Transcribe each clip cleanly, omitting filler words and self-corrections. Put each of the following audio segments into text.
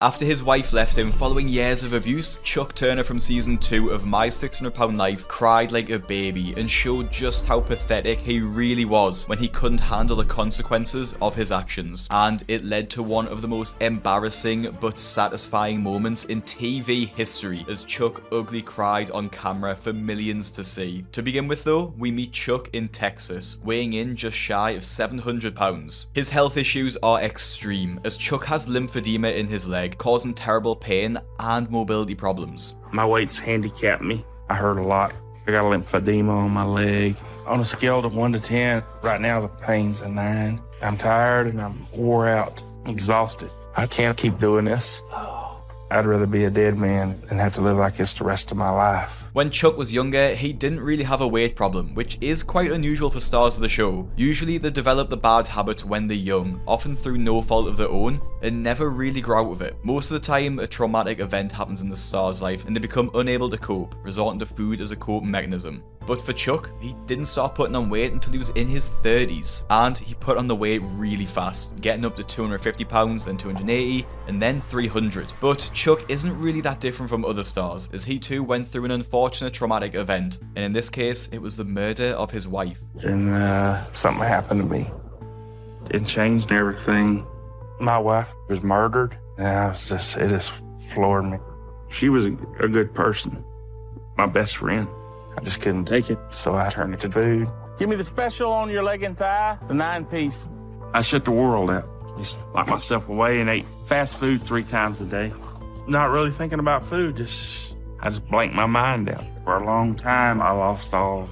After his wife left him following years of abuse, Chuck Turner from season 2 of My 600 Pound Life cried like a baby and showed just how pathetic he really was when he couldn't handle the consequences of his actions. And it led to one of the most embarrassing but satisfying moments in TV history as Chuck ugly cried on camera for millions to see. To begin with though, we meet Chuck in Texas, weighing in just shy of 700 pounds. His health issues are extreme as Chuck has lymphedema in his leg, causing terrible pain and mobility problems. My weight's handicapped me. I hurt a lot. I got lymphedema on my leg. On a scale of 1 to 10, right now the pain's a 9. I'm tired and I'm wore out, exhausted. I can't keep doing this. I'd rather be a dead man than have to live like this the rest of my life. When Chuck was younger, he didn't really have a weight problem, which is quite unusual for stars of the show. Usually they develop the bad habits when they're young, often through no fault of their own, and never really grow out of it. Most of the time, a traumatic event happens in the star's life and they become unable to cope, resorting to food as a coping mechanism. But for Chuck, he didn't start putting on weight until he was in his 30s, and he put on the weight really fast, getting up to 250 pounds, then 280, and then 300. But Chuck isn't really that different from other stars, as he too went through an unfortunate traumatic event, and in this case, it was the murder of his wife. And something happened to me. It changed everything. My wife was murdered, and it just floored me. She was a good person, my best friend. I just couldn't take it, so I turned it to food. Give me the special on your leg and thigh, the 9-piece. I shut the world out. Just locked myself away and ate fast food 3 times a day. Not really thinking about food, I just blanked my mind out. For a long time, I lost all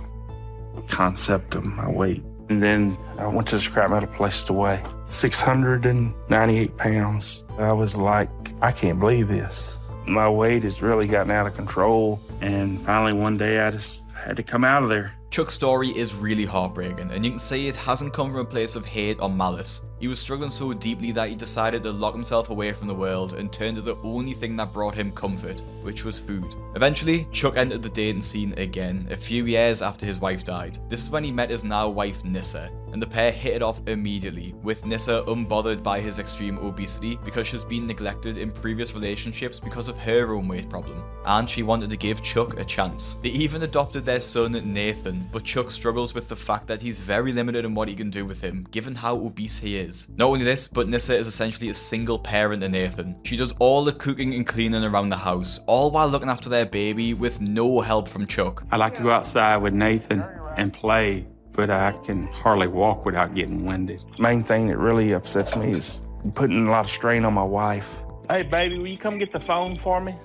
concept of my weight. And then I went to the scrap metal place to weigh 698 pounds. I was like, I can't believe this. My weight has really gotten out of control. And finally, one day, I just had to come out of there. Chuck's story is really heartbreaking, and you can see it hasn't come from a place of hate or malice. He was struggling so deeply that he decided to lock himself away from the world and turn to the only thing that brought him comfort, which was food. Eventually, Chuck entered the dating scene again, a few years after his wife died. This is when he met his now wife Nissa, and the pair hit it off immediately, with Nissa unbothered by his extreme obesity because she's been neglected in previous relationships because of her own weight problem, and she wanted to give Chuck a chance. They even adopted their son Nathan, but Chuck struggles with the fact that he's very limited in what he can do with him, given how obese he is. Not only this, but Nissa is essentially a single parent to Nathan. She does all the cooking and cleaning around the house, all while looking after their baby with no help from Chuck. I like to go outside with Nathan and play, but I can hardly walk without getting winded. Main thing that really upsets me is putting a lot of strain on my wife. Hey, baby, will you come get the phone for me?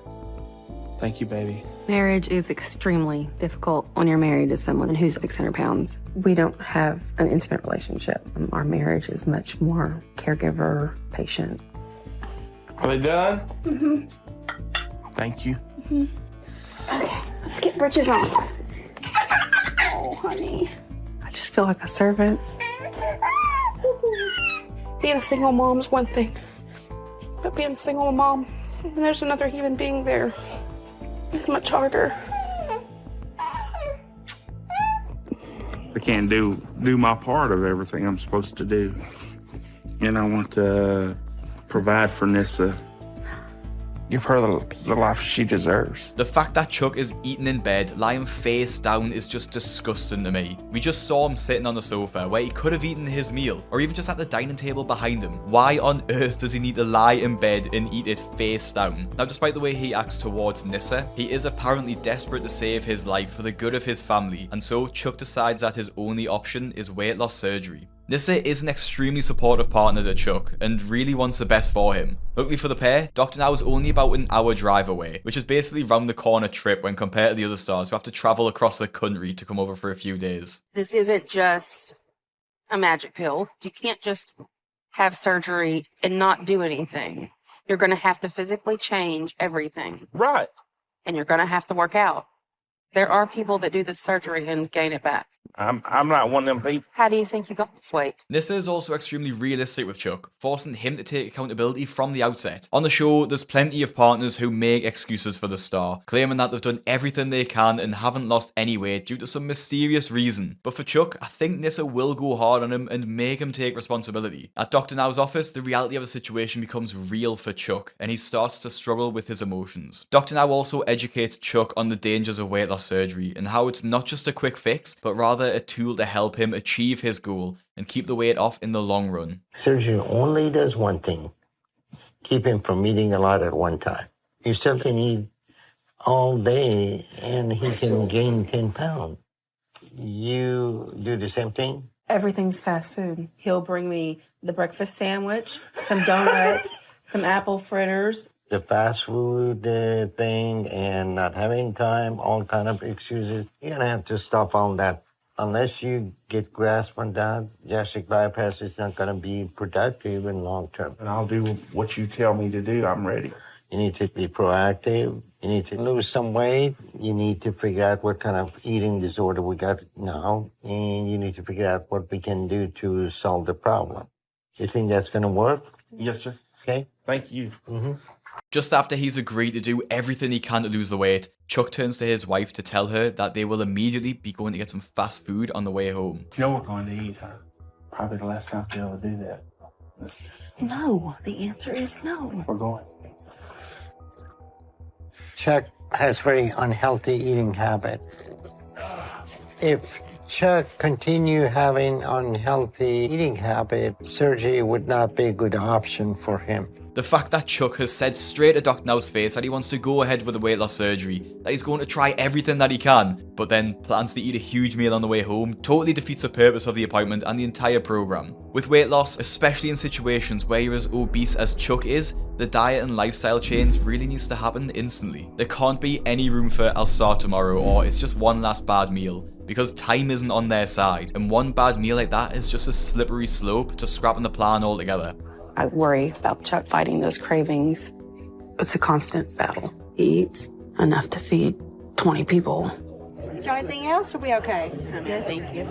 Thank you, baby. Marriage is extremely difficult when you're married to someone who's 600 pounds. We don't have an intimate relationship. Our marriage is much more caregiver, patient. Are they done? Mm-hmm. Thank you. Mm-hmm. Okay, let's get britches on. Oh, honey. I just feel like a servant. Being a single mom is one thing, but being a single mom, and there's another human being there, it's much harder. I can't do my part of everything I'm supposed to do. And I want to provide for Nissa. Give her the life she deserves. The fact that Chuck is eating in bed, lying face down, is just disgusting to me. We just saw him sitting on the sofa where he could have eaten his meal, or even just at the dining table behind him. Why on earth does he need to lie in bed and eat it face down? Now, despite the way he acts towards Nissa, he is apparently desperate to save his life for the good of his family, and so Chuck decides that his only option is weight loss surgery. Nissa is an extremely supportive partner to Chuck and really wants the best for him. Luckily for the pair, Dr. Now is only about an hour drive away, which is basically round the corner trip when compared to the other stars who have to travel across the country to come over for a few days. This isn't just a magic pill. You can't just have surgery and not do anything. You're going to have to physically change everything. Right. And you're going to have to work out. There are people that do the surgery and gain it back. I'm not one of them people. How do you think you got this weight? Nissa is also extremely realistic with Chuck, forcing him to take accountability from the outset. On the show, there's plenty of partners who make excuses for the star, claiming that they've done everything they can and haven't lost any weight due to some mysterious reason. But for Chuck, I think Nissa will go hard on him and make him take responsibility. At Dr. Now's office, the reality of the situation becomes real for Chuck, and he starts to struggle with his emotions. Dr. Now also educates Chuck on the dangers of weight loss surgery and how it's not just a quick fix, but rather a tool to help him achieve his goal and keep the weight off in the long run. Surgery only does one thing: keep him from eating a lot at one time. You still can eat all day and he can gain 10 pounds. You do the same thing? Everything's fast food. He'll bring me the breakfast sandwich, some donuts, some apple fritters. The fast food thing and not having time, all kind of excuses. You're gonna have to stop all that. Unless you get grasp on that, gastric bypass is not gonna be productive in long term. And I'll do what you tell me to do. I'm ready. You need to be proactive. You need to lose some weight. You need to figure out what kind of eating disorder we got now. And you need to figure out what we can do to solve the problem. You think that's gonna work? Yes, sir. Okay. Thank you. Just after he's agreed to do everything he can to lose the weight, Chuck turns to his wife to tell her that they will immediately be going to get some fast food on the way home. You know we're going to eat, huh? Probably the last time to ever do that. No, the answer is no. We're going. Chuck has very unhealthy eating habit. If Chuck continue having unhealthy eating habit, surgery would not be a good option for him. The fact that Chuck has said straight to Dr. Now's face that he wants to go ahead with the weight loss surgery, that he's going to try everything that he can, but then plans to eat a huge meal on the way home, totally defeats the purpose of the appointment and the entire program. With weight loss, especially in situations where you're as obese as Chuck is, the diet and lifestyle change really needs to happen instantly. There can't be any room for "I'll start tomorrow" or "it's just one last bad meal," because time isn't on their side, and one bad meal like that is just a slippery slope to scrapping the plan altogether. I worry about Chuck fighting those cravings. It's a constant battle. He eats enough to feed 20 people. Is there anything else? Are we okay? Good, thank you.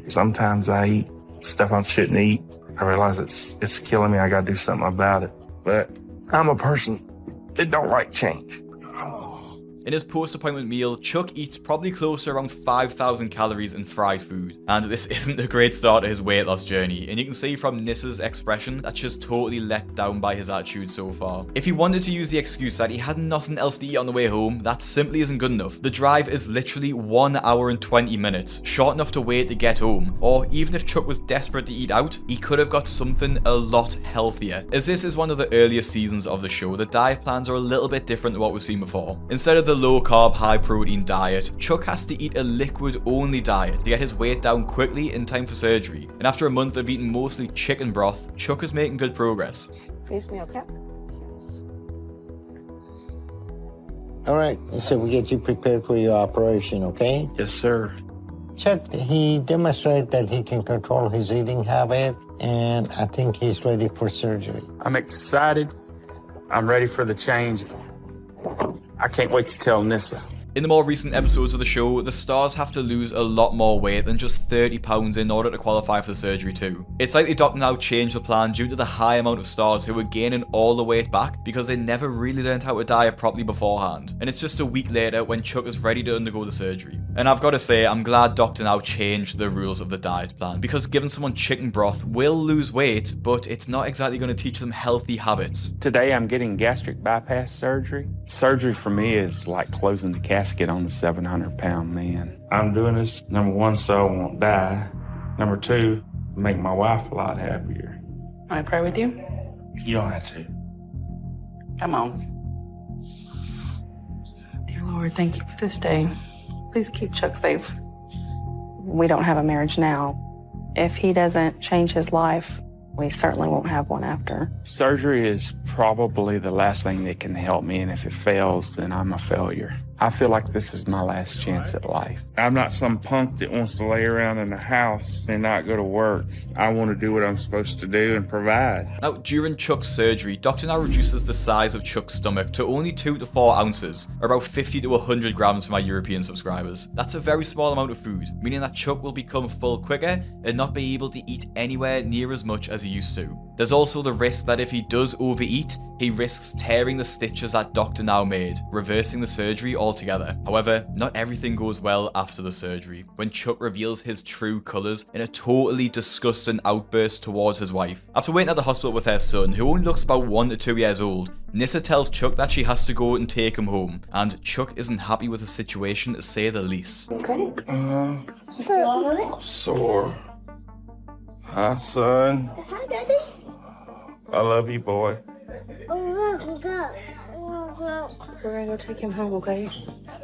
Sometimes I eat stuff I shouldn't eat. I realize it's killing me. I got to do something about it. But I'm a person that don't like change. In his post-appointment meal, Chuck eats probably close to around 5,000 calories in fried food. And this isn't a great start to his weight loss journey, and you can see from Nissa's expression that she's totally let down by his attitude so far. If he wanted to use the excuse that he had nothing else to eat on the way home, that simply isn't good enough. The drive is literally 1 hour and 20 minutes, short enough to wait to get home. Or even if Chuck was desperate to eat out, he could have got something a lot healthier. As this is one of the earlier seasons of the show, the diet plans are a little bit different to what we've seen before. Instead of the low-carb, high-protein diet, Chuck has to eat a liquid-only diet to get his weight down quickly in time for surgery. And after a month of eating mostly chicken broth, Chuck is making good progress. Face me, okay? All right, so we get you prepared for your operation, okay? Yes, sir. Chuck, he demonstrated that he can control his eating habit, and I think he's ready for surgery. I'm excited. I'm ready for the change. I can't wait to tell Nissa. In the more recent episodes of the show, the stars have to lose a lot more weight than just 30 pounds in order to qualify for the surgery too. It's likely Dr. Now changed the plan due to the high amount of stars who were gaining all the weight back because they never really learned how to diet properly beforehand. And it's just a week later when Chuck is ready to undergo the surgery. And I've got to say, I'm glad Dr. Now changed the rules of the diet plan, because giving someone chicken broth will lose weight, but it's not exactly going to teach them healthy habits. Today I'm getting gastric bypass surgery. Surgery for me is like closing the casket on the 700-pound man. I'm doing this, number one, so I won't die. Number two, make my wife a lot happier. Can I pray with you? You don't have to. Come on. Dear Lord, thank you for this day. Please keep Chuck safe. We don't have a marriage now. If he doesn't change his life, we certainly won't have one after. Surgery is probably the last thing that can help me, and if it fails, then I'm a failure. I feel like this is my last chance at life. I'm not some punk that wants to lay around in the house and not go to work. I want to do what I'm supposed to do and provide. Now, during Chuck's surgery, Dr. now reduces the size of Chuck's stomach to only 2 to 4 ounces, or about 50 to 100 grams for my European subscribers. That's a very small amount of food, meaning that Chuck will become full quicker and not be able to eat anywhere near as much as he used to. There's also the risk that if he does overeat, he risks tearing the stitches that Dr. now made, reversing the surgery altogether. However, not everything goes well after the surgery, when Chuck reveals his true colours in a totally disgusting outburst towards his wife. After waiting at the hospital with her son, who only looks about 1 to 2 years old, Nissa tells Chuck that she has to go and take him home, and Chuck isn't happy with the situation to say the least. Sore. Hi, son. Hi, Daddy. I love you, boy. We're gonna go take him home, okay?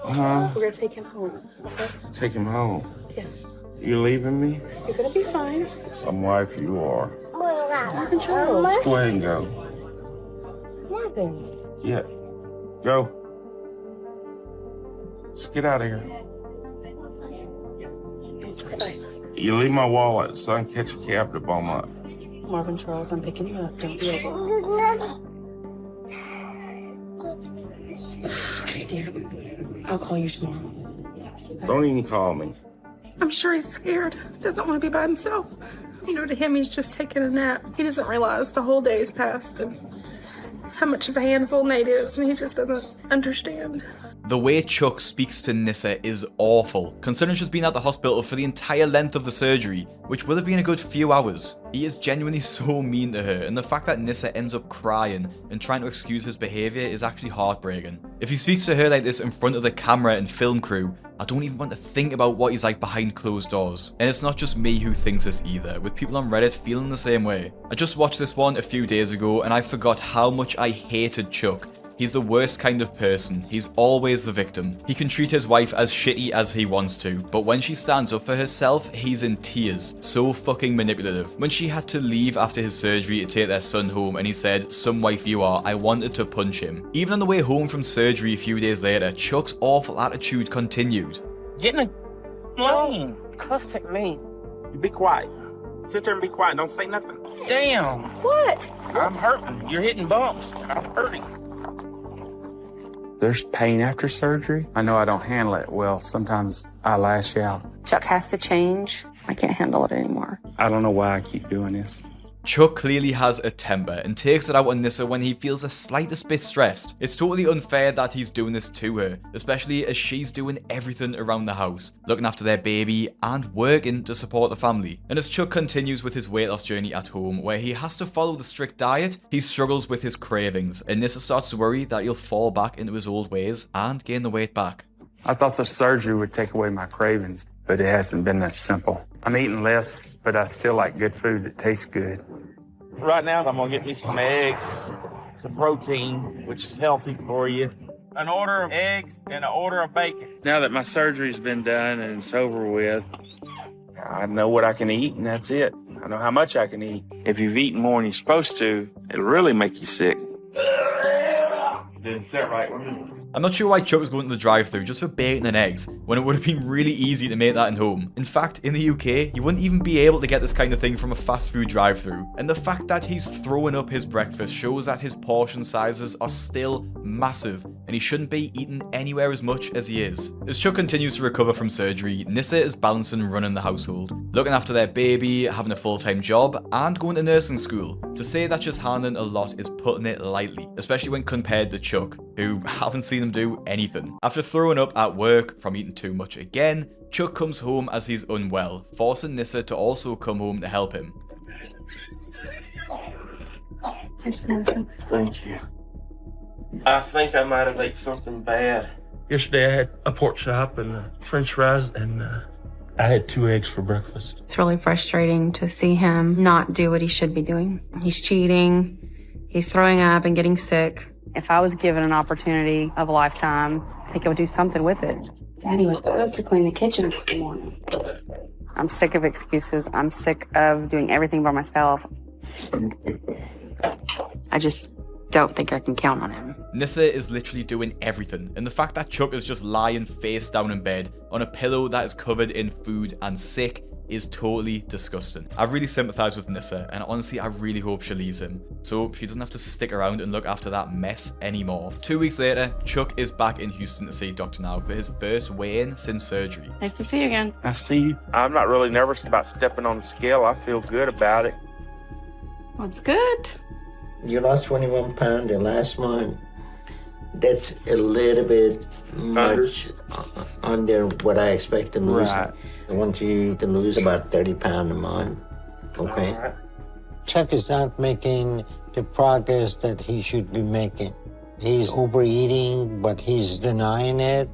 Huh? We're gonna take him home, okay? Take him home. Yeah. You leaving me? You're gonna be fine. Some wife you are. Marvin Charles. Go ahead and go. Marvin. Yeah. Go. Let's get out of here. Bye. You leave my wallet, son. Catch a cab to Beaumont. Marvin Charles, I'm picking you up. Don't be over. Okay, dear. I'll call you tomorrow. Don't even call me. I'm sure he's scared. Doesn't want to be by himself. You know, to him, he's just taking a nap. He doesn't realize the whole day's passed and how much of a handful Nate is. I mean, he just doesn't understand. The way Chuck speaks to Nissa is awful, considering she's been at the hospital for the entire length of the surgery, which will have been a good few hours. He is genuinely so mean to her, and the fact that Nissa ends up crying and trying to excuse his behaviour is actually heartbreaking. If he speaks to her like this in front of the camera and film crew, I don't even want to think about what he's like behind closed doors. And it's not just me who thinks this either, with people on Reddit feeling the same way. I just watched this one a few days ago and I forgot how much I hated Chuck. He's the worst kind of person. He's always the victim. He can treat his wife as shitty as he wants to, but when she stands up for herself, he's in tears. So fucking manipulative. When she had to leave after his surgery to take their son home and he said, "Some wife you are," I wanted to punch him. Even on the way home from surgery a few days later, Chuck's awful attitude continued. Get in the lane. Cuss at me. You be quiet. Sit there and be quiet. Don't say nothing. Damn. What? I'm hurting. You're hitting bumps. I'm hurting. There's pain after surgery. I know I don't handle it well. Sometimes I lash out. Chuck has to change. I can't handle it anymore. I don't know why I keep doing this. Chuck clearly has a temper and takes it out on Nissa when he feels the slightest bit stressed. It's totally unfair that he's doing this to her, especially as she's doing everything around the house, looking after their baby and working to support the family. And as Chuck continues with his weight loss journey at home, where he has to follow the strict diet, he struggles with his cravings, and Nissa starts to worry that he'll fall back into his old ways and gain the weight back. I thought the surgery would take away my cravings, but it hasn't been that simple. I'm eating less, but I still like good food that tastes good. Right now, I'm going to get me some eggs, some protein, which is healthy for you. An order of eggs and an order of bacon. Now that my surgery's been done and it's over with, I know what I can eat, and that's it. I know how much I can eat. If you've eaten more than you're supposed to, it'll really make you sick. Didn't sit right with me. I'm not sure why Chuck was going to the drive-thru just for bacon and eggs, when it would have been really easy to make that at home. In fact, in the UK, you wouldn't even be able to get this kind of thing from a fast food drive-thru. And the fact that he's throwing up his breakfast shows that his portion sizes are still massive, and he shouldn't be eating anywhere as much as he is. As Chuck continues to recover from surgery, Nissa is balancing running the household, looking after their baby, having a full-time job, and going to nursing school. To say that she's handling a lot is putting it lightly, especially when compared to Chuck, who haven't seen him do anything. After throwing up at work from eating too much again, Chuck comes home as he's unwell, forcing Nissa to also come home to help him. Thank you. I think I might have ate something bad. Yesterday I had a pork chop and french fries, and I had 2 eggs for breakfast. It's really frustrating to see him not do what he should be doing. He's cheating, he's throwing up and getting sick. If I was given an opportunity of a lifetime, I think I would do something with it. Daddy was supposed to clean the kitchen every morning. I'm sick of excuses. I'm sick of doing everything by myself. I just don't think I can count on him. Nyssa is literally doing everything, and the fact that Chuck is just lying face down in bed on a pillow that is covered in food and sick is totally disgusting. I really sympathize with Nyssa, and honestly I really hope she leaves him, so she doesn't have to stick around and look after that mess anymore. 2 weeks later, Chuck is back in Houston to see Dr. Now for his first weigh-in since surgery. Nice to see you again. I see you. I'm not really nervous about stepping on the scale. I feel good about it. What's good? You lost 21 pounds in last month. That's a little bit much under what I expect to lose. Right. I want you to lose about 30 pounds a month. Okay? All right. Chuck is not making the progress that he should be making. He's overeating, but he's denying it.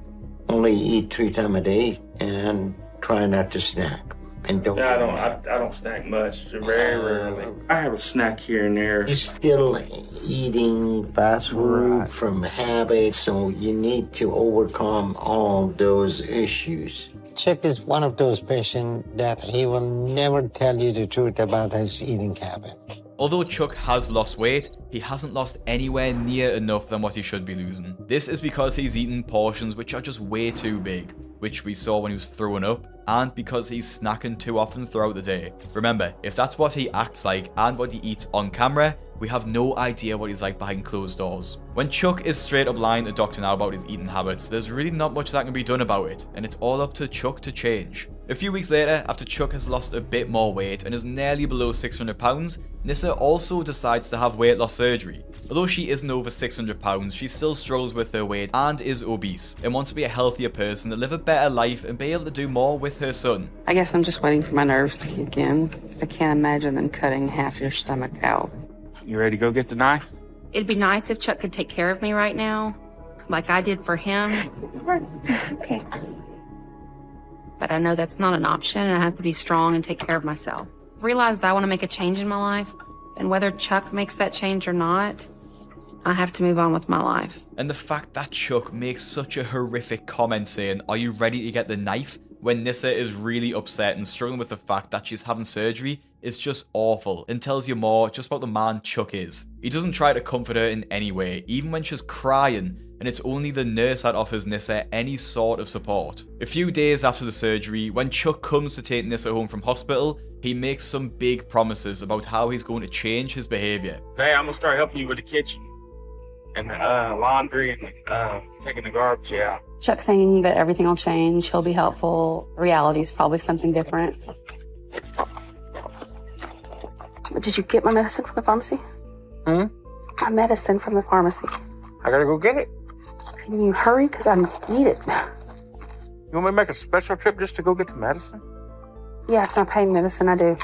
Only eat 3 times a day and try not to snack. And don't. I don't snack much. Very rarely. I have a snack here and there. You're still eating fast food Right. from habit, so you need to overcome all those issues. Chuck is one of those patients that he will never tell you the truth about his eating habit. Although Chuck has lost weight, he hasn't lost anywhere near enough than what he should be losing. This is because he's eating portions which are just way too big, which we saw when he was throwing up, and because he's snacking too often throughout the day. Remember, if that's what he acts like and what he eats on camera, we have no idea what he's like behind closed doors. When Chuck is straight up lying to Dr. Now about his eating habits, there's really not much that can be done about it, and it's all up to Chuck to change. A few weeks later, after Chuck has lost a bit more weight and is nearly below 600 pounds, Nyssa also decides to have weight loss surgery. Although she isn't over 600 pounds, she still struggles with her weight and is obese, and wants to be a healthier person to live a better life and be able to do more with her son. I guess I'm just waiting for my nerves to kick in. I can't imagine them cutting half your stomach out. You ready to go get the knife? It'd be nice if Chuck could take care of me right now, like I did for him. Okay. But I know that's not an option, and I have to be strong and take care of myself. I've realized I want to make a change in my life, and whether Chuck makes that change or not, I have to move on with my life. And the fact that Chuck makes such a horrific comment saying, "Are you ready to get the knife?" when Nyssa is really upset and struggling with the fact that she's having surgery is just awful, and tells you more just about the man Chuck is. He doesn't try to comfort her in any way, even when she's crying, and it's only the nurse that offers Nyssa any sort of support. A few days after the surgery, when Chuck comes to take Nyssa home from hospital, he makes some big promises about how he's going to change his behaviour. Hey, I'm gonna start helping you with the kitchen and the laundry and taking the garbage out. Chuck's saying that everything will change, he'll be helpful. Reality is probably something different. Did you get my medicine from the pharmacy? Hmm? My medicine from the pharmacy. I gotta go get it. Can you hurry? Because I need it. You want me to make a special trip just to go get the medicine? Yeah, it's my pain medicine, I do.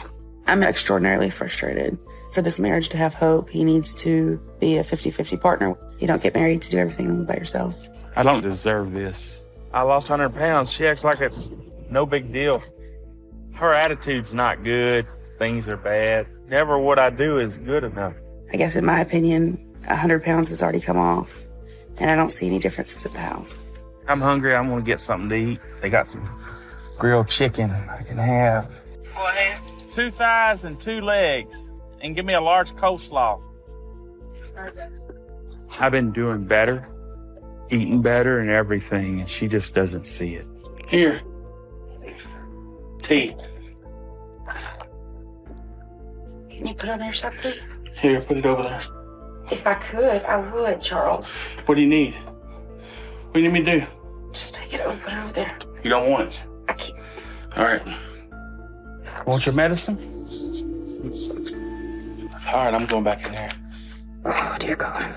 I'm extraordinarily frustrated. For this marriage to have hope, he needs to be a 50-50 partner. You don't get married to do everything by yourself. I don't deserve this. I lost 100 pounds. She acts like it's no big deal. Her attitude's not good. Things are bad. Never what I do is good enough. I guess in my opinion, 100 pounds has already come off, and I don't see any differences at the house. I'm hungry. I'm gonna get something to eat. They got some grilled chicken I can have. 2 thighs and 2 legs, and give me a large coleslaw. I've been doing better, eating better and everything, and she just doesn't see it. Here. Tea. Can you put it on your shelf, please? Here, put it over there. If I could, I would, Charles. What do you need? What do you need me to do? Just take it over, put it over there. You don't want it? I can't. All right. Want your medicine? All right, I'm going back in there. Oh, dear God.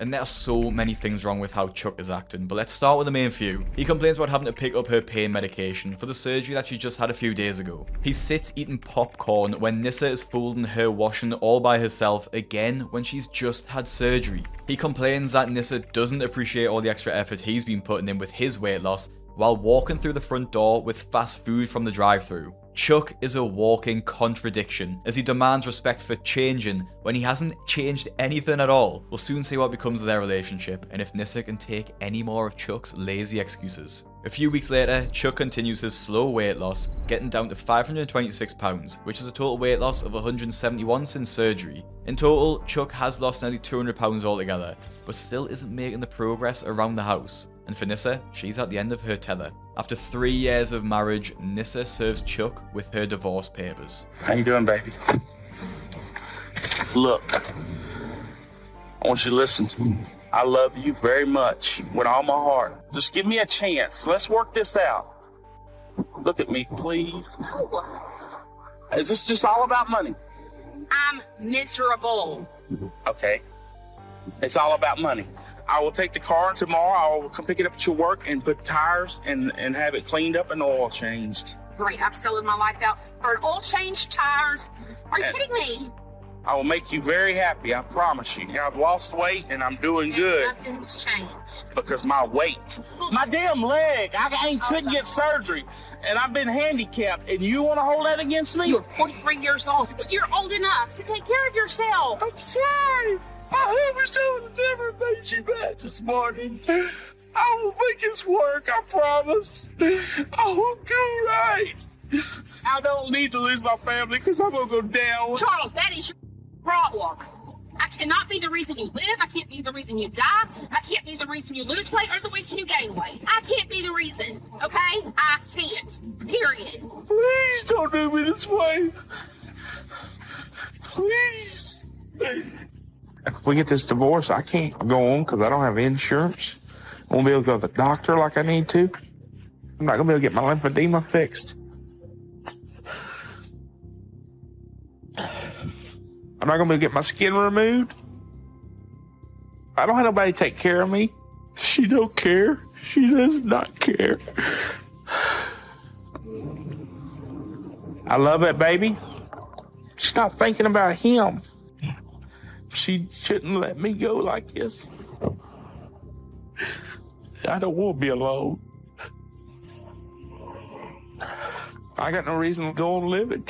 And there are so many things wrong with how Chuck is acting, but let's start with the main few. He complains about having to pick up her pain medication for the surgery that she just had a few days ago. He sits eating popcorn when Nyssa is folding her washing all by herself again when she's just had surgery. He complains that Nyssa doesn't appreciate all the extra effort he's been putting in with his weight loss while walking through the front door with fast food from the drive-thru. Chuck is a walking contradiction, as he demands respect for changing when he hasn't changed anything at all. We'll soon see what becomes of their relationship, and if Nyssa can take any more of Chuck's lazy excuses. A few weeks later, Chuck continues his slow weight loss, getting down to 526 pounds, which is a total weight loss of 171 since surgery. In total, Chuck has lost nearly 200 pounds altogether, but still isn't making the progress around the house. And for Nyssa, she's at the end of her tether. After 3 years of marriage, Nyssa serves Chuck with her divorce papers. How you doing, baby? Look, I want you to listen to me. I love you very much with all my heart. Just give me a chance. Let's work this out. Look at me, please. Is this just all about money? I'm miserable. Okay. It's all about money. I will take the car tomorrow. I will come pick it up at your work and put tires and have it cleaned up and oil changed. Great, I'm selling my life out for an oil change, tires. Are you kidding me? I will make you very happy, I promise you. I've lost weight and I'm doing good Nothing's changed. because my weight. My damn leg. I couldn't get surgery and I've been handicapped and you want to hold that against me? You're 43 years old. You're old enough to take care of yourself. I'm sorry. I was told to never made you mad this morning. I will make this work, I promise. I will do right. I don't need to lose my family because I'm going to go down. Charles, that is your problem. I cannot be the reason you live. I can't be the reason you die. I can't be the reason you lose weight or the reason you gain weight. I can't be the reason, okay? I can't. Period. Please don't do me this way. Please. If we get this divorce, I can't go on because I don't have insurance. I won't be able to go to the doctor like I need to. I'm not going to be able to get my lymphedema fixed. I'm not going to be able to get my skin removed. I don't have nobody to take care of me. She don't care. She does not care. I love that baby. Stop thinking about him. She shouldn't let me go like this. I don't want to be alone. I got no reason to go on living.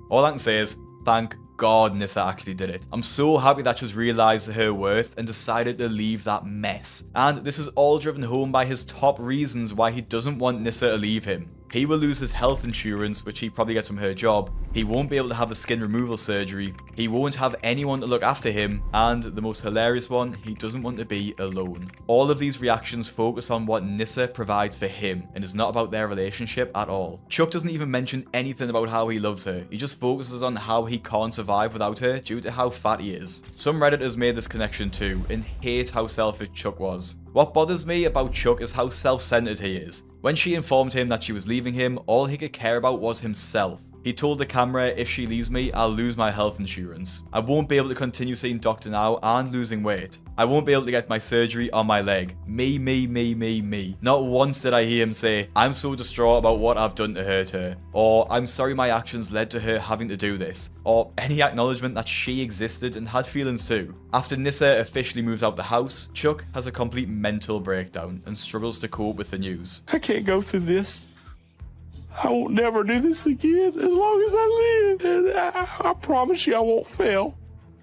All I can say is, thank God Nyssa actually did it. I'm so happy that she's realised her worth and decided to leave that mess. And this is all driven home by his top reasons why he doesn't want Nyssa to leave him. He will lose his health insurance, which he probably gets from her job. He won't be able to have the skin removal surgery. He won't have anyone to look after him. And the most hilarious one, he doesn't want to be alone. All of these reactions focus on what Nyssa provides for him and is not about their relationship at all. Chuck doesn't even mention anything about how he loves her. He just focuses on how he can't survive without her due to how fat he is. Some Redditors made this connection too and hate how selfish Chuck was. What bothers me about Chuck is how self-centered he is. When she informed him that she was leaving him, all he could care about was himself. He told the camera, if she leaves me, I'll lose my health insurance. I won't be able to continue seeing Doctor now and losing weight. I won't be able to get my surgery on my leg. Me. Not once did I hear him say, I'm so distraught about what I've done to hurt her. Or, I'm sorry my actions led to her having to do this. Or any acknowledgement that she existed and had feelings too. After Nyssa officially moves out the house, Chuck has a complete mental breakdown and struggles to cope with the news. I can't go through this. I won't never do this again as long as I live. And I promise you I won't fail.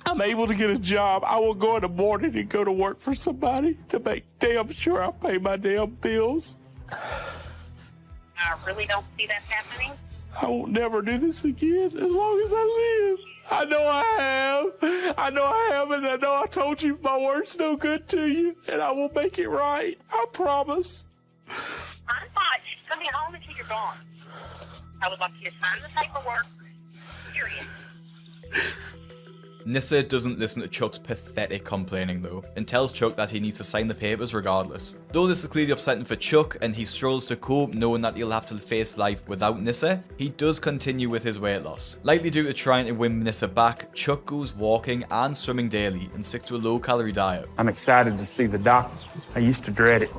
I'm able to get a job. I will go in the morning and go to work for somebody to make damn sure I pay my damn bills. I really don't see that happening. I won't never do this again as long as I live. I know I have. I know I have, and I know I told you my word's no good to you, and I will make it right. I promise. I'm fine. She's coming home until you're gone. I would like you to sign the paperwork. Period. Nyssa doesn't listen to Chuck's pathetic complaining though, and tells Chuck that he needs to sign the papers regardless. Though this is clearly upsetting for Chuck and he struggles to cope knowing that he'll have to face life without Nyssa, he does continue with his weight loss. Likely due to trying to win Nyssa back, Chuck goes walking and swimming daily and sticks to a low-calorie diet. I'm excited to see the doctor. I used to dread it.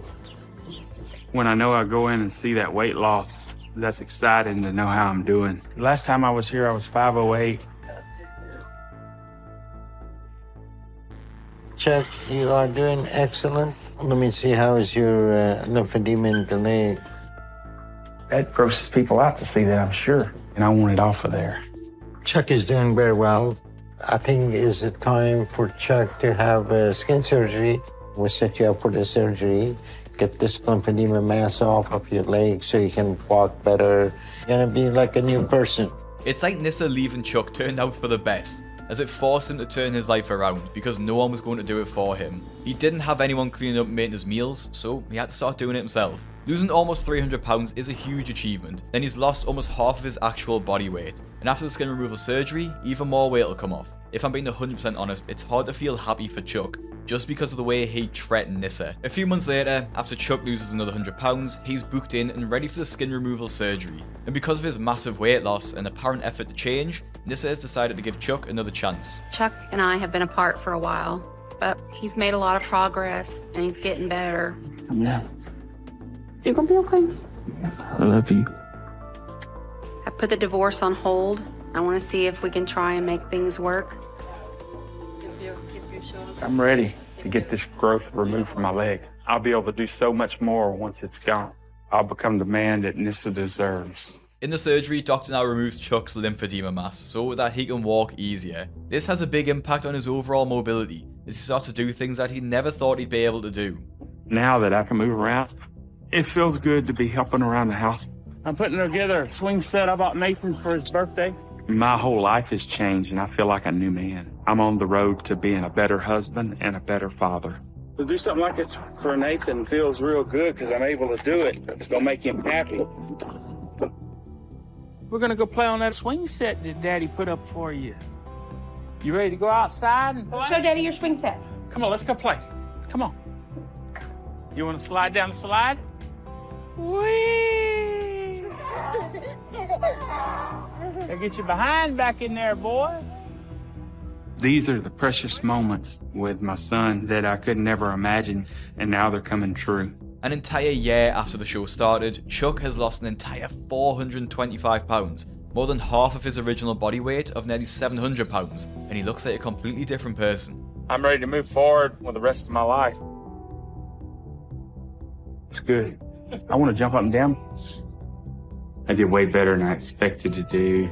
When I know I go in and see that weight loss, that's exciting to know how I'm doing. Last time I was here, I was 508. Chuck, you are doing excellent. Let me see, how is your lymphedema in the leg? That grosses people out to see that, I'm sure. And I want it off of there. Chuck is doing very well. I think it's a time for Chuck to have skin surgery. We'll set you up for the surgery. Get this lymphedema mass off of your leg so you can walk better. You're gonna be like a new person. It's like Nyssa leaving Chuck turned out for the best, as it forced him to turn his life around because no one was going to do it for him. He didn't have anyone cleaning up and making his meals, so he had to start doing it himself. Losing almost 300 pounds is a huge achievement. Then he's lost almost half of his actual body weight, and after the skin removal surgery, even more weight will come off. If I'm being 100% honest, it's hard to feel happy for Chuck, just because of the way he treated Nyssa. A few months later, after Chuck loses another 100 pounds, he's booked in and ready for the skin removal surgery. And because of his massive weight loss and apparent effort to change, Nyssa has decided to give Chuck another chance. Chuck and I have been apart for a while, but he's made a lot of progress and he's getting better. Yeah, You're gonna be okay. I love you. I put the divorce on hold. I want to see if we can try and make things work. I'm ready to get this growth removed from my leg. I'll be able to do so much more once it's gone. I'll become the man that Nyssa deserves. In the surgery, Dr. now removes Chuck's lymphedema mass so that he can walk easier. This has a big impact on his overall mobility, as he starts to do things that he never thought he'd be able to do. Now that I can move around, it feels good to be helping around the house. I'm putting together a swing set I bought Nathan for his birthday. My whole life has changed and I feel like a new man. I'm on the road to being a better husband and a better father. To do something like it for Nathan feels real good because I'm able to do it. It's going to make him happy. We're going to go play on that swing set that Daddy put up for you. You ready to go outside and play? Show Daddy your swing set. Come on, let's go play. Come on. You want to slide down the slide? Whee! Now get your behind back in there, boy. These are the precious moments with my son that I could never imagine, and now they're coming true. An entire year after the show started, Chuck has lost an entire 425 pounds, more than half of his original body weight of nearly 700 pounds, and he looks like a completely different person. I'm ready to move forward with the rest of my life. It's good. I want to jump up and down. I did way better than I expected to do.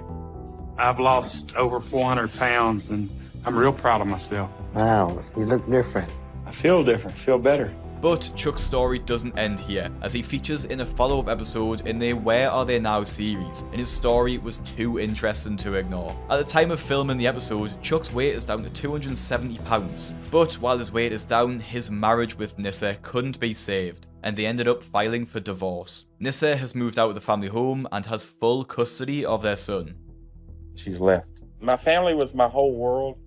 I've lost over 400 pounds, and I'm real proud of myself. Wow, you look different. I feel different, feel better. But Chuck's story doesn't end here, as he features in a follow-up episode in the Where Are They Now series, and his story was too interesting to ignore. At the time of filming the episode, Chuck's weight is down to 270 pounds. But while his weight is down, his marriage with Nyssa couldn't be saved, and they ended up filing for divorce. Nyssa has moved out of the family home and has full custody of their son. She's left. My family was my whole world,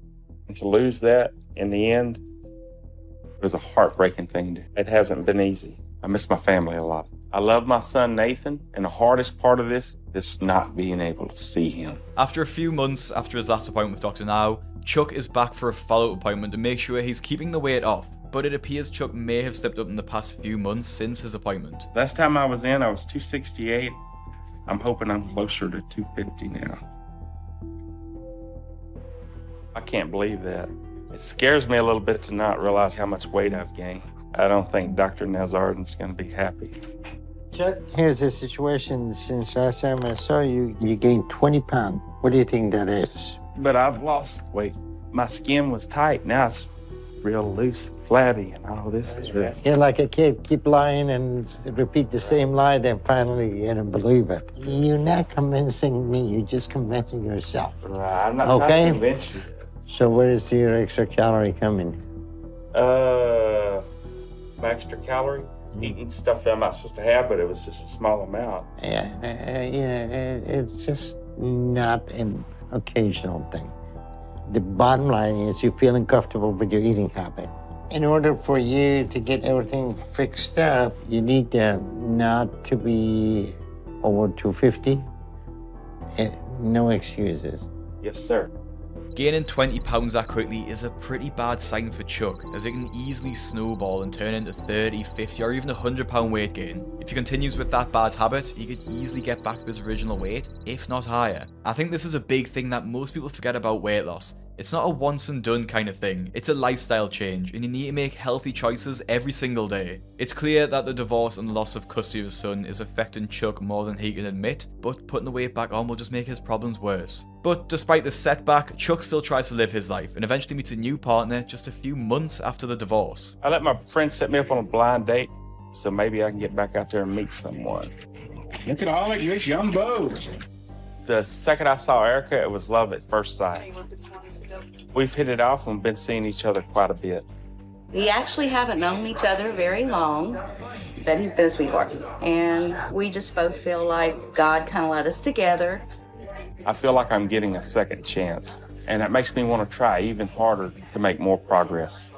and to lose that in the end was a heartbreaking thing. It hasn't been easy. I miss my family a lot. I love my son Nathan, and the hardest part of this is not being able to see him. After a few months after his last appointment with Dr. Now, Chuck is back for a follow-up appointment to make sure he's keeping the weight off, but it appears Chuck may have slipped up in the past few months since his appointment. Last time I was in, I was 268. I'm hoping I'm closer to 250 now. I can't believe that. It scares me a little bit to not realize how much weight I've gained. I don't think Dr. Nazardin's going to be happy. Chuck, here's the situation. Since last time I saw you, you gained 20 pounds. What do you think that is? But I've lost weight. My skin was tight. Now it's real loose, flabby, and all this is real. You're like a kid, keep lying and repeat the same lie, then finally you're gonna believe it. You're not convincing me, you're just convincing yourself. I'm not trying to convince you. So where is your extra calorie coming? My extra calorie? Eating stuff that I'm not supposed to have, but it was just a small amount. Yeah, it's just not an occasional thing. The bottom line is you're feeling comfortable with your eating habit. In order for you to get everything fixed up, you need not to be over 250. No excuses. Yes, sir. Gaining 20 pounds that quickly is a pretty bad sign for Chuck, as it can easily snowball and turn into 30, 50 or even 100 pound weight gain. If he continues with that bad habit, he could easily get back to his original weight, if not higher. I think this is a big thing that most people forget about weight loss, It's not a once and done kind of thing, it's a lifestyle change, and you need to make healthy choices every single day. It's clear that the divorce and the loss of custody of his son is affecting Chuck more than he can admit, but putting the weight back on will just make his problems worse. But despite the setback, Chuck still tries to live his life and eventually meets a new partner just a few months after the divorce. I let my friend set me up on a blind date, so maybe I can get back out there and meet someone. Look at all of this young beau. The second I saw Erica, it was love at first sight. We've hit it off and been seeing each other quite a bit. We actually haven't known each other very long, but he's been a sweetheart. And we just both feel like God kind of led us together. I feel like I'm getting a second chance, and that makes me want to try even harder to make more progress.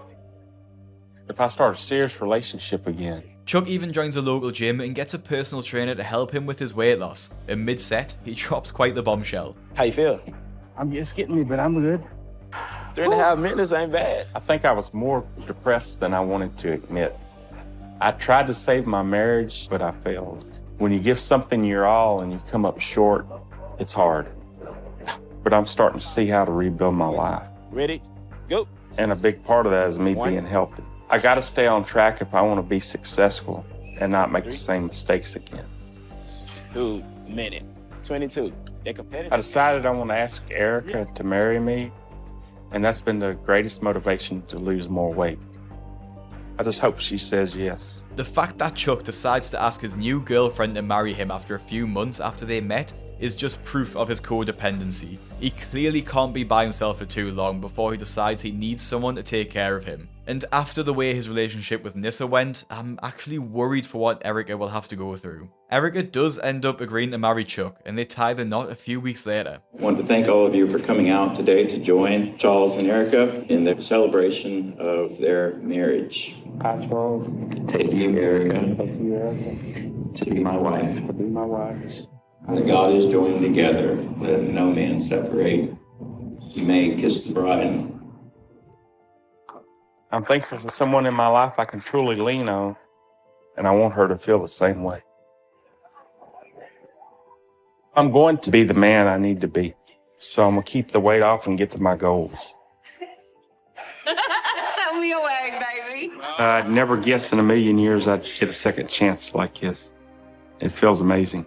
If I start a serious relationship again. Chuck even joins a local gym and gets a personal trainer to help him with his weight loss. In mid-set, he drops quite the bombshell. How you feel? It's getting me, but I'm good. 3.5 minutes ain't bad. I think I was more depressed than I wanted to admit. I tried to save my marriage, but I failed. When you give something your all and you come up short, it's hard. But I'm starting to see how to rebuild my life. Ready? Go. And a big part of that is me being healthy. I gotta stay on track if I want to be successful and not make the same mistakes again. 2 minutes. 22. They're competitive. I decided I want to ask Erica to marry me, and that's been the greatest motivation to lose more weight. I just hope she says yes. The fact that Chuck decides to ask his new girlfriend to marry him after a few months after they met is just proof of his codependency. He clearly can't be by himself for too long before he decides he needs someone to take care of him. And after the way his relationship with Nissa went, I'm actually worried for what Erica will have to go through. Erica does end up agreeing to marry Chuck, and they tie the knot a few weeks later. I want to thank all of you for coming out today to join Charles and Erica in the celebration of their marriage. Hi, Charles. Take you, Erica, to be my wife. To be my wife. That God is joined together, let no man separate. You may kiss the bride. I'm thankful for someone in my life I can truly lean on, and I want her to feel the same way. I'm going to be the man I need to be, so I'm going to keep the weight off and get to my goals. Show me a wag, baby. I'd never guessed in a million years I'd get a second chance like this. It feels amazing.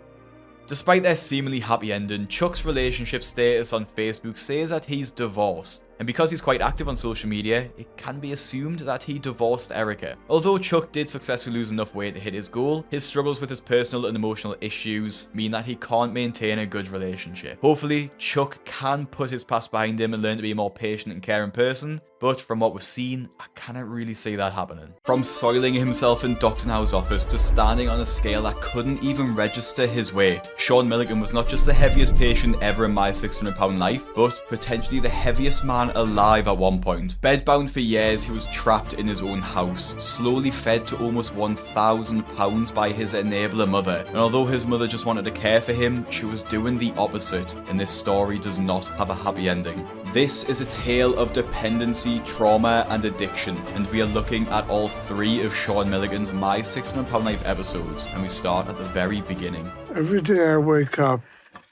Despite their seemingly happy ending, Chuck's relationship status on Facebook says that he's divorced. And because he's quite active on social media, it can be assumed that he divorced Erica. Although Chuck did successfully lose enough weight to hit his goal, his struggles with his personal and emotional issues mean that he can't maintain a good relationship. Hopefully, Chuck can put his past behind him and learn to be a more patient and caring person, but from what we've seen, I cannot really see that happening. From soiling himself in Dr. Now's office to standing on a scale that couldn't even register his weight, Sean Milligan was not just the heaviest patient ever in my 600-pound life, but potentially the heaviest man alive at one point. Bedbound for years, he was trapped in his own house, slowly fed to almost 1,000 pounds by his enabler mother. And although his mother just wanted to care for him, she was doing the opposite, and this story does not have a happy ending. This is a tale of dependency, trauma, and addiction, and we are looking at all 3 of Sean Milligan's My 600-Pound Life episodes, and we start at the very beginning. Every day I wake up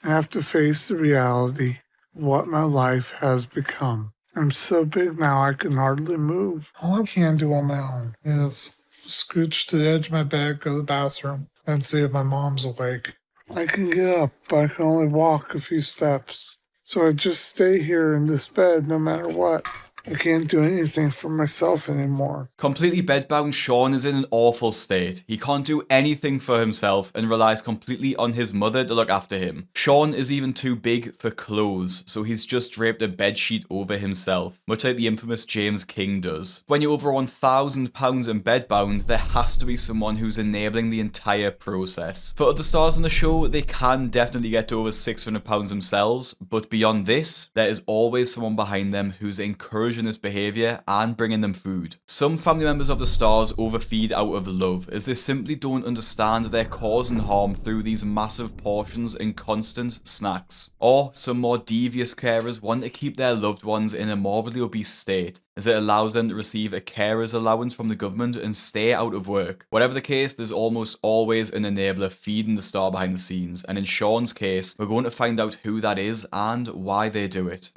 and have to face the reality of what my life has become. I'm so big now I can hardly move. All I can do on my own is scooch to the edge of my bed, go to the bathroom, and see if my mom's awake. I can get up, but I can only walk a few steps. So I just stay here in this bed no matter what. I can't do anything for myself anymore. Completely bedbound, Sean is in an awful state. He can't do anything for himself and relies completely on his mother to look after him. Sean is even too big for clothes, so he's just draped a bedsheet over himself, much like the infamous James King does. When you're over 1,000 pounds and bedbound, there has to be someone who's enabling the entire process. For other stars on the show, they can definitely get to over 600 pounds themselves, but beyond this, there is always someone behind them who's encouraging this behavior and bringing them food. Some family members of the stars overfeed out of love, as they simply don't understand they're causing harm through these massive portions and constant snacks. Or some more devious carers want to keep their loved ones in a morbidly obese state, as it allows them to receive a carer's allowance from the government and stay out of work. Whatever the case, there's almost always an enabler feeding the star behind the scenes, and in Sean's case, we're going to find out who that is and why they do it.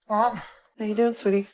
Mom, How you doing, sweetie?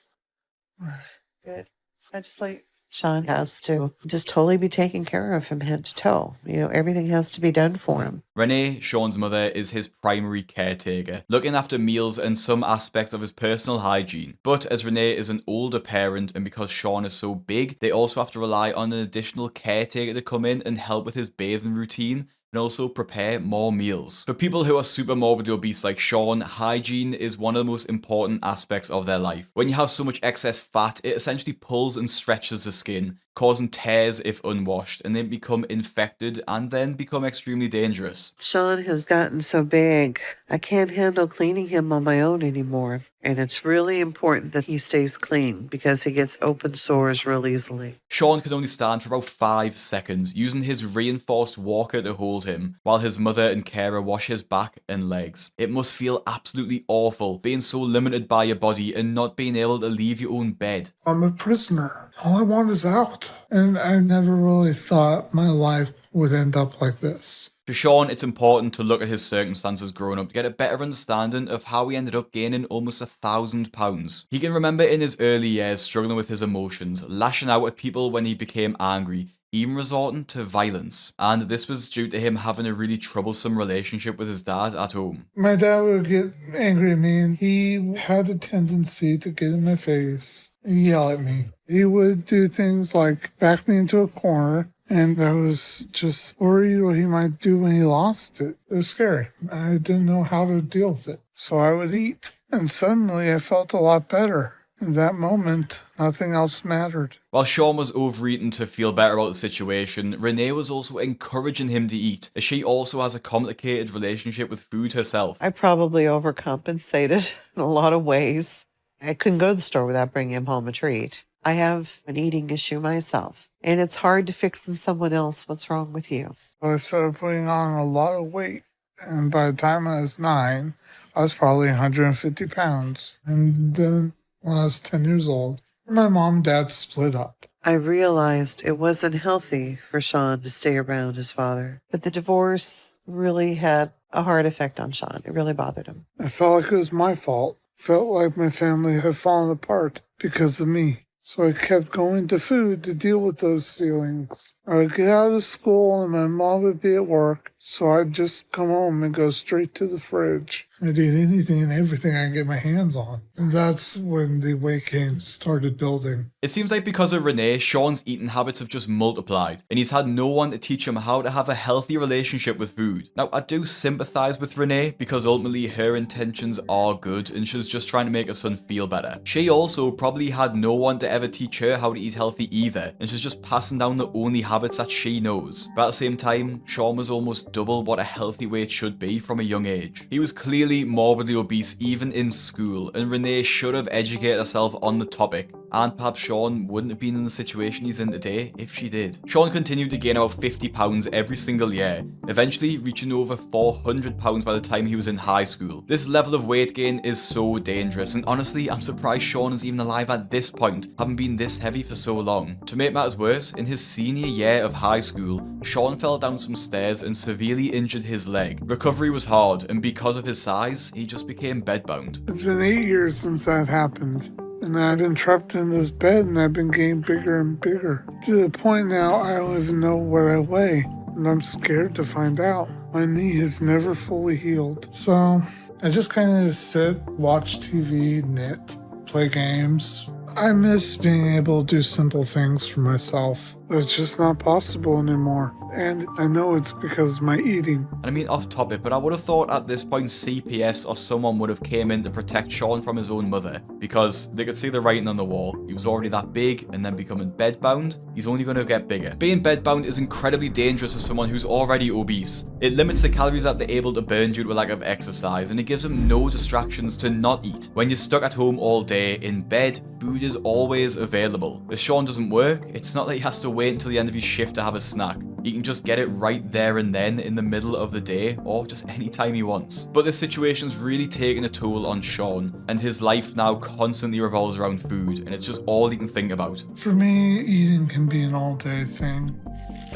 Good. I just like Sean has to just totally be taken care of from head to toe. You know, everything has to be done for him. Renee, Sean's mother, is his primary caretaker, looking after meals and some aspects of his personal hygiene. But as Renee is an older parent and because Sean is so big, they also have to rely on an additional caretaker to come in and help with his bathing routine and also prepare more meals. For people who are super morbidly obese like Sean, hygiene is one of the most important aspects of their life. When you have so much excess fat, it essentially pulls and stretches the skin, causing tears if unwashed, and then become infected and then become extremely dangerous. Sean has gotten so big, I can't handle cleaning him on my own anymore. And it's really important that he stays clean because he gets open sores real easily. Sean can only stand for about 5 seconds, using his reinforced walker to hold him, while his mother and carer wash his back and legs. It must feel absolutely awful, being so limited by your body and not being able to leave your own bed. I'm a prisoner. All I want is out. And I never really thought my life would end up like this. For Sean, it's important to look at his circumstances growing up to get a better understanding of how he ended up gaining almost 1,000 pounds. He can remember in his early years struggling with his emotions, lashing out at people when he became angry, even resorting to violence. And this was due to him having a really troublesome relationship with his dad at home. My dad would get angry at me, and he had a tendency to get in my face and yell at me. He would do things like back me into a corner, and I was just worried what he might do when he lost it. It was scary. I didn't know how to deal with it. So I would eat, and suddenly I felt a lot better. In that moment, nothing else mattered. While Sean was overeating to feel better about the situation, Renee was also encouraging him to eat, as she also has a complicated relationship with food herself. I probably overcompensated in a lot of ways. I couldn't go to the store without bringing him home a treat. I have an eating issue myself, and it's hard to fix in someone else what's wrong with you. I started putting on a lot of weight, and by the time I was 9, I was probably 150 pounds. And then when I was 10 years old, my mom and dad split up. I realized it wasn't healthy for Sean to stay around his father, but the divorce really had a hard effect on Sean. It really bothered him. I felt like it was my fault. Felt like my family had fallen apart because of me. So I kept going to food to deal with those feelings. I would get out of school and my mom would be at work, so I'd just come home and go straight to the fridge. I'd eat anything and everything I could get my hands on. And that's when the weight gain started building. It seems like because of Renee, Sean's eating habits have just multiplied, and he's had no one to teach him how to have a healthy relationship with food. Now, I do sympathise with Renee, because ultimately her intentions are good, and she's just trying to make her son feel better. She also probably had no one to ever teach her how to eat healthy either, and she's just passing down the only habits that she knows. But at the same time, Sean was almost double what a healthy weight should be from a young age. He was clearly morbidly obese even in school, and Renee should have educated herself on the topic, and perhaps Sean wouldn't have been in the situation he's in today if she did. Sean continued to gain about 50 pounds every single year, eventually reaching over 400 pounds by the time he was in high school. This level of weight gain is so dangerous, and honestly, I'm surprised Sean is even alive at this point, having been this heavy for so long. To make matters worse, in his senior year of high school, Sean fell down some stairs and severely injured his leg. Recovery was hard, and because of his size, he just became bedbound. It's been 8 years since that happened. And I've been trapped in this bed and I've been getting bigger and bigger. To the point now I don't even know what I weigh. And I'm scared to find out. My knee has never fully healed. So I just kind of sit, watch TV, knit, play games. I miss being able to do simple things for myself. But it's just not possible anymore. And I know it's because of my eating. And I mean off topic, but I would have thought at this point CPS or someone would have came in to protect Sean from his own mother, because they could see the writing on the wall. He was already that big, and then becoming bedbound, he's only going to get bigger. Being bedbound is incredibly dangerous for someone who's already obese. It limits the calories that they're able to burn due to a lack of exercise, and it gives them no distractions to not eat. When you're stuck at home all day, in bed, food is always available. If Sean doesn't work, it's not that he has to wait until the end of his shift to have a snack. He can just get it right there and then in the middle of the day, or just any time he wants. But this situation's really taken a toll on Sean, and his life now constantly revolves around food, and it's just all he can think about. For me, eating can be an all-day thing.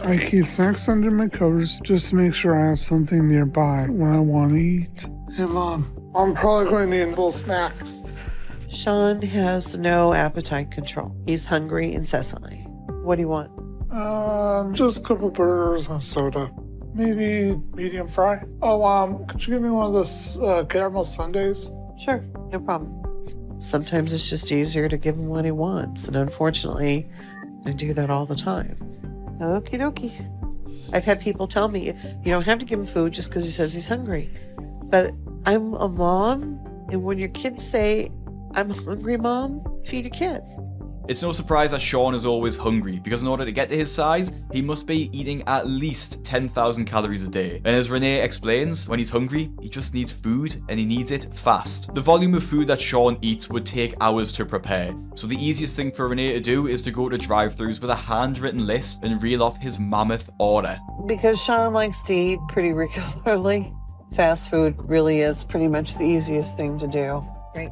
I keep snacks under my covers just to make sure I have something nearby when I want to eat. Hey, Mom, I'm probably going to need a little snack. Sean has no appetite control. He's hungry incessantly. What do you want? Just a couple burgers and soda. Maybe medium fry. Oh, could you give me one of those caramel sundaes? Sure, no problem. Sometimes it's just easier to give him what he wants, and unfortunately, I do that all the time. Okie dokie. I've had people tell me, you don't have to give him food just because he says he's hungry. But I'm a mom, and when your kids say, I'm hungry, Mom, feed your kid. It's no surprise that Sean is always hungry, because in order to get to his size, he must be eating at least 10,000 calories a day. And as Renee explains, when he's hungry, he just needs food, and he needs it fast. The volume of food that Sean eats would take hours to prepare, so the easiest thing for Renee to do is to go to drive-thrus with a handwritten list and reel off his mammoth order. Because Sean likes to eat pretty regularly, fast food really is pretty much the easiest thing to do. Great.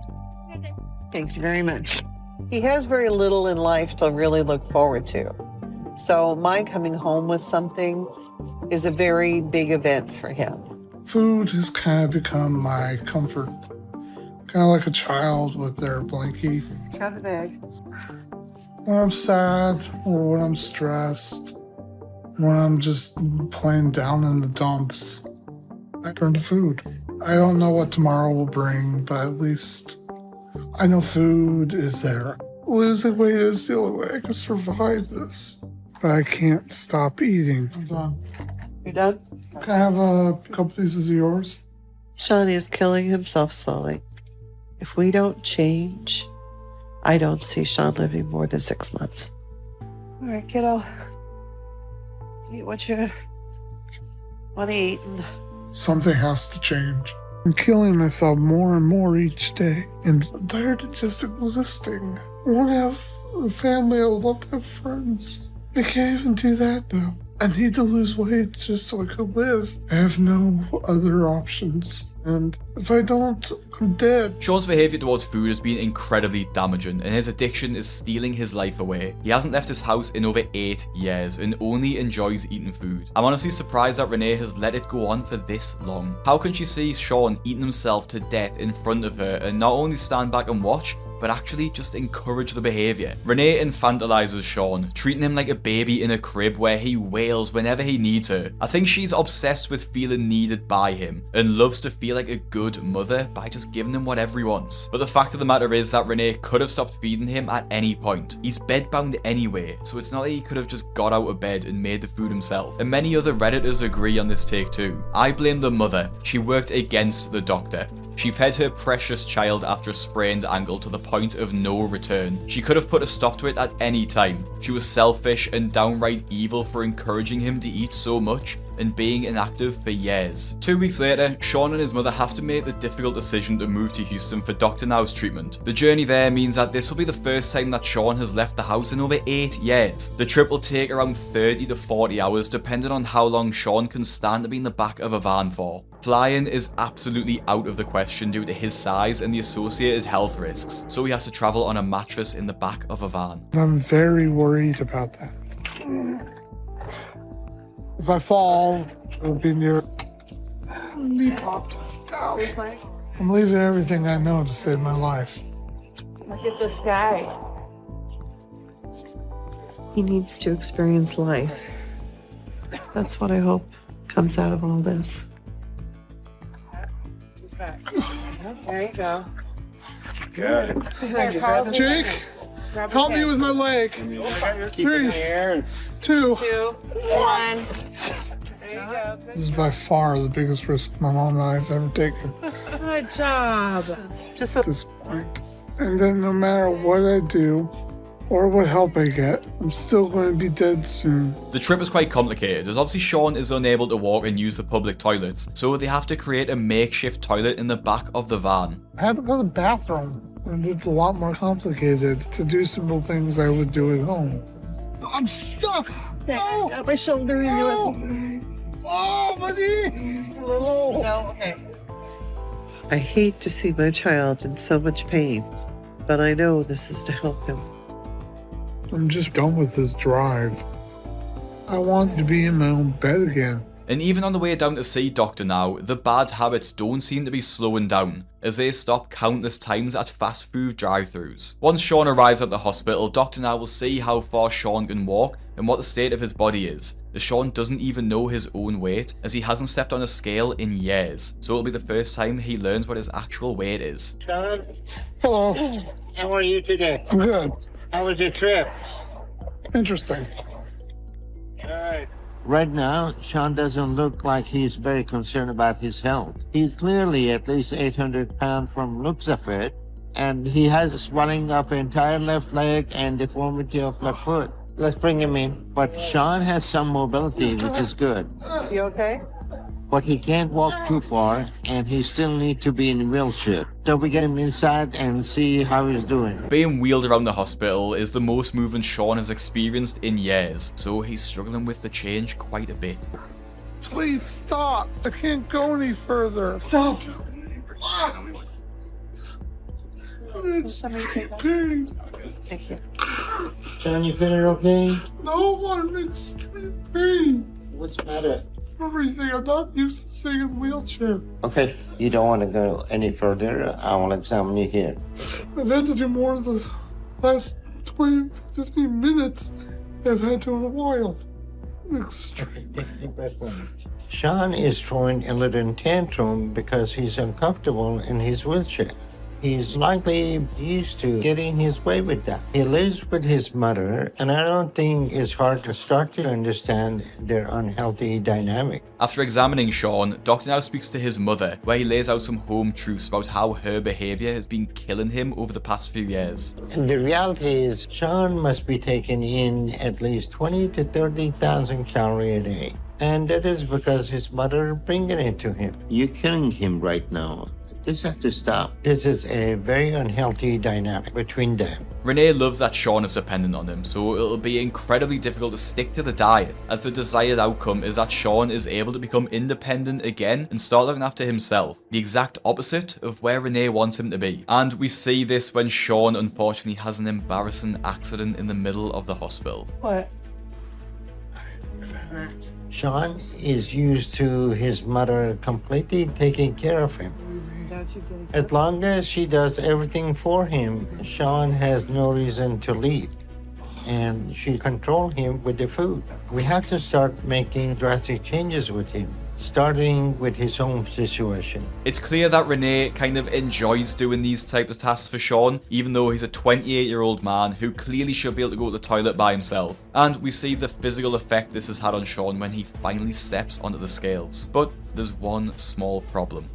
Thank you very much. He has very little in life to really look forward to. So my coming home with something is a very big event for him. Food has kind of become my comfort. Kind of like a child with their blankie. Grab the bag. When I'm sad or when I'm stressed, when I'm just plain down in the dumps, I turn to food. I don't know what tomorrow will bring, but at least I know food is there. Losing weight is the only way I can survive this. But I can't stop eating. I'm done. You're done? Can I have a couple pieces of yours? Sean is killing himself slowly. If we don't change, I don't see Sean living more than 6 months. All right, kiddo. Eat what you want to eat. Something has to change. I'm killing myself more and more each day, and I'm tired of just existing. I want to have a family. I would love to have friends. I can't even do that now. I need to lose weight just so I can live. I have no other options. And if I don't, I'm dead. Sean's behaviour towards food has been incredibly damaging, and his addiction is stealing his life away. He hasn't left his house in over 8 years and only enjoys eating food. I'm honestly surprised that Renee has let it go on for this long. How can she see Sean eating himself to death in front of her and not only stand back and watch, but actually just encourage the behaviour? Renee infantilizes Sean, treating him like a baby in a crib where he wails whenever he needs her. I think she's obsessed with feeling needed by him and loves to feel like a good mother by just giving him whatever he wants. But the fact of the matter is that Renee could have stopped feeding him at any point. He's bedbound anyway, so it's not that he could have just got out of bed and made the food himself. And many other Redditors agree on this take too. I blame the mother. She worked against the doctor. She fed her precious child after a sprained ankle to the point of no return. She could have put a stop to it at any time. She was selfish and downright evil for encouraging him to eat so much and being inactive for years. 2 weeks later, Sean and his mother have to make the difficult decision to move to Houston for Dr. Now's treatment. The journey there means that this will be the first time that Sean has left the house in over 8 years. The trip will take around 30 to 40 hours depending on how long Sean can stand to be in the back of a van for. Flying is absolutely out of the question due to his size and the associated health risks, so he has to travel on a mattress in the back of a van. I'm very worried about that. If I fall, it'll be near knee popped. Ow. I'm leaving everything I know to save my life. Look at this guy. He needs to experience life. That's what I hope comes out of all this. There you go. Good. Jake, help me with my leg. 3, 2, 1. There you go. This is by far the biggest risk my mom and I have ever taken Good job. Just at this point. And then no matter what I do or what help I get, I'm still going to be dead soon. The trip is quite complicated, as obviously Sean is unable to walk and use the public toilets, so they have to create a makeshift toilet in the back of the van. I had to go to the bathroom, and it's a lot more complicated to do simple things I would do at home. I'm stuck! Oh, got my shoulder into it. Oh, my knee! No, okay. I hate to see my child in so much pain, but I know this is to help him. I'm just done with this drive. I want to be in my own bed again. And even on the way down to see Dr. Now, the bad habits don't seem to be slowing down, as they stop countless times at fast food drive-thrus. Once Sean arrives at the hospital, Dr. Now will see how far Sean can walk and what the state of his body is, as Sean doesn't even know his own weight, as he hasn't stepped on a scale in years, so it'll be the first time he learns what his actual weight is. Sean, Hello. how are you today? I'm good. How was your trip? Interesting. All right. Right now, Sean doesn't look like he's very concerned about his health. He's clearly at least 800 pounds from looks of it, and he has swelling of entire left leg and deformity of left foot. Let's bring him in. But Sean has some mobility, which is good. You okay? But he can't walk too far, and he still needs to be in a wheelchair. So we get him inside and see how he's doing. Being wheeled around the hospital is the most movement Sean has experienced in years, so he's struggling with the change quite a bit. Please stop. I can't go any further. Stop. Somebody take that. Thank you. Sean, you feeling okay? No, I'm in extreme pain. What's the matter? Everything. I'm not used to sitting in a wheelchair. Okay, you don't want to go any further. I will examine you here. I've had to do more in the last 20, 15 minutes than I've had to in a while. Extreme. Sean is throwing a little tantrum because he's uncomfortable in his wheelchair. He's likely used to getting his way with that. He lives with his mother, and I don't think it's hard to start to understand their unhealthy dynamic. After examining Sean, Dr. Now speaks to his mother, where he lays out some home truths about how her behaviour has been killing him over the past few years. And the reality is, Sean must be taking in at least 20 to 30,000 calories a day. And that is because his mother bringing it to him. You're killing him right now. This has to stop. This is a very unhealthy dynamic between them. Renee loves that Sean is dependent on him, so it'll be incredibly difficult to stick to the diet, as the desired outcome is that Sean is able to become independent again and start looking after himself, the exact opposite of where Renee wants him to be. And we see this when Sean unfortunately has an embarrassing accident in the middle of the hospital. What? Sean is used to his mother completely taking care of him. As long as she does everything for him, Sean has no reason to leave. And she controls him with the food. We have to start making drastic changes with him, starting with his home situation. It's clear that Renee kind of enjoys doing these types of tasks for Sean, even though he's a 28-year-old man who clearly should be able to go to the toilet by himself. And we see the physical effect this has had on Sean when he finally steps onto the scales. But there's one small problem.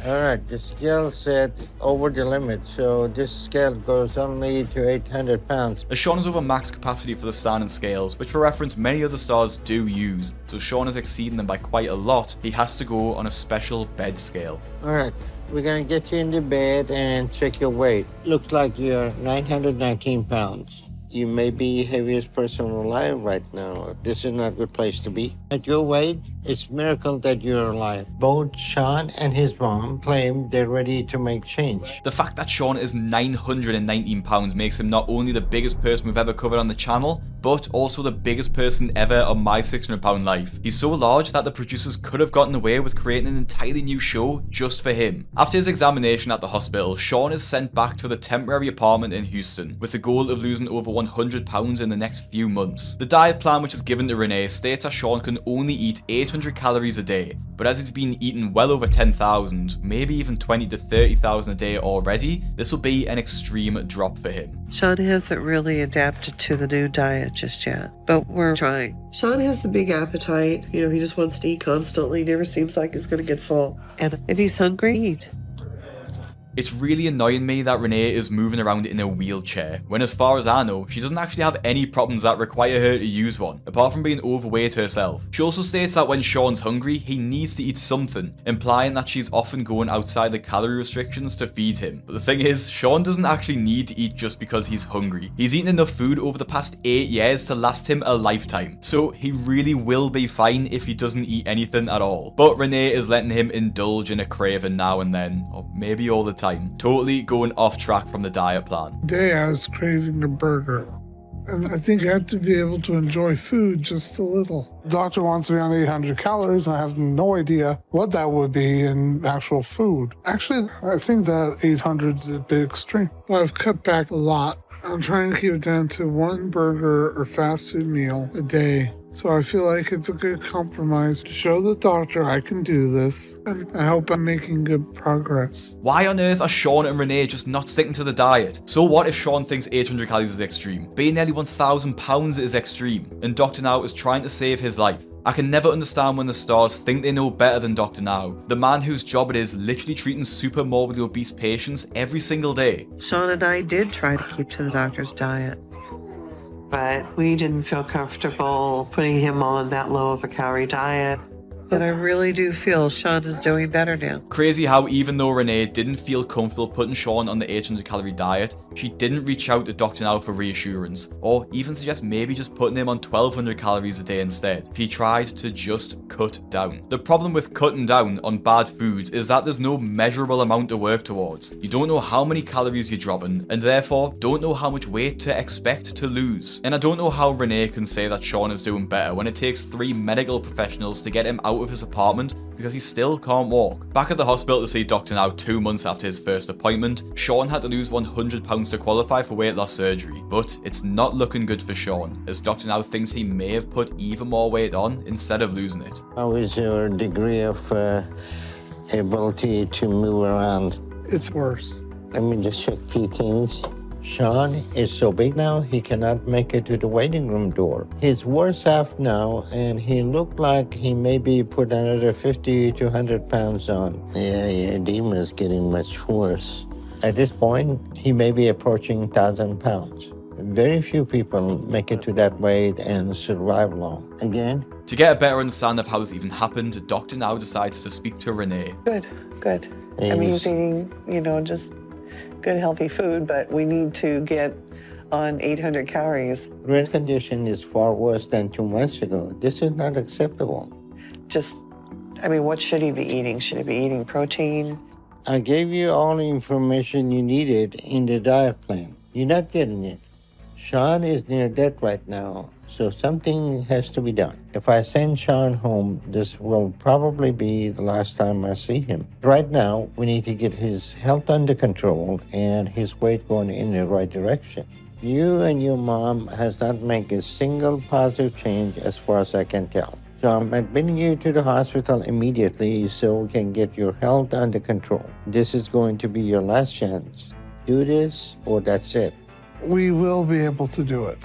All right, the scale said over the limit, so this scale goes only to 800 pounds. As Sean is over max capacity for the standing scales, which for reference many other stars do use, so Sean is exceeding them by quite a lot, he has to go on a special bed scale. All right, we're gonna get you in the bed and check your weight. Looks like you're 919 pounds. You may be the heaviest person alive right now. This is not a good place to be. At your weight, it's a miracle that you're alive. Both Sean and his mom claim they're ready to make change. The fact that Sean is 919 pounds makes him not only the biggest person we've ever covered on the channel, but also the biggest person ever on my 600 pound life. He's so large that the producers could have gotten away with creating an entirely new show just for him. After his examination at the hospital, Sean is sent back to the temporary apartment in Houston, with the goal of losing over 100 pounds in the next few months. The diet plan which is given to Renee states that Sean can only eat 800 calories a day, but as he's been eating well over 10,000, maybe even 20 to 30,000 a day already, this will be an extreme drop for him. Sean hasn't really adapted to the new diet just yet, but we're trying. Sean has the big appetite. You know, he just wants to eat constantly. Never seems like he's going to get full. And if he's hungry, eat. It's really annoying me that Renee is moving around in a wheelchair, when as far as I know, she doesn't actually have any problems that require her to use one, apart from being overweight herself. She also states that when Sean's hungry, he needs to eat something, implying that she's often going outside the calorie restrictions to feed him. But the thing is, Sean doesn't actually need to eat just because he's hungry. He's eaten enough food over the past 8 years to last him a lifetime, so he really will be fine if he doesn't eat anything at all. But Renee is letting him indulge in a craving now and then, or maybe all the time. Totally going off track from the diet plan. Today I was craving a burger. And I think I have to be able to enjoy food just a little. The doctor wants me on 800 calories, and I have no idea what that would be in actual food. Actually, I think that 800 is a bit extreme. But I've cut back a lot. I'm trying to keep it down to one burger or fast food meal a day. So I feel like it's a good compromise to show the doctor I can do this, and I hope I'm making good progress. Why on earth are Sean and Renee just not sticking to the diet? So what if Sean thinks 800 calories is extreme? Being nearly 1,000 pounds is extreme, and Dr. Now is trying to save his life. I can never understand when the stars think they know better than Dr. Now, the man whose job it is literally treating super morbidly obese patients every single day. Sean and I did try to keep to the doctor's diet, but we didn't feel comfortable putting him on that low of a calorie diet. But I really do feel Sean is doing better now. Crazy how even though Renee didn't feel comfortable putting Sean on the 800 calorie diet, she didn't reach out to Dr. Now for reassurance, or even suggest maybe just putting him on 1200 calories a day instead. He tried to just cut down. The problem with cutting down on bad foods is that there's no measurable amount to work towards. You don't know how many calories you're dropping, and therefore don't know how much weight to expect to lose. And I don't know how Renee can say that Sean is doing better when it takes 3 medical professionals to get him out of his apartment because he still can't walk. Back at the hospital to see Dr. Now 2 months after his first appointment, Sean had to lose 100 pounds to qualify for weight loss surgery. But it's not looking good for Sean, as Dr. Now thinks he may have put even more weight on instead of losing it. How is your degree of ability to move around? It's worse. Let me just check a few things. Sean is so big now, he cannot make it to the waiting room door. He's worse off now, and he looked like he maybe put another 50 to 100 pounds on. Yeah, your edema is getting much worse. At this point, he may be approaching 1,000 pounds. Very few people make it to that weight and survive long. Again, to get a better understanding of how this even happened, Dr. Now decides to speak to Renee. Good. I mean, he's eating, just good healthy food, but we need to get on 800 calories. Renee's condition is far worse than 2 months ago. This is not acceptable. What should he be eating? Should he be eating protein? I gave you all the information you needed in the diet plan. You're not getting it. Sean is near death right now, so something has to be done. If I send Sean home, this will probably be the last time I see him. Right now, we need to get his health under control and his weight going in the right direction. You and your mom has not made a single positive change as far as I can tell. So I'm admitting you to the hospital immediately so we can get your health under control. This is going to be your last chance. Do this or that's it. We will be able to do it.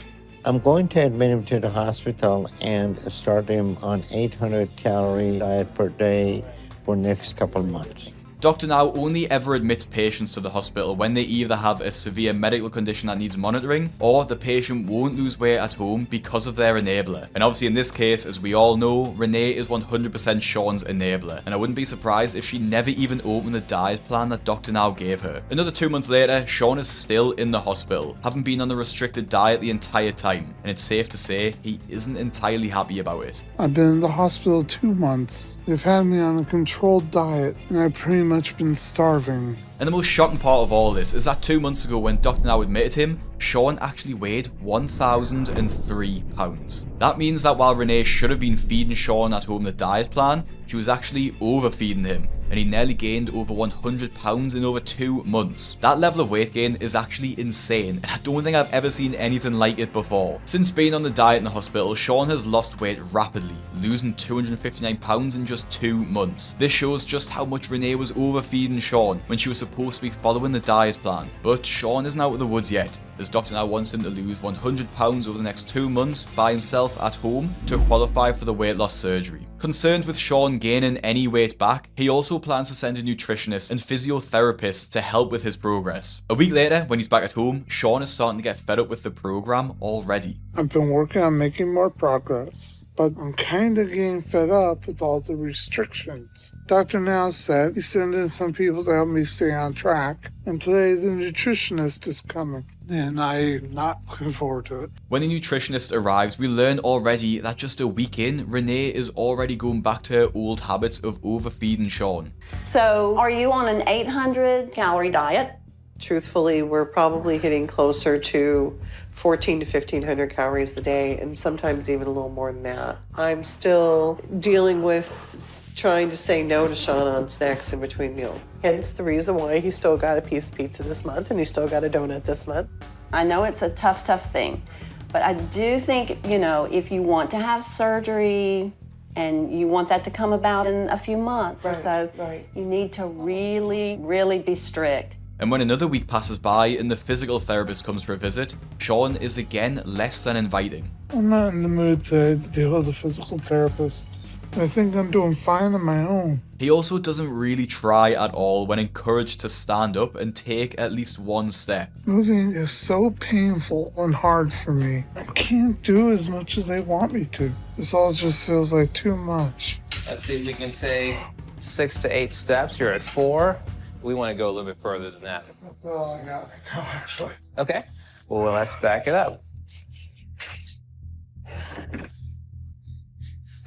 I'm going to admit him to the hospital and start him on 800 calorie diet per day for next couple months. Dr. Now only ever admits patients to the hospital when they either have a severe medical condition that needs monitoring, or the patient won't lose weight at home because of their enabler. And obviously in this case, as we all know, Renee is 100% Sean's enabler, and I wouldn't be surprised if she never even opened the diet plan that Dr. Now gave her. Another 2 months later, Sean is still in the hospital, having been on a restricted diet the entire time, and it's safe to say he isn't entirely happy about it. I've been in the hospital 2 months. They've had me on a controlled diet, and I've pretty much been starving. And the most shocking part of all this is that 2 months ago when Dr. Now admitted him, Sean actually weighed 1,003 pounds. That means that while Renee should have been feeding Sean at home the diet plan, she was actually overfeeding him, and he nearly gained over 100 pounds in over 2 months. That level of weight gain is actually insane, and I don't think I've ever seen anything like it before. Since being on the diet in the hospital, Sean has lost weight rapidly, losing 259 pounds in just 2 months. This shows just how much Renee was overfeeding Sean when she was supposed to be following the diet plan. But Sean isn't out of the woods yet, as Dr. Now wants him to lose 100 pounds over the next 2 months by himself at home to qualify for the weight loss surgery. Concerned with Sean gaining any weight back, he also plans to send a nutritionist and physiotherapist to help with his progress. A week later, when he's back at home, Sean is starting to get fed up with the program already. I've been working on making more progress, but I'm kind of getting fed up with all the restrictions. Dr. Now said he's sending some people to help me stay on track, and today the nutritionist is coming. And I'm not looking forward to it. When the nutritionist arrives, we learn already that just a week in, Renee is already going back to her old habits of overfeeding Sean. So, are you on an 800 calorie diet? Truthfully, we're probably hitting closer to 14 to 1,500 calories a day, and sometimes even a little more than that. I'm still dealing with trying to say no to Sean on snacks in between meals. Hence the reason why he still got a piece of pizza this month and he still got a donut this month. I know it's a tough thing, but I do think, if you want to have surgery and you want that to come about in a few months or so, you need to really, really be strict. And when another week passes by and the physical therapist comes for a visit, Sean is again less than inviting. I'm not in the mood to deal with a physical therapist. I think I'm doing fine on my own. He also doesn't really try at all when encouraged to stand up and take at least one step. Moving is so painful and hard for me. I can't do as much as they want me to. This all just feels like too much. Let's see if we can take 6 to 8 steps. You're at 4. We want to go a little bit further than that. That's all I got actually. Okay. Well, let's back it up.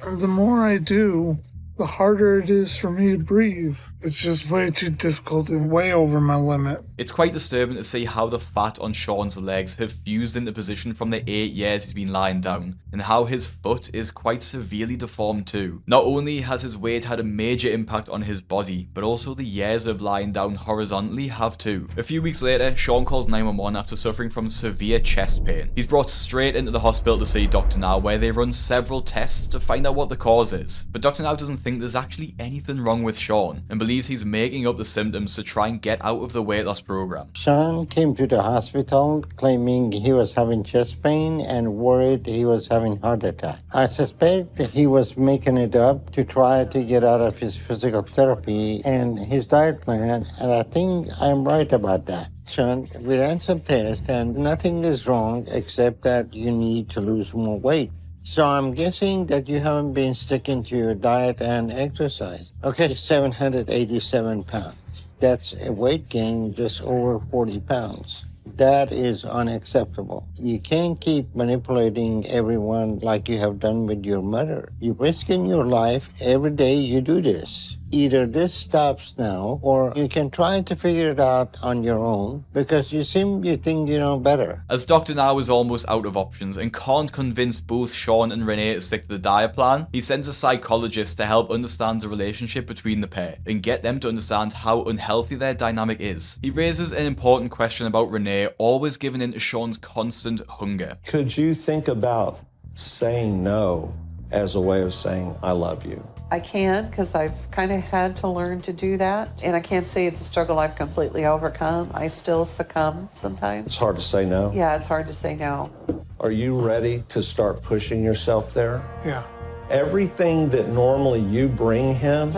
And the more I do, the harder it is for me to breathe. It's just way too difficult and way over my limit. It's quite disturbing to see how the fat on Sean's legs have fused into position from the 8 years he's been lying down, and how his foot is quite severely deformed too. Not only has his weight had a major impact on his body, but also the years of lying down horizontally have too. A few weeks later, Sean calls 911 after suffering from severe chest pain. He's brought straight into the hospital to see Dr. Now, where they run several tests to find out what the cause is. But Dr. Now doesn't think there's actually anything wrong with Sean, and believes he's making up the symptoms to try and get out of the weight loss program. Sean came to the hospital claiming he was having chest pain and worried he was having heart attack. I suspect that he was making it up to try to get out of his physical therapy and his diet plan, and I think I'm right about that. Sean, we ran some tests and nothing is wrong except that you need to lose more weight. So I'm guessing that you haven't been sticking to your diet and exercise. Okay, 787 pounds. That's a weight gain just over 40 pounds. That is unacceptable. You can't keep manipulating everyone like you have done with your mother. You're risking your life every day you do this. Either this stops now, or you can try to figure it out on your own, because you think you know better. As Dr. Now is almost out of options and can't convince both Sean and Renee to stick to the diet plan, he sends a psychologist to help understand the relationship between the pair and get them to understand how unhealthy their dynamic is. He raises an important question about Renee always giving in to Sean's constant hunger. Could you think about saying no as a way of saying, I love you? I can, because I've kind of had to learn to do that. And I can't say it's a struggle I've completely overcome. I still succumb sometimes. It's hard to say no? Yeah, it's hard to say no. Are you ready to start pushing yourself there? Yeah. Everything that normally you bring him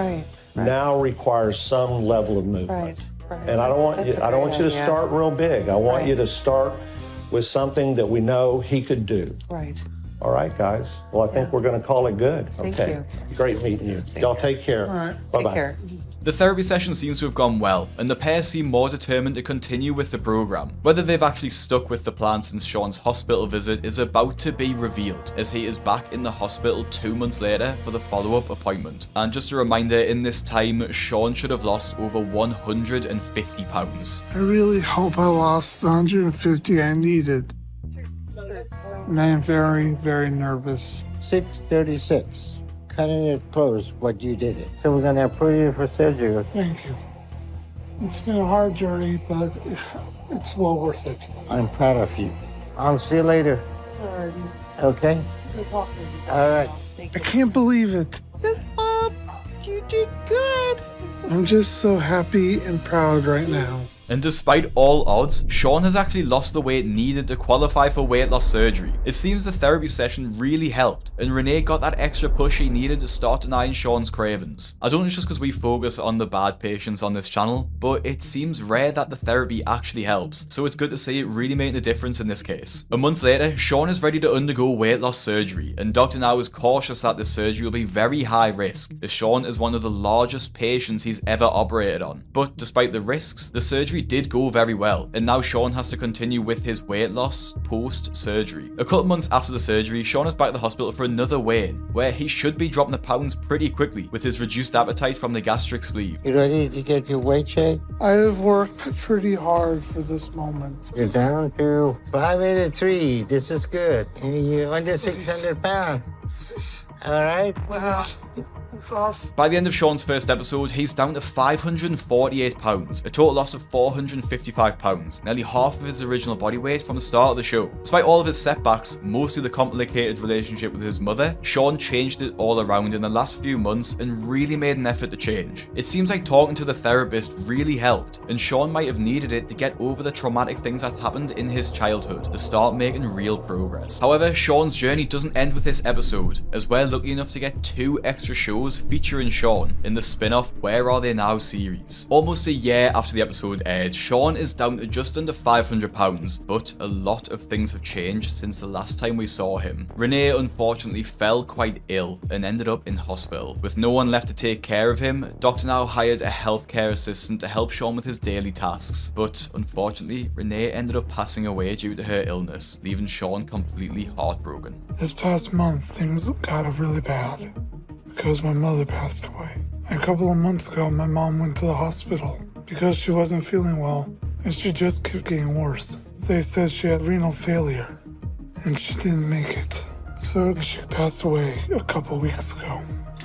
now requires some level of movement. And I don't want you to start real big. I want you to start with something that we know he could do. Right. All right, guys. Well, I think we're going to call it good. Thank you. Great meeting you. Y'all take care. All right. Bye-bye. Take care. The therapy session seems to have gone well, and the pair seem more determined to continue with the program. Whether they've actually stuck with the plan since Sean's hospital visit is about to be revealed, as he is back in the hospital 2 months later for the follow-up appointment. And just a reminder, in this time, Sean should have lost over 150 pounds. I really hope I lost the 150 I needed. And I am very, very nervous. 636. Cutting it close, but you did it. So we're going to approve you for surgery. Thank you. It's been a hard journey, but it's well worth it. I'm proud of you. I'll see you later. Alrighty. Okay? All right. I can't believe it. Miss Bob, you did good. I'm just so happy and proud right now. And despite all odds, Sean has actually lost the weight needed to qualify for weight loss surgery. It seems the therapy session really helped, and Renee got that extra push he needed to start denying Sean's cravings. I don't know, it's just because we focus on the bad patients on this channel, but it seems rare that the therapy actually helps, so it's good to see it really making a difference in this case. A month later, Sean is ready to undergo weight loss surgery, and Dr. Now is cautious that the surgery will be very high risk, as Sean is one of the largest patients he's ever operated on. But despite the risks, the surgery surgery did go very well, and now Sean has to continue with his weight loss post-surgery. A couple months after the surgery, Sean is back at the hospital for another weigh-in, where he should be dropping the pounds pretty quickly with his reduced appetite from the gastric sleeve. You ready to get your weight checked? I have worked pretty hard for this moment. You're down to 583. This is good. You're under 600 pounds. All right? Wow. That's awesome. By the end of Sean's first episode, he's down to 548 pounds, a total loss of 455 pounds, nearly half of his original body weight from the start of the show. Despite all of his setbacks, mostly the complicated relationship with his mother, Sean changed it all around in the last few months and really made an effort to change. It seems like talking to the therapist really helped, and Sean might have needed it to get over the traumatic things that happened in his childhood to start making real progress. However, Sean's journey doesn't end with this episode, as we're lucky enough to get 2 extra shows featuring Sean in the spin-off Where Are They Now series. Almost a year after the episode aired, Sean is down to just under 500 pounds, but a lot of things have changed since the last time we saw him. Renee unfortunately fell quite ill and ended up in hospital. With no one left to take care of him, Dr. Now hired a healthcare assistant to help Sean with his daily tasks, but unfortunately, Renee ended up passing away due to her illness, leaving Sean completely heartbroken. This past month, things got really bad because my mother passed away. A couple of months ago, my mom went to the hospital because she wasn't feeling well, and she just kept getting worse. They said she had renal failure, and she didn't make it. So she passed away a couple weeks ago,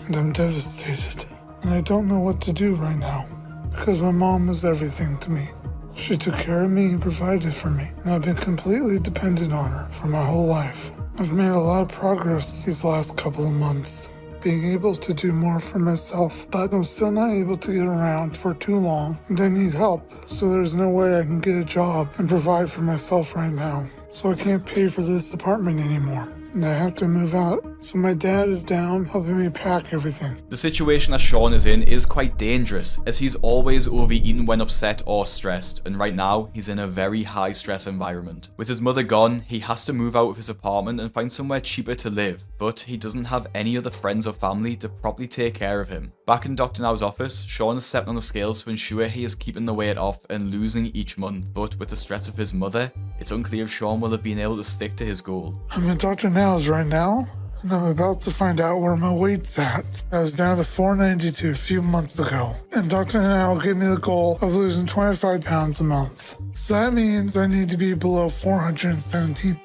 and I'm devastated. And I don't know what to do right now, because my mom was everything to me. She took care of me and provided for me, and I've been completely dependent on her for my whole life. I've made a lot of progress these last couple of months, being able to do more for myself, but I'm still not able to get around for too long, and I need help, so there's no way I can get a job and provide for myself right now. So I can't pay for this apartment anymore, and I have to move out. So my dad is down helping me pack everything. The situation that Sean is in is quite dangerous, as he's always overeaten when upset or stressed, and right now he's in a very high stress environment. With his mother gone, he has to move out of his apartment and find somewhere cheaper to live, but he doesn't have any other friends or family to properly take care of him. Back in Dr. Now's office, Sean is stepping on the scales to ensure he is keeping the weight off and losing each month, but with the stress of his mother, it's unclear if Sean will have been able to stick to his goal. I'm in Dr. Now's right now, and I'm about to find out where my weight's at. I was down to 492 a few months ago, and Dr. Now gave me the goal of losing 25 pounds a month. So that means I need to be below 417.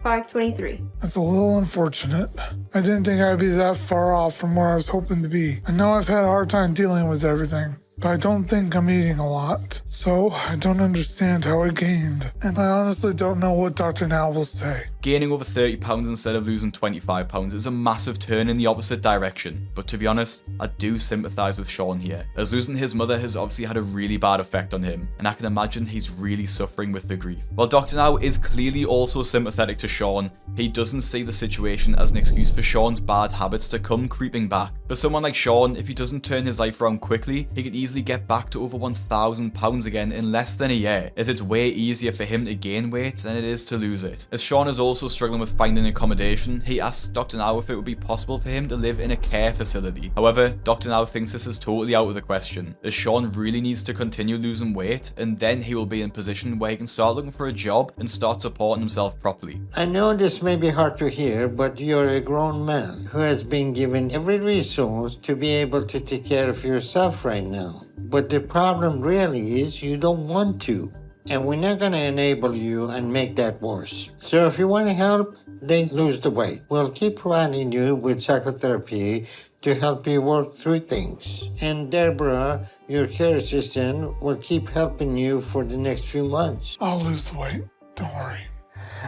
523. That's a little unfortunate. I didn't think I'd be that far off from where I was hoping to be. I know I've had a hard time dealing with everything, but I don't think I'm eating a lot. So I don't understand how I gained. And I honestly don't know what Dr. Now will say. Gaining over 30 pounds instead of losing 25 pounds is a massive turn in the opposite direction, but to be honest, I do sympathise with Sean here, as losing his mother has obviously had a really bad effect on him, and I can imagine he's really suffering with the grief. While Dr. Now is clearly also sympathetic to Sean, he doesn't see the situation as an excuse for Sean's bad habits to come creeping back. For someone like Sean, if he doesn't turn his life around quickly, he could easily get back to over 1,000 pounds again in less than a year, as it's way easier for him to gain weight than it is to lose it. As Sean is also struggling with finding accommodation, he asks Dr. Now if it would be possible for him to live in a care facility. However, Dr. Now thinks this is totally out of the question, as Sean really needs to continue losing weight, and then he will be in a position where he can start looking for a job and start supporting himself properly. I know this may be hard to hear, but you're a grown man who has been given every resource to be able to take care of yourself right now. But the problem really is you don't want to. And we're not going to enable you and make that worse. So if you want to help, then lose the weight. We'll keep providing you with psychotherapy to help you work through things. And Deborah, your care assistant, will keep helping you for the next few months. I'll lose the weight. Don't worry.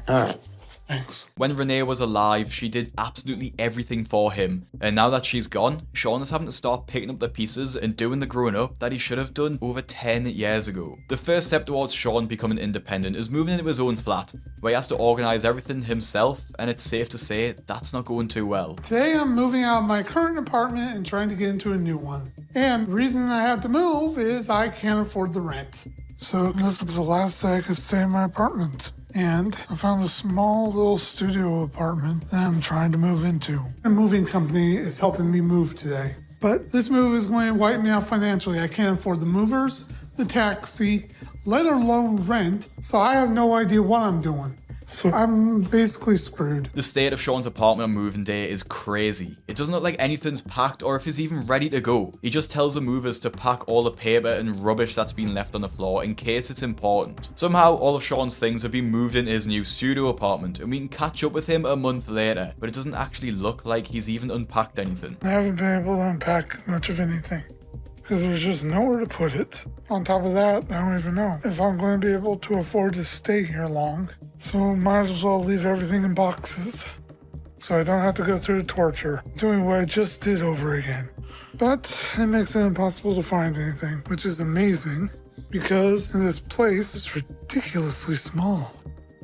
All right. Thanks. When Renee was alive, she did absolutely everything for him, and now that she's gone, Sean is having to start picking up the pieces and doing the growing up that he should have done over 10 years ago. The first step towards Sean becoming independent is moving into his own flat, where he has to organise everything himself, and it's safe to say that's not going too well. Today I'm moving out of my current apartment and trying to get into a new one. And the reason I have to move is I can't afford the rent. So this was the last day I could stay in my apartment. And I found a small little studio apartment that I'm trying to move into. A moving company is helping me move today. But this move is going to wipe me out financially. I can't afford the movers, the taxi, let alone rent, so I have no idea what I'm doing. So I'm basically screwed. The state of Sean's apartment on moving day is crazy. It doesn't look like anything's packed or if he's even ready to go. He just tells the movers to pack all the paper and rubbish that's been left on the floor in case it's important. Somehow, all of Sean's things have been moved into his new studio apartment and we can catch up with him a month later, but it doesn't actually look like he's even unpacked anything. I haven't been able to unpack much of anything because there's just nowhere to put it. On top of that, I don't even know if I'm going to be able to afford to stay here long. So might as well leave everything in boxes so I don't have to go through the torture doing what I just did over again. But it makes it impossible to find anything, which is amazing because this place is ridiculously small.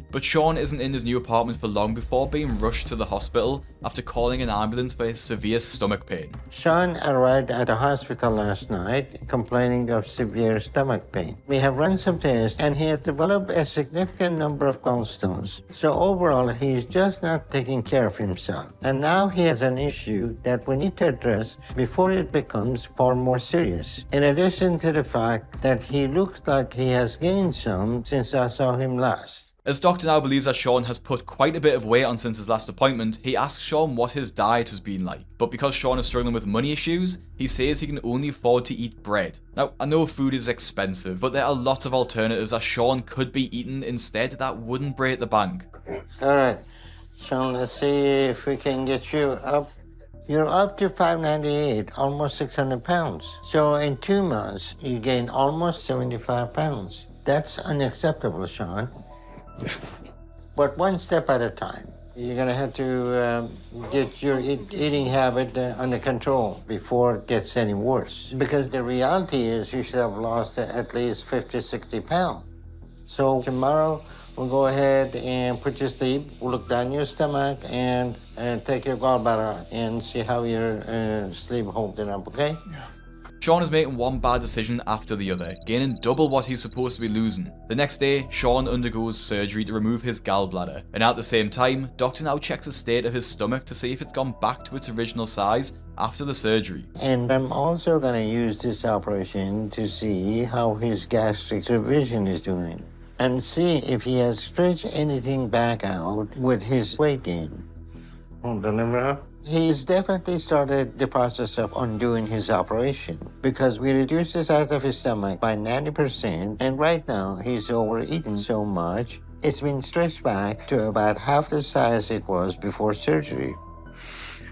But Sean isn't in his new apartment for long before being rushed to the hospital after calling an ambulance for his severe stomach pain. Sean arrived at the hospital last night complaining of severe stomach pain. We have run some tests and he has developed a significant number of gallstones. So overall, he is just not taking care of himself. And now he has an issue that we need to address before it becomes far more serious. In addition to the fact that he looks like he has gained some since I saw him last. As Dr. Now believes that Sean has put quite a bit of weight on since his last appointment, he asks Sean what his diet has been like. But because Sean is struggling with money issues, he says he can only afford to eat bread. Now, I know food is expensive, but there are lots of alternatives that Sean could be eating instead that wouldn't break the bank. Alright, Sean, let's see if we can get you up. You're up to 598, almost 600 pounds. So in 2 months, you gained almost 75 pounds. That's unacceptable, Sean. But one step at a time. You're gonna have to get your eating habit under control before it gets any worse. Because the reality is you should have lost at least 50, 60 pounds. So tomorrow, we'll go ahead and put you to sleep. We'll look down your stomach and take your gallbladder and see how your sleep holding up, okay? Yeah. Sean is making one bad decision after the other, gaining double what he's supposed to be losing. The next day, Sean undergoes surgery to remove his gallbladder, and at the same time, Dr. Now checks the state of his stomach to see if it's gone back to its original size after the surgery. And I'm also gonna use this operation to see how his gastric revision is doing, and see if he has stretched anything back out with his weight gain. Hold on a minute. He's definitely started the process of undoing his operation because we reduced the size of his stomach by 90%, and right now he's overeaten so much it's been stretched back to about half the size it was before surgery.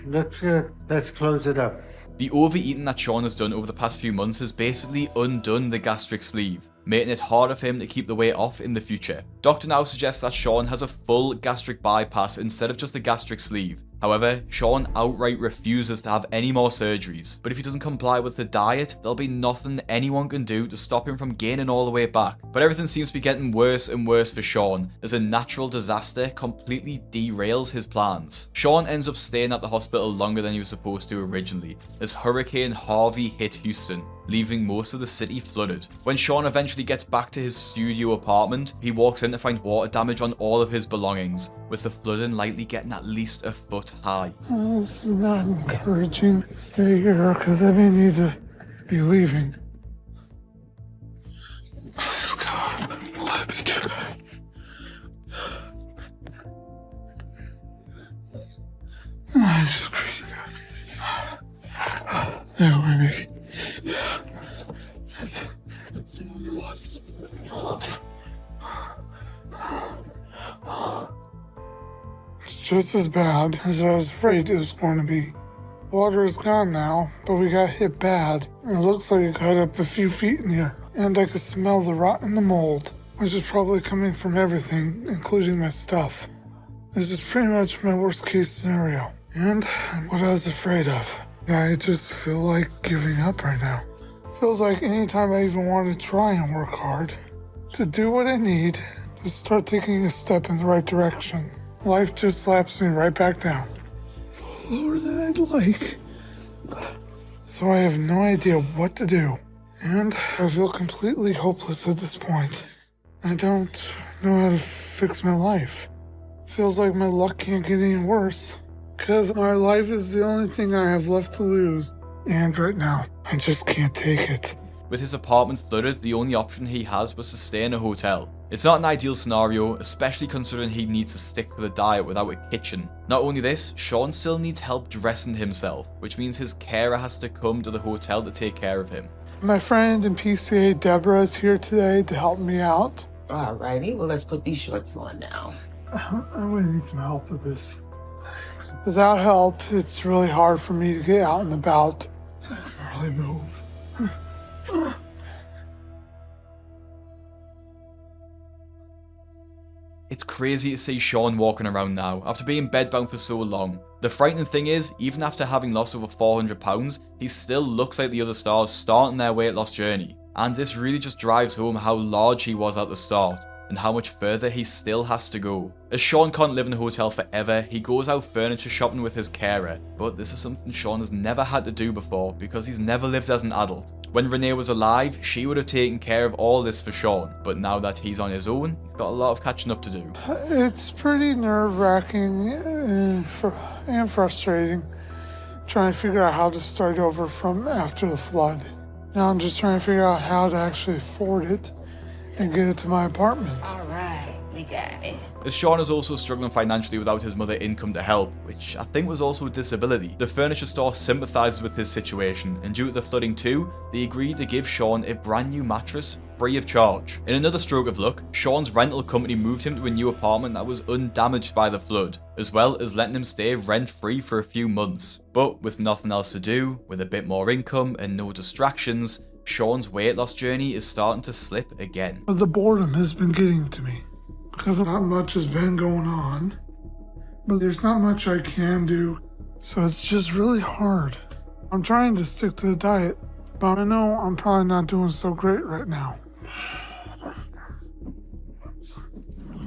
Looks good. Let's close it up. The overeating that Sean has done over the past few months has basically undone the gastric sleeve, making it harder for him to keep the weight off in the future. Dr. Now suggests that Sean has a full gastric bypass instead of just a gastric sleeve. However, Sean outright refuses to have any more surgeries, but if he doesn't comply with the diet, there'll be nothing anyone can do to stop him from gaining all the way back. But everything seems to be getting worse and worse for Sean, as a natural disaster completely derails his plans. Sean ends up staying at the hospital longer than he was supposed to originally, as Hurricane Harvey hit Houston, leaving most of the city flooded. When Sean eventually gets back to his studio apartment, he walks in to find water damage on all of his belongings, with the flooding likely getting at least a foot high. This is not encouraging. Stay here, because I may need to be leaving. Please, God, let me try. I just breathe. There we make. It's just as bad as I was afraid it was going to be. Water is gone now, but we got hit bad. It looks like it got up a few feet in here, and I could smell the rot in the mold, which is probably coming from everything, including my stuff. This is pretty much my worst case scenario, and what I was afraid of. I just feel like giving up right now. Feels like anytime I even want to try and work hard, to do what I need, to start taking a step in the right direction, life just slaps me right back down. It's lower than I'd like. So I have no idea what to do. And I feel completely hopeless at this point. I don't know how to fix my life. Feels like my luck can't get any worse, because my life is the only thing I have left to lose. And right now, I just can't take it. With his apartment flooded, the only option he has was to stay in a hotel. It's not an ideal scenario, especially considering he needs to stick to the diet without a kitchen. Not only this, Sean still needs help dressing himself, which means his carer has to come to the hotel to take care of him. My friend and PCA Deborah is here today to help me out. Alrighty, well let's put these shorts on now. I would need some help with this. Without help, it's really hard for me to get out and about. Really move. It's crazy to see Sean walking around now, after being bedbound for so long. The frightening thing is, even after having lost over 400 pounds, he still looks like the other stars starting their weight loss journey. And this really just drives home how large he was at the start, and how much further he still has to go. As Sean can't live in a hotel forever, he goes out furniture shopping with his carer, but this is something Sean has never had to do before because he's never lived as an adult. When Renee was alive, she would have taken care of all this for Sean, but now that he's on his own, he's got a lot of catching up to do. It's pretty nerve-wracking and frustrating, trying to figure out how to start over from after the flood. Now I'm just trying to figure out how to actually afford it and get it to my apartment. Alright, we got it. As Sean is also struggling financially without his mother income to help, which I think was also a disability, the furniture store sympathises with his situation, and due to the flooding too, they agreed to give Sean a brand new mattress free of charge. In another stroke of luck, Sean's rental company moved him to a new apartment that was undamaged by the flood, as well as letting him stay rent-free for a few months. But with nothing else to do, with a bit more income and no distractions, Sean's weight loss journey is starting to slip again. The boredom has been getting to me because not much has been going on, but there's not much I can do, so it's just really hard. I'm trying to stick to the diet, but I know I'm probably not doing so great right now.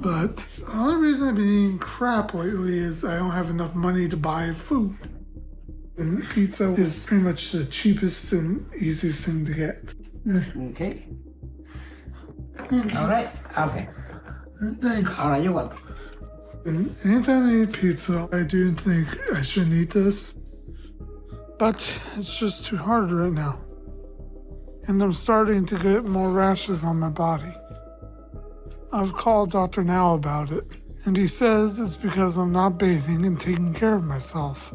But the only reason I've been eating crap lately is I don't have enough money to buy food. And pizza is pretty much the cheapest and easiest thing to get. Okay. Alright, okay. Thanks. Alright, you're welcome. And anytime I eat pizza, I do think I shouldn't eat this. But it's just too hard right now. And I'm starting to get more rashes on my body. I've called Dr. Now about it, and he says it's because I'm not bathing and taking care of myself.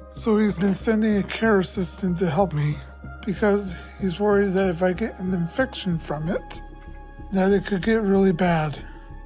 So he's been sending a care assistant to help me because he's worried that if I get an infection from it, that it could get really bad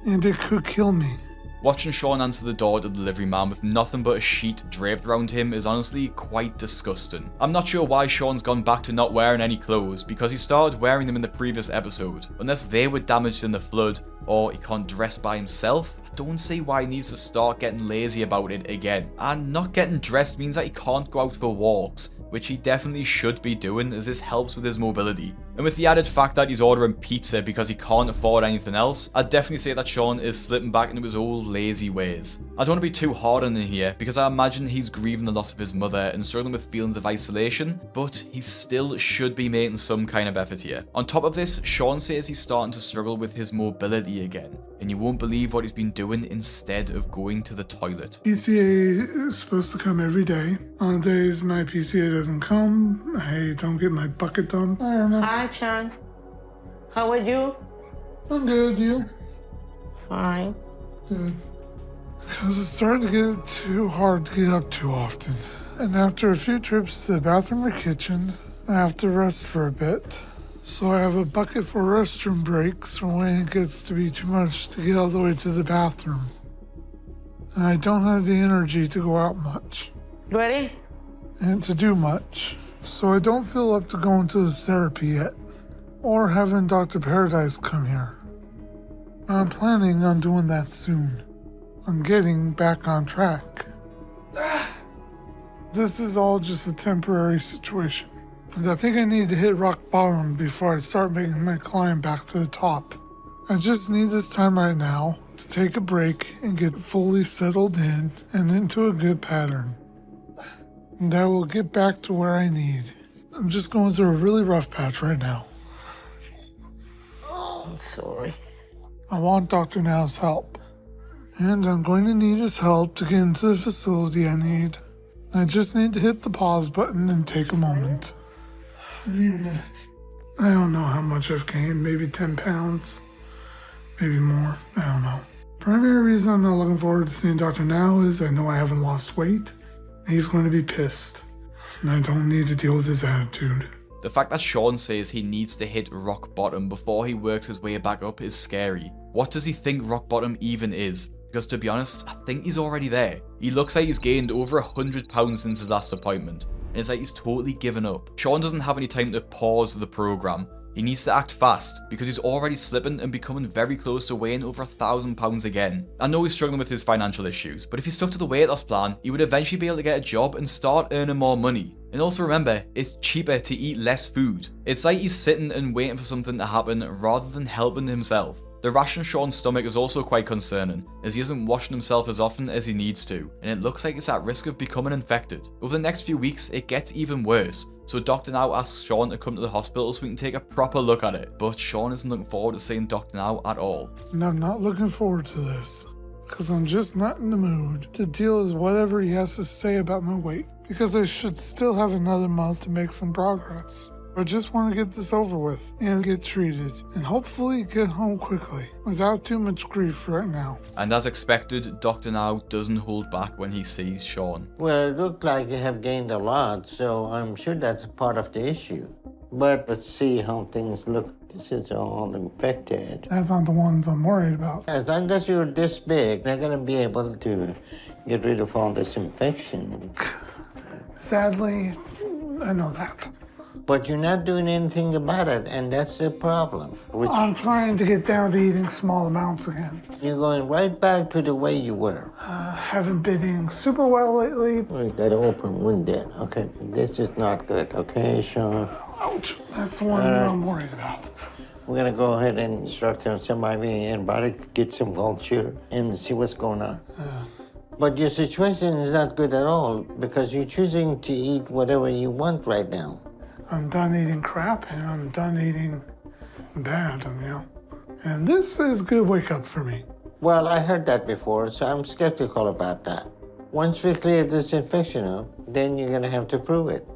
and it could kill me. Watching Sean answer the door to the delivery man with nothing but a sheet draped around him is honestly quite disgusting. I'm not sure why Sean's gone back to not wearing any clothes, because he started wearing them in the previous episode. Unless they were damaged in the flood, or he can't dress by himself, I don't see why he needs to start getting lazy about it again. And not getting dressed means that he can't go out for walks, which he definitely should be doing, as this helps with his mobility. And with the added fact that he's ordering pizza because he can't afford anything else, I'd definitely say that Sean is slipping back into his old lazy ways. I don't want to be too hard on him here, because I imagine he's grieving the loss of his mother and struggling with feelings of isolation, but he still should be making some kind of effort here. On top of this, Sean says he's starting to struggle with his mobility again, and you won't believe what he's been doing instead of going to the toilet. PCA is supposed to come every day. On days my PCA doesn't come, I don't get my bucket done. I don't know. Hi, Chan. How are you? I'm good, you? Fine. Good. Because it's starting to get too hard to get up too often. And after a few trips to the bathroom or kitchen, I have to rest for a bit. So I have a bucket for restroom breaks for when it gets to be too much to get all the way to the bathroom. And I don't have the energy to go out much. Ready? And to do much. So I don't feel up to going to the therapy yet. Or having Dr. Paradise come here. I'm planning on doing that soon. I'm getting back on track. This is all just a temporary situation. And I think I need to hit rock bottom before I start making my climb back to the top. I just need this time right now to take a break and get fully settled in and into a good pattern. And I will get back to where I need. I'm just going through a really rough patch right now. Oh, I'm sorry. I want Dr. Now's help. And I'm going to need his help to get into the facility I need. I just need to hit the pause button and take a moment. I need a minute. I don't know how much I've gained, maybe 10 pounds, maybe more, I don't know. Primary reason I'm not looking forward to seeing Dr. Now is I know I haven't lost weight. He's going to be pissed, and I don't need to deal with his attitude. The fact that Sean says he needs to hit rock bottom before he works his way back up is scary. What does he think rock bottom even is? Because to be honest, I think he's already there. He looks like he's gained over 100 pounds since his last appointment, and it's like he's totally given up. Sean doesn't have any time to pause the program. He needs to act fast because he's already slipping and becoming very close to weighing over 1,000 pounds again. I know he's struggling with his financial issues, but if he stuck to the weight loss plan, he would eventually be able to get a job and start earning more money. And also remember, it's cheaper to eat less food. It's like he's sitting and waiting for something to happen rather than helping himself. The rash on Sean's stomach is also quite concerning, as he isn't washing himself as often as he needs to, and it looks like it's at risk of becoming infected. Over the next few weeks, it gets even worse, so Dr. Now asks Sean to come to the hospital so we can take a proper look at it, but Sean isn't looking forward to seeing Dr. Now at all. And I'm not looking forward to this, because I'm just not in the mood to deal with whatever he has to say about my weight, because I should still have another month to make some progress. I just want to get this over with and get treated and hopefully get home quickly without too much grief right now. And as expected, Dr. Now doesn't hold back when he sees Sean. Well, it looked like you have gained a lot, so I'm sure that's part of the issue. But let's see how things look. This is all infected. That's not the ones I'm worried about. As long as you're this big, they're going to be able to get rid of all this infection. Sadly, I know that. But you're not doing anything about it, and that's the problem. I'm trying to get down to eating small amounts again. You're going right back to the way you were. Haven't been eating super well lately. You gotta open wounded. Okay, this is not good. Okay, Sean. Ouch. That's the one I'm worried about. We're gonna go ahead and instruct him some IV antibiotic, get some culture, and see what's going on. But your situation is not good at all because you're choosing to eat whatever you want right now. I'm done eating crap and I'm done eating bad, and this is a good wake up for me. Well, I heard that before, so I'm skeptical about that. Once we clear this infection up, then you're gonna have to prove it.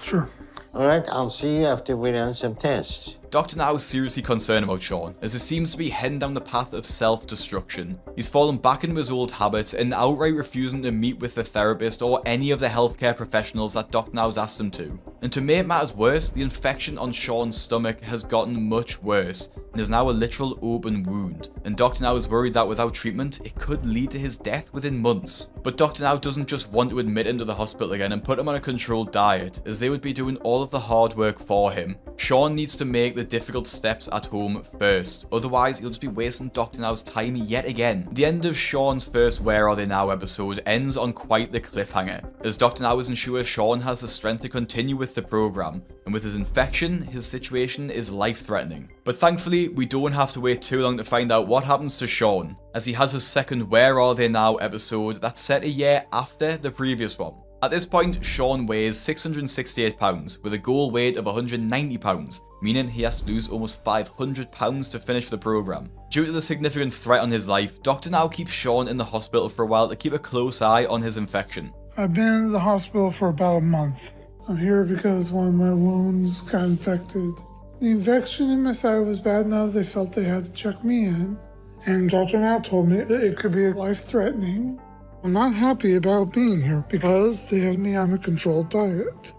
Sure. All right, I'll see you after we run some tests. Dr. Now is seriously concerned about Sean, as he seems to be heading down the path of self-destruction. He's fallen back into his old habits and outright refusing to meet with the therapist or any of the healthcare professionals that Dr. Now's asked him to. And to make matters worse, the infection on Sean's stomach has gotten much worse and is now a literal open wound. And Dr. Now is worried that without treatment, it could lead to his death within months. But Dr. Now doesn't just want to admit him to the hospital again and put him on a controlled diet, as they would be doing all of the hard work for him. Sean needs to make the difficult steps at home first, otherwise he'll just be wasting Dr. Now's time yet again. The end of Sean's first Where Are They Now episode ends on quite the cliffhanger, as Dr. Now isn't sure Sean has the strength to continue with the program, and with his infection, his situation is life-threatening. But thankfully, we don't have to wait too long to find out what happens to Sean, as he has his second Where Are They Now episode that's set a year after the previous one. At this point, Sean weighs 668 pounds, with a goal weight of 190 pounds, meaning he has to lose almost 500 pounds to finish the program. Due to the significant threat on his life, Dr. Now keeps Sean in the hospital for a while to keep a close eye on his infection. I've been in the hospital for about a month. I'm here because one of my wounds got infected. The infection in my side was bad enough they felt they had to check me in, and Dr. Now told me that it could be life-threatening. I'm not happy about being here because they have me on a controlled diet.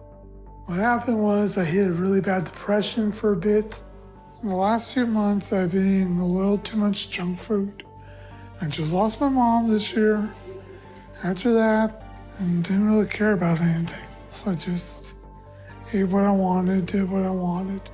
What happened was I hit a really bad depression for a bit. In the last few months, I've been eating a little too much junk food. I just lost my mom this year. After that, I didn't really care about anything. So I just ate what I wanted, did what I wanted,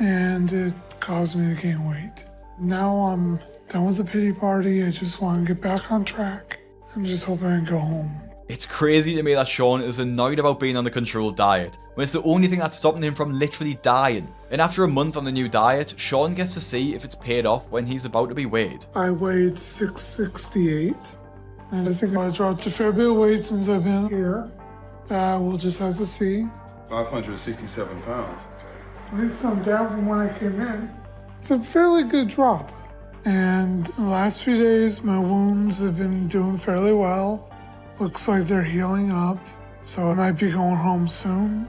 and it caused me to gain weight. Now I'm done with the pity party. I just want to get back on track. I'm just hoping I can go home. It's crazy to me that Sean is annoyed about being on the controlled diet, when it's the only thing that's stopping him from literally dying. And after a month on the new diet, Sean gets to see if it's paid off when he's about to be weighed. I weighed 668, and I think I dropped a fair bit of weight since I've been here. We'll just have to see. 567 pounds. At least I'm down from when I came in. It's a fairly good drop. And the last few days, my wounds have been doing fairly well. Looks like they're healing up, so I might be going home soon.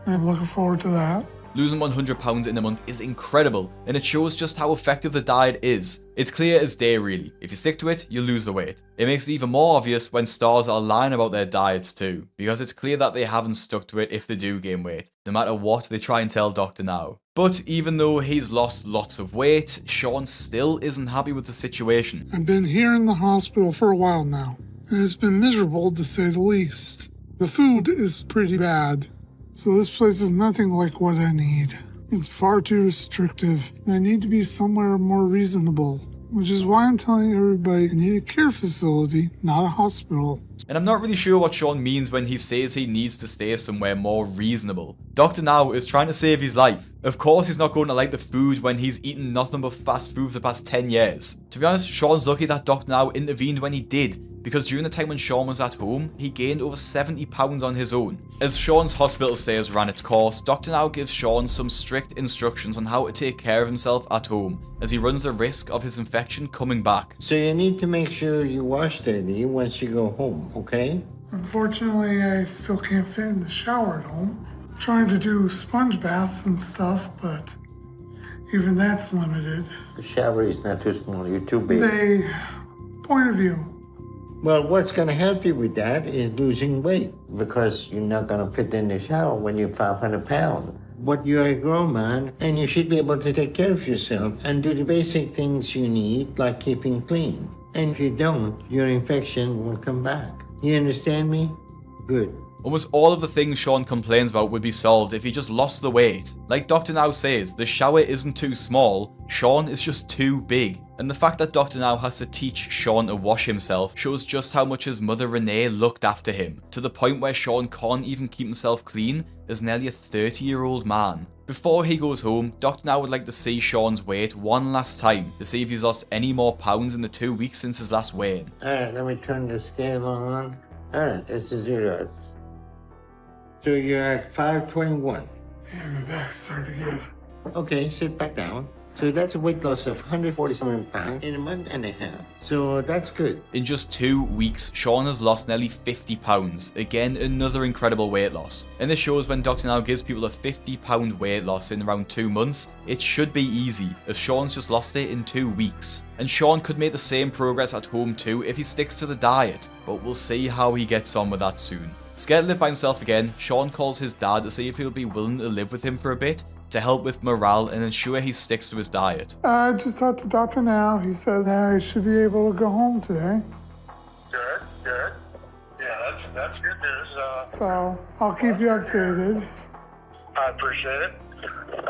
I'm looking forward to that. Losing 100 pounds in a month is incredible, and it shows just how effective the diet is. It's clear as day really. If you stick to it, you'll lose the weight. It makes it even more obvious when stars are lying about their diets too, because it's clear that they haven't stuck to it if they do gain weight, no matter what they try and tell Dr. Now. But even though he's lost lots of weight, Sean still isn't happy with the situation. I've been here in the hospital for a while now, and it's been miserable to say the least. The food is pretty bad, so this place is nothing like what I need. It's far too restrictive, and I need to be somewhere more reasonable, which is why I'm telling everybody I need a care facility, not a hospital. And I'm not really sure what Sean means when he says he needs to stay somewhere more reasonable. Dr. Now is trying to save his life. Of course he's not going to like the food when he's eaten nothing but fast food for the past 10 years. To be honest, Sean's lucky that Dr. Now intervened when he did, because during the time when Sean was at home, he gained over 70 pounds on his own. As Sean's hospital stay has ran its course, Dr. Now gives Sean some strict instructions on how to take care of himself at home, as he runs the risk of his infection coming back. So you need to make sure you wash dirty once you go home, okay? Unfortunately, I still can't fit in the shower at home. I'm trying to do sponge baths and stuff, but even that's limited. The shower is not too small, you're too big. Point of view. Well, what's going to help you with that is losing weight, because you're not going to fit in the shower when you're 500 pounds. But you're a grown man, and you should be able to take care of yourself and do the basic things you need, like keeping clean. And if you don't, your infection will come back. You understand me? Good. Almost all of the things Sean complains about would be solved if he just lost the weight. Like Dr. Now says, the shower isn't too small, Sean is just too big. And the fact that Dr. Now has to teach Sean to wash himself shows just how much his mother Renee looked after him, to the point where Sean can't even keep himself clean as nearly a 30-year-old man. Before he goes home, Dr. Now would like to see Sean's weight one last time to see if he's lost any more pounds in the 2 weeks since his last weigh-in. Alright, let me turn the scale on. Alright, this is zero. So you're at 521. Yeah, my back's starting to get. Okay, sit back down. So that's a weight loss of 147 pounds in a month and a half. So that's good. In just 2 weeks, Sean has lost nearly 50 pounds. Again, another incredible weight loss. And this shows when Dr. Now gives people a 50-pound weight loss in around 2 months, it should be easy, as Sean's just lost it in 2 weeks. And Sean could make the same progress at home too if he sticks to the diet, but we'll see how he gets on with that soon. Scared to live by himself again, Sean calls his dad to see if he'll be willing to live with him for a bit, to help with morale and ensure he sticks to his diet. I just talked to Dr. Now. He said that I should be able to go home today. Good, good. Yeah, that's good news. So I'll keep you updated. I appreciate it.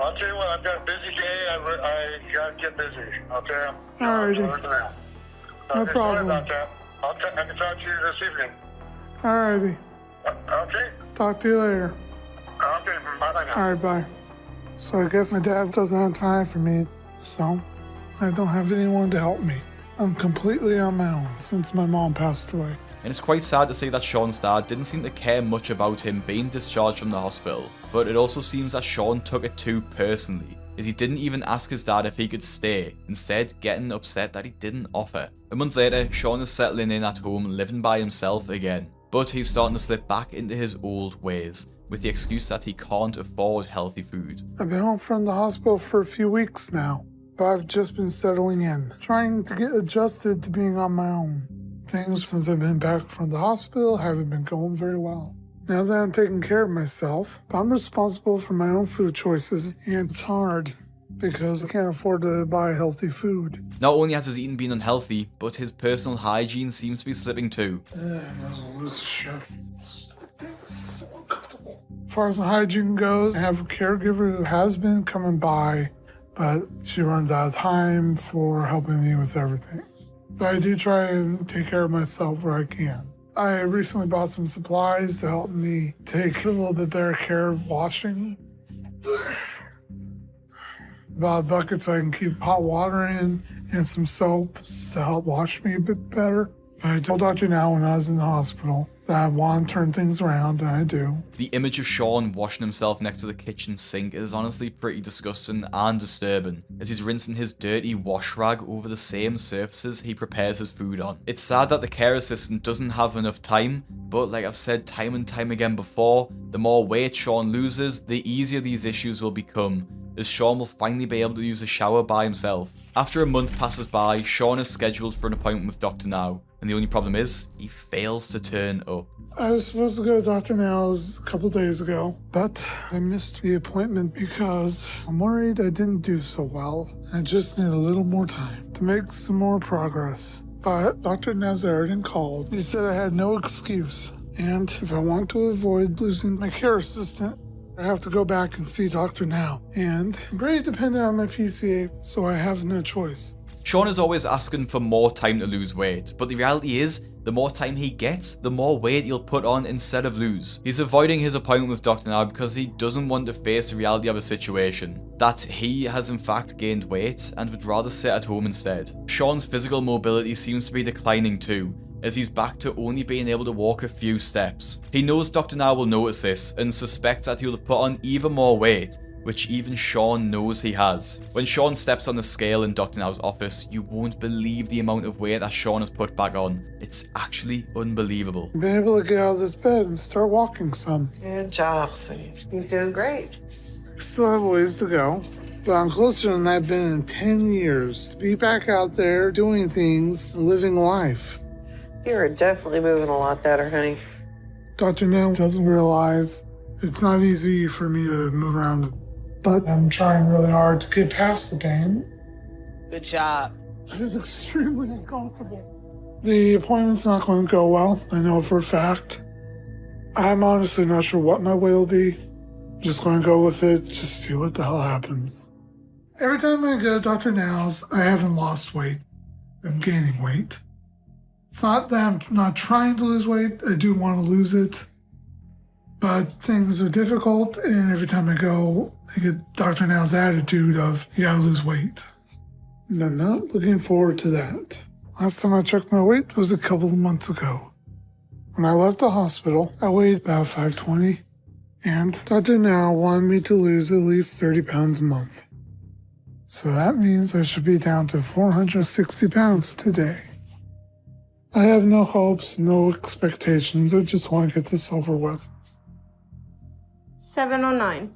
I'll tell you what, I've got a busy day. I gotta get busy. Okay? Alrighty. No problem. About that. I can talk to you this evening. Alrighty. Okay. Talk to you later. Okay, bye now. Alright, bye. So I guess my dad doesn't have time for me, so I don't have anyone to help me. I'm completely on my own since my mom passed away. And it's quite sad to see that Sean's dad didn't seem to care much about him being discharged from the hospital, but it also seems that Sean took it too personally, as he didn't even ask his dad if he could stay, instead getting upset that he didn't offer. A month later, Sean is settling in at home, living by himself again, but he's starting to slip back into his old ways, with the excuse that he can't afford healthy food. I've been home from the hospital for a few weeks now, but I've just been settling in, trying to get adjusted to being on my own. Things since I've been back from the hospital haven't been going very well. Now that I'm taking care of myself, I'm responsible for my own food choices, and it's hard because I can't afford to buy healthy food. Not only has his eating been unhealthy, but his personal hygiene seems to be slipping too. Lose the shirt. So uncomfortable. As far as my hygiene goes, I have a caregiver who has been coming by, but she runs out of time for helping me with everything. But I do try and take care of myself where I can. I recently bought some supplies to help me take a little bit better care of washing. Bought a bucket so I can keep hot water in and some soaps to help wash me a bit better. I told Dr. Now when I was in the hospital that I want to turn things around, and I do. The image of Sean washing himself next to the kitchen sink is honestly pretty disgusting and disturbing, as he's rinsing his dirty wash rag over the same surfaces he prepares his food on. It's sad that the care assistant doesn't have enough time, but like I've said time and time again before, the more weight Sean loses, the easier these issues will become, as Sean will finally be able to use a shower by himself. After a month passes by, Sean is scheduled for an appointment with Dr. Now, and the only problem is, he fails to turn up. I was supposed to go to Dr. Now's a couple days ago, but I missed the appointment because I'm worried I didn't do so well. I just need a little more time to make some more progress. But Dr. Nazarian called. He said I had no excuse, and if I want to avoid losing my care assistant, I have to go back and see Dr. Now. And I'm pretty dependent on my PCA, so I have no choice. Sean is always asking for more time to lose weight, but the reality is, the more time he gets, the more weight he'll put on instead of lose. He's avoiding his appointment with Dr. Now because he doesn't want to face the reality of his situation, that he has in fact gained weight and would rather sit at home instead. Sean's physical mobility seems to be declining too, as he's back to only being able to walk a few steps. He knows Dr. Now will notice this and suspects that he'll have put on even more weight, which even Sean knows he has. When Sean steps on the scale in Dr. Now's office, you won't believe the amount of weight that Sean has put back on. It's actually unbelievable. I've been able to get out of this bed and start walking some. Good job, sweetie. You're doing great. Still have ways to go, but I'm closer than I've been in 10 years. To be back out there doing things, living life. You're definitely moving a lot better, honey. Dr. Now doesn't realize it's not easy for me to move around, but I'm trying really hard to get past the pain. Good job. It is extremely uncomfortable. The appointment's not going to go well, I know for a fact. I'm honestly not sure what my way will be. Just going to go with it, just see what the hell happens. Every time I go to Dr. Now's, I haven't lost weight. I'm gaining weight. It's not that I'm not trying to lose weight, I do want to lose it. But things are difficult, and every time I go, I get Dr. Now's attitude of, you gotta lose weight. And I'm not looking forward to that. Last time I checked my weight was a couple of months ago. When I left the hospital, I weighed about 520, and Dr. Now wanted me to lose at least 30 pounds a month. So that means I should be down to 460 pounds today. I have no hopes, no expectations, I just want to get this over with. 709.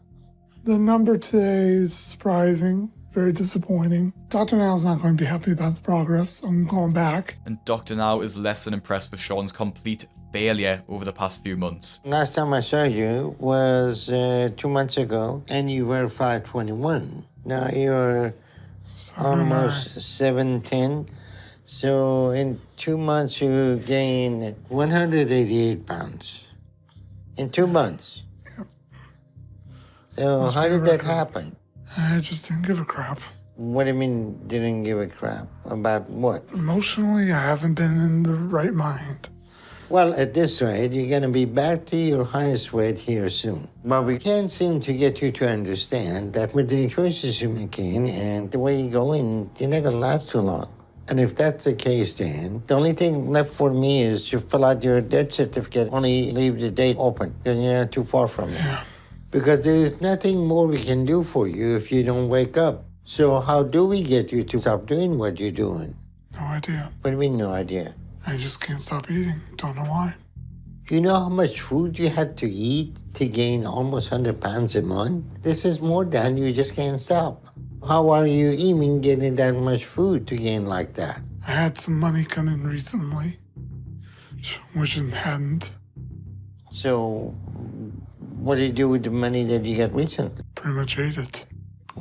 The number today is surprising, very disappointing. Dr. Now's not going to be happy about the progress. I'm going back. And Dr. Now is less than impressed with Sean's complete failure over the past few months. Last time I saw you was 2 months ago, and you were 521. Now you're almost 710. So in 2 months, you gained 188 pounds. In 2 months. So how did that happen? I just didn't give a crap. What do you mean, didn't give a crap? About what? Emotionally, I haven't been in the right mind. Well, at this rate, you're going to be back to your highest weight here soon. But we can't seem to get you to understand that with the choices you're making and the way you're going, you're not going to last too long. And if that's the case, Dan, the only thing left for me is to fill out your death certificate, only leave the date open, because you're not too far from it. Yeah. Because there is nothing more we can do for you if you don't wake up. So how do we get you to stop doing what you're doing? No idea. What do you mean, no idea? I just can't stop eating. Don't know why. You know how much food you had to eat to gain almost 100 pounds a month? This is more than you just can't stop. How are you even getting that much food to gain like that? I had some money come in recently, which it hadn't. So what do you do with the money that you got recently? Pretty much ate it.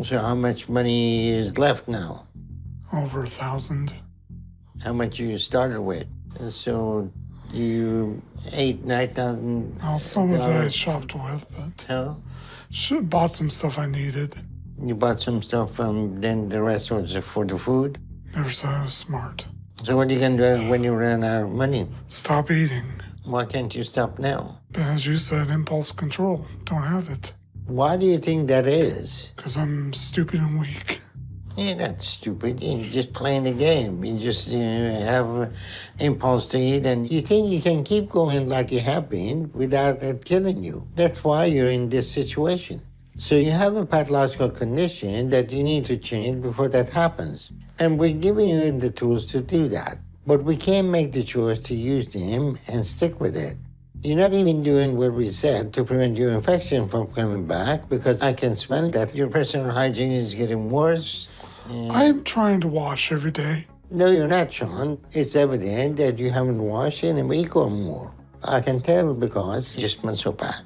So how much money is left now? Over 1,000. How much you started with? So you ate 9,000. Well, some of it I shopped with, but bought some stuff I needed. You bought some stuff, then the rest was for the food? Never said I was smart. So what are you gonna do when you run out of money? Stop eating. Why can't you stop now? But as you said, impulse control. Don't have it. Why do you think that is? Because I'm stupid and weak. Yeah, that's stupid. You're just playing the game. You just have an impulse to eat, and you think you can keep going like you have been without it killing you. That's why you're in this situation. So you have a pathological condition that you need to change before that happens. And we're giving you the tools to do that. But we can't make the choice to use them and stick with it. You're not even doing what we said to prevent your infection from coming back, because I can smell that your personal hygiene is getting worse. I'm trying to wash every day. No, you're not, Sean. It's evident that you haven't washed in a week or more. I can tell because you just smell so bad.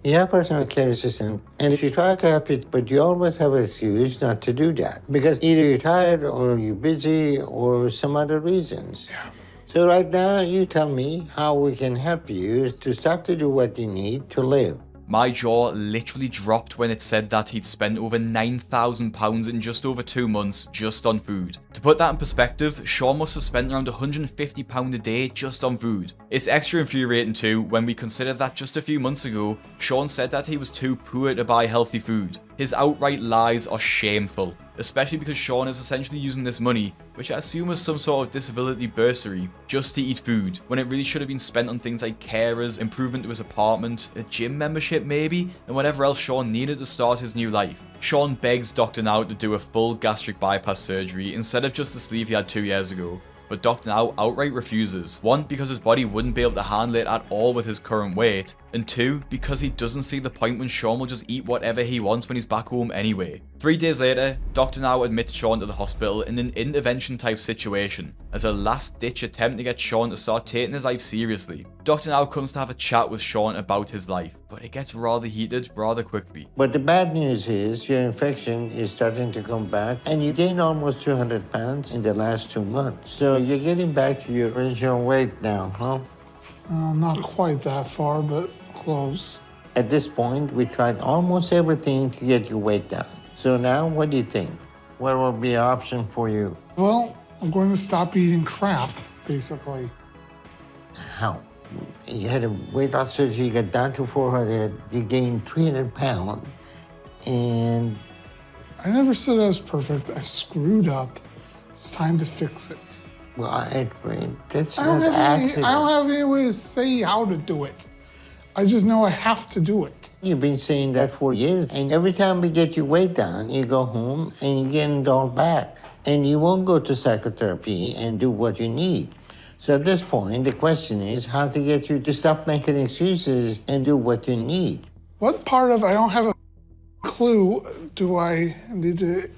You have personal care assistant, and if you try to help it, but you always have an excuse not to do that, because either you're tired or you're busy or some other reasons. Yeah. So right now, you tell me how we can help you to start to do what you need to live. My jaw literally dropped when it said that he'd spent over £9,000 in just over 2 months just on food. To put that in perspective, Sean must have spent around £150 a day just on food. It's extra infuriating too when we consider that just a few months ago, Sean said that he was too poor to buy healthy food. His outright lies are shameful, especially because Sean is essentially using this money, which I assume was some sort of disability bursary, just to eat food, when it really should have been spent on things like carers, improvement to his apartment, a gym membership maybe, and whatever else Sean needed to start his new life. Sean begs Dr. Now to do a full gastric bypass surgery instead of just the sleeve he had 2 years ago. But Dr. Now outright refuses. 1, because his body wouldn't be able to handle it at all with his current weight, and 2, because he doesn't see the point when Sean will just eat whatever he wants when he's back home anyway. 3 days later, Dr. Now admits Sean to the hospital in an intervention type situation, as a last ditch attempt to get Sean to start taking his life seriously. Dr. Now comes to have a chat with Sean about his life, but it gets rather heated rather quickly. But the bad news is your infection is starting to come back, and you gained almost 200 pounds in the last 2 months. So you're getting back to your original weight now, huh? Not quite that far, but close. At this point, we tried almost everything to get your weight down. So now, what do you think? What will be an option for you? Well, I'm going to stop eating crap, basically. How? You had a weight loss surgery, you got down to 400, you gained 300 pounds, and... I never said I was perfect. I screwed up. It's time to fix it. Well, that's not an accident. I don't have any way to say how to do it. I just know I have to do it. You've been saying that for years, and every time we get your weight down, you go home and you get it all back. And you won't go to psychotherapy and do what you need. So at this point, the question is how to get you to stop making excuses and do what you need. What part of I don't have a clue do I need to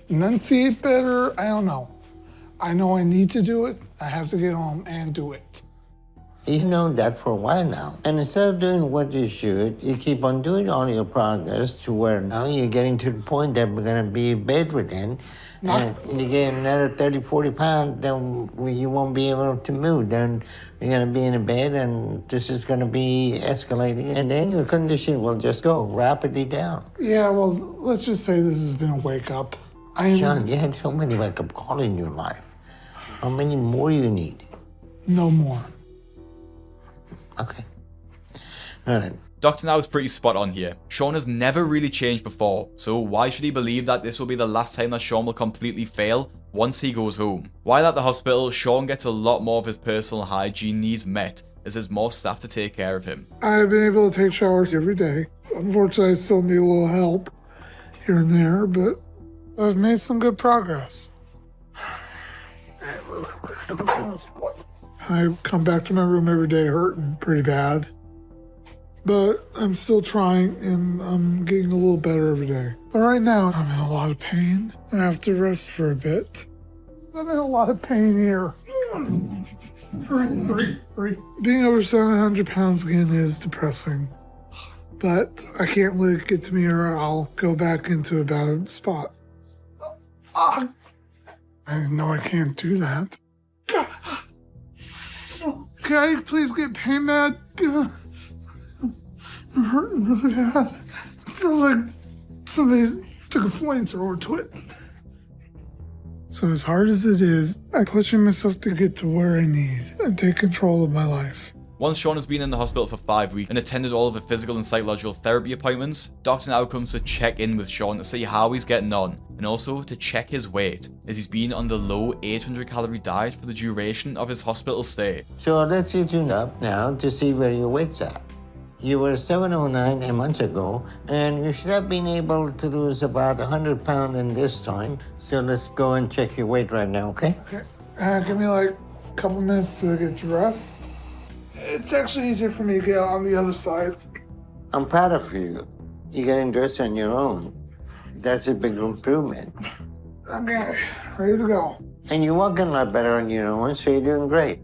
enunciate better? I don't know. I know I need to do it. I have to get home and do it. You've known that for a while now. And instead of doing what you should, you keep on doing all your progress to where now you're getting to the point that we're going to be bedridden. And you get another 30, 40 pounds, then you won't be able to move. Then you're going to be in a bed and this is going to be escalating. And then your condition will just go rapidly down. Yeah, well, let's just say this has been a wake up. John, you had so many wake up calls in your life. How many more you need? No more. Okay. All right. Dr. Now is pretty spot on here. Sean has never really changed before, so why should he believe that this will be the last time that Sean will completely fail once he goes home? While at the hospital, Sean gets a lot more of his personal hygiene needs met, as there's more staff to take care of him. I've been able to take showers every day. Unfortunately, I still need a little help here and there, but I've made some good progress. I come back to my room every day hurting pretty bad. But I'm still trying, and I'm getting a little better every day. But right now, I'm in a lot of pain. I have to rest for a bit. I'm in a lot of pain here. Being over 700 pounds again is depressing. But I can't let it get to me or I'll go back into a bad spot. I know I can't do that. Can I please get pain med? I'm hurting really bad. It feels like somebody's took a flamethrower to it. So as hard as it is, I'm pushing myself to get to where I need and take control of my life. Once Sean has been in the hospital for 5 weeks and attended all of the physical and psychological therapy appointments, Dr. Now comes to check in with Sean to see how he's getting on, and also to check his weight, as he's been on the low 800 calorie diet for the duration of his hospital stay. So let's get you up now to see where your weight's at. You were 709 a month ago, and you should have been able to lose about 100 pounds in this time. So let's go and check your weight right now, okay? Okay. Give me like a couple minutes to get dressed. It's actually easier for me to get on the other side. I'm proud of you. You're getting dressed on your own. That's a big improvement. Okay, ready to go. And you're walking a lot better on your own, so you're doing great.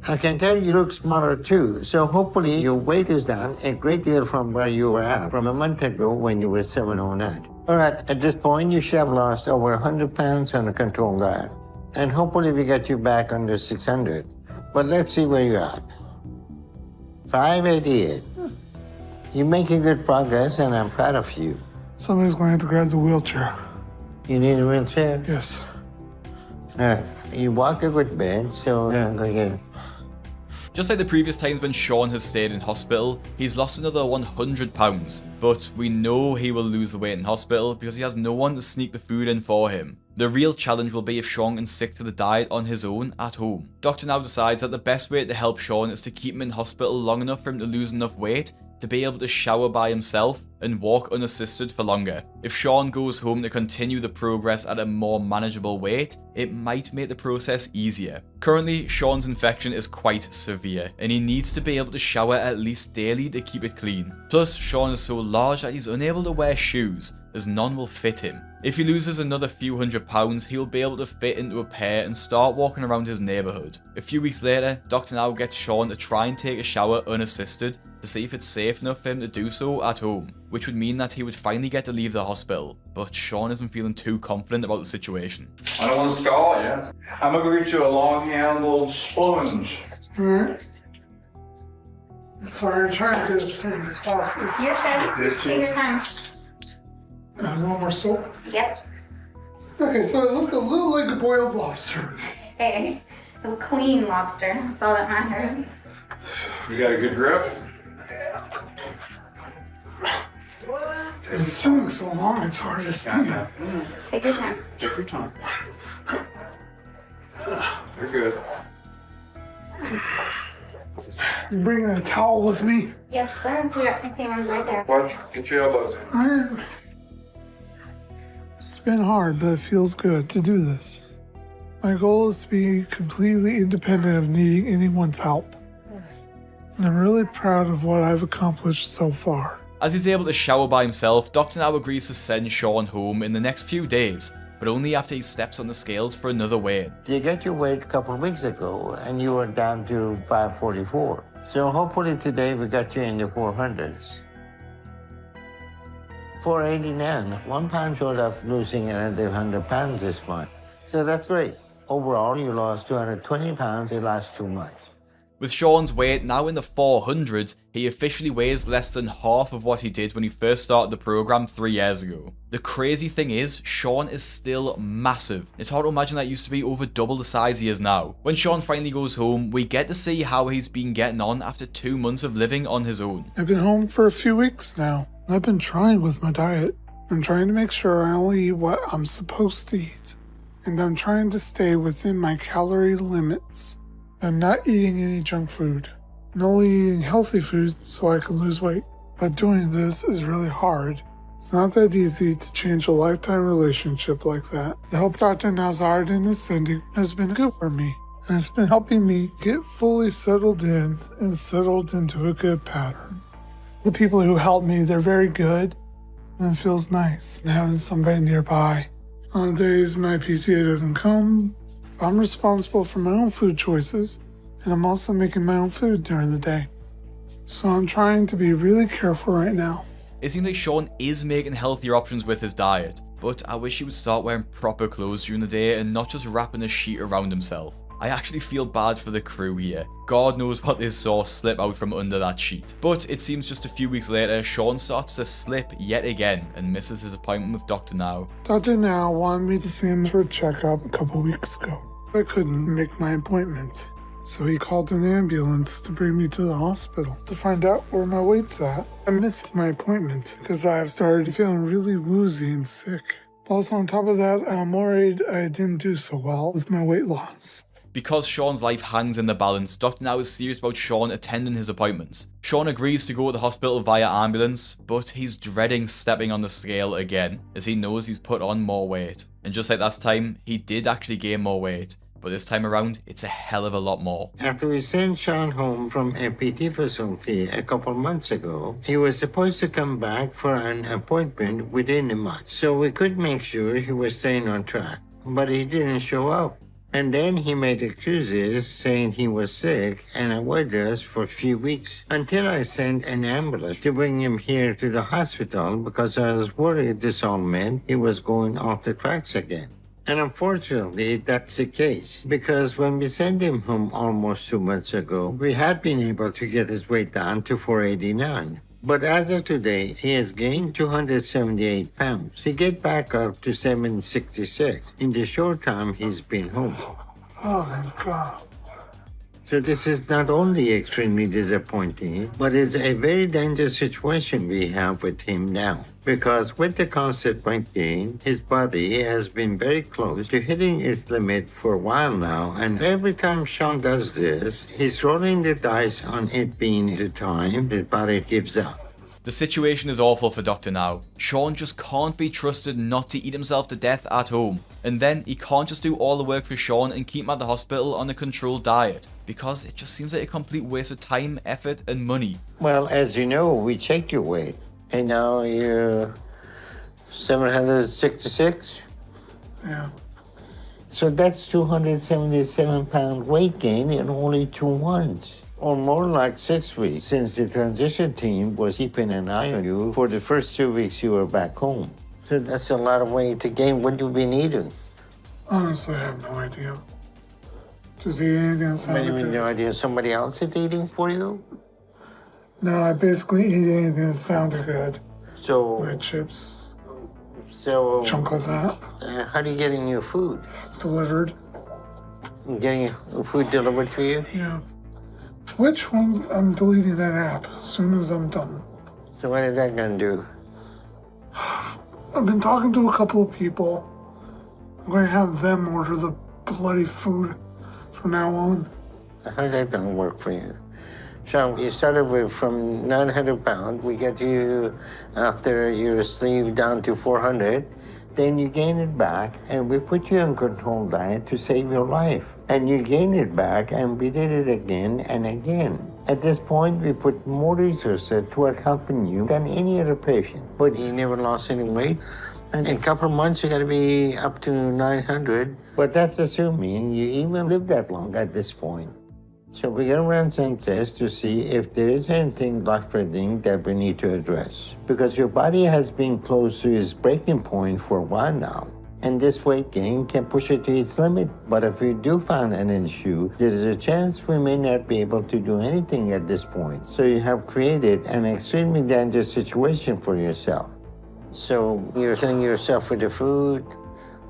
I can tell you look smaller too, so hopefully your weight is down a great deal from where you were at from a month ago when you were 709. All right, at this point you should have lost over 100 pounds on a controlled diet. And hopefully we get you back under 600. But let's see where you're at. 588. You're making good progress, and I'm proud of you. Somebody's going to have to grab the wheelchair. You need a wheelchair? Yes. All right. You walk a good bit, so I'm going to get it. Just like the previous times when Sean has stayed in hospital, he's lost another 100 pounds, but we know he will lose the weight in hospital because he has no one to sneak the food in for him. The real challenge will be if Sean can stick to the diet on his own at home. Dr. Now decides that the best way to help Sean is to keep him in hospital long enough for him to lose enough weight to be able to shower by himself and walk unassisted for longer. If Sean goes home to continue the progress at a more manageable weight, it might make the process easier. Currently, Sean's infection is quite severe, and he needs to be able to shower at least daily to keep it clean. Plus, Sean is so large that he's unable to wear shoes, as none will fit him. If he loses another few hundred pounds, he'll be able to fit into a pair and start walking around his neighbourhood. A few weeks later, Dr. Now gets Sean to try and take a shower unassisted to see if it's safe enough for him to do so at home, which would mean that he would finally get to leave the hospital. But Sean isn't feeling too confident about the situation. I don't want to stall you. I'm going to get you a long-handled sponge. Alright. Sorry, I'm trying to get a certain spot. You're good. Take your time. One more soap? Yep. Okay, so I look a little like a boiled lobster. Hey, a clean lobster. That's all that matters. You got a good grip? It's sitting so long, it's hard to stand. Take your time. Take your time. You're good. You bringing a towel with me? Yes, sir. We got some clean ones right there. Watch, get your elbows in. It's been hard, but it feels good to do this. My goal is to be completely independent of needing anyone's help. And I'm really proud of what I've accomplished so far. As he's able to shower by himself, Dr. Now agrees to send Sean home in the next few days, but only after he steps on the scales for another weigh-in. You got your weight a couple of weeks ago, and you were down to 544. So hopefully today we got you in the 400s. 489, 1 pound short of losing another 100 pounds this month. So that's great. Overall, you lost 220 pounds in the last 2 months. With Sean's weight now in the 400s, he officially weighs less than half of what he did when he first started the program 3 years ago. The crazy thing is, Sean is still massive. It's hard to imagine that he used to be over double the size he is now. When Sean finally goes home, we get to see how he's been getting on after 2 months of living on his own. I've been home for a few weeks now. I've been trying with my diet. I'm trying to make sure I only eat what I'm supposed to eat. And I'm trying to stay within my calorie limits. I'm not eating any junk food. I'm only eating healthy food so I can lose weight. But doing this is really hard. It's not that easy to change a lifetime relationship like that. The help Dr. Nowzaradan is sending has been good for me. And it's been helping me get fully settled in and settled into a good pattern. The people who help me, they're very good. And it feels nice having somebody nearby. On days my PTA doesn't come, I'm responsible for my own food choices, and I'm also making my own food during the day. So I'm trying to be really careful right now. It seems like Sean is making healthier options with his diet, but I wish he would start wearing proper clothes during the day and not just wrapping a sheet around himself. I actually feel bad for the crew here. God knows what they saw slip out from under that sheet. But it seems just a few weeks later, Sean starts to slip yet again and misses his appointment with Dr. Now. Dr. Now wanted me to see him for a checkup a couple weeks ago. I couldn't make my appointment. So he called an ambulance to bring me to the hospital to find out where my weight's at. I missed my appointment because I started feeling really woozy and sick. Plus, on top of that, I'm worried I didn't do so well with my weight loss. Because Sean's life hangs in the balance, Dr. Now is serious about Sean attending his appointments. Sean agrees to go to the hospital via ambulance, but he's dreading stepping on the scale again, as he knows he's put on more weight. And just like last time, he did actually gain more weight, but this time around, it's a hell of a lot more. After we sent Sean home from a PT facility a couple months ago, he was supposed to come back for an appointment within a month, so we could make sure he was staying on track. But he didn't show up. And then he made excuses saying he was sick and avoided us for a few weeks until I sent an ambulance to bring him here to the hospital because I was worried this all meant he was going off the tracks again. And unfortunately, that's the case because when we sent him home almost 2 months ago, we had been able to get his weight down to 489. But as of today, he has gained 278 pounds to get back up to 766 in the short time he's been home. Oh my God. So this is not only extremely disappointing, but it's a very dangerous situation we have with him now. Because with the constant weight gain, his body has been very close to hitting its limit for a while now, and every time Sean does this, he's rolling the dice on it being the time his body gives up. The situation is awful for Dr. Now. Sean just can't be trusted not to eat himself to death at home. And then he can't just do all the work for Sean and keep him at the hospital on a controlled diet, because it just seems like a complete waste of time, effort, and money. Well, as you know, we checked your weight, and now you're 766? Yeah. So that's 277-pound weight gain in only 2 months. Or more like 6 weeks, since the transition team was keeping an eye on you for the first 2 weeks you were back home. So that's a lot of weight to gain. What have you been eating? Honestly, I have no idea. Just eat anything that sounded What do you mean, good. no idea? Somebody else is eating for you? No, I basically eat anything that sounded good. So... My chips, So... chunk of that, how do you get in your food? delivered. Getting food delivered to you? Yeah. Which one? I'm deleting that app as soon as I'm done. So what is that gonna do? I've been talking to a couple of people. I'm going to have them order the bloody food from now on. How's that gonna work for you? So you started with from 900 pounds. We get you after your sleeve down to 400. Then you gain it back, and we put you on controlled diet to save your life. And you gain it back, and we did it again and again. At this point, we put more resources toward helping you than any other patient. But you never lost any weight. And in a couple of months, you're gonna be up to 900. But that's assuming you even live that long at this point. So we're gonna run some tests to see if there is anything life-threatening that we need to address. Because your body has been close to its breaking point for a while now. And this weight gain can push it to its limit. But if we do find an issue, there is a chance we may not be able to do anything at this point. So you have created an extremely dangerous situation for yourself. So you're killing yourself with the food.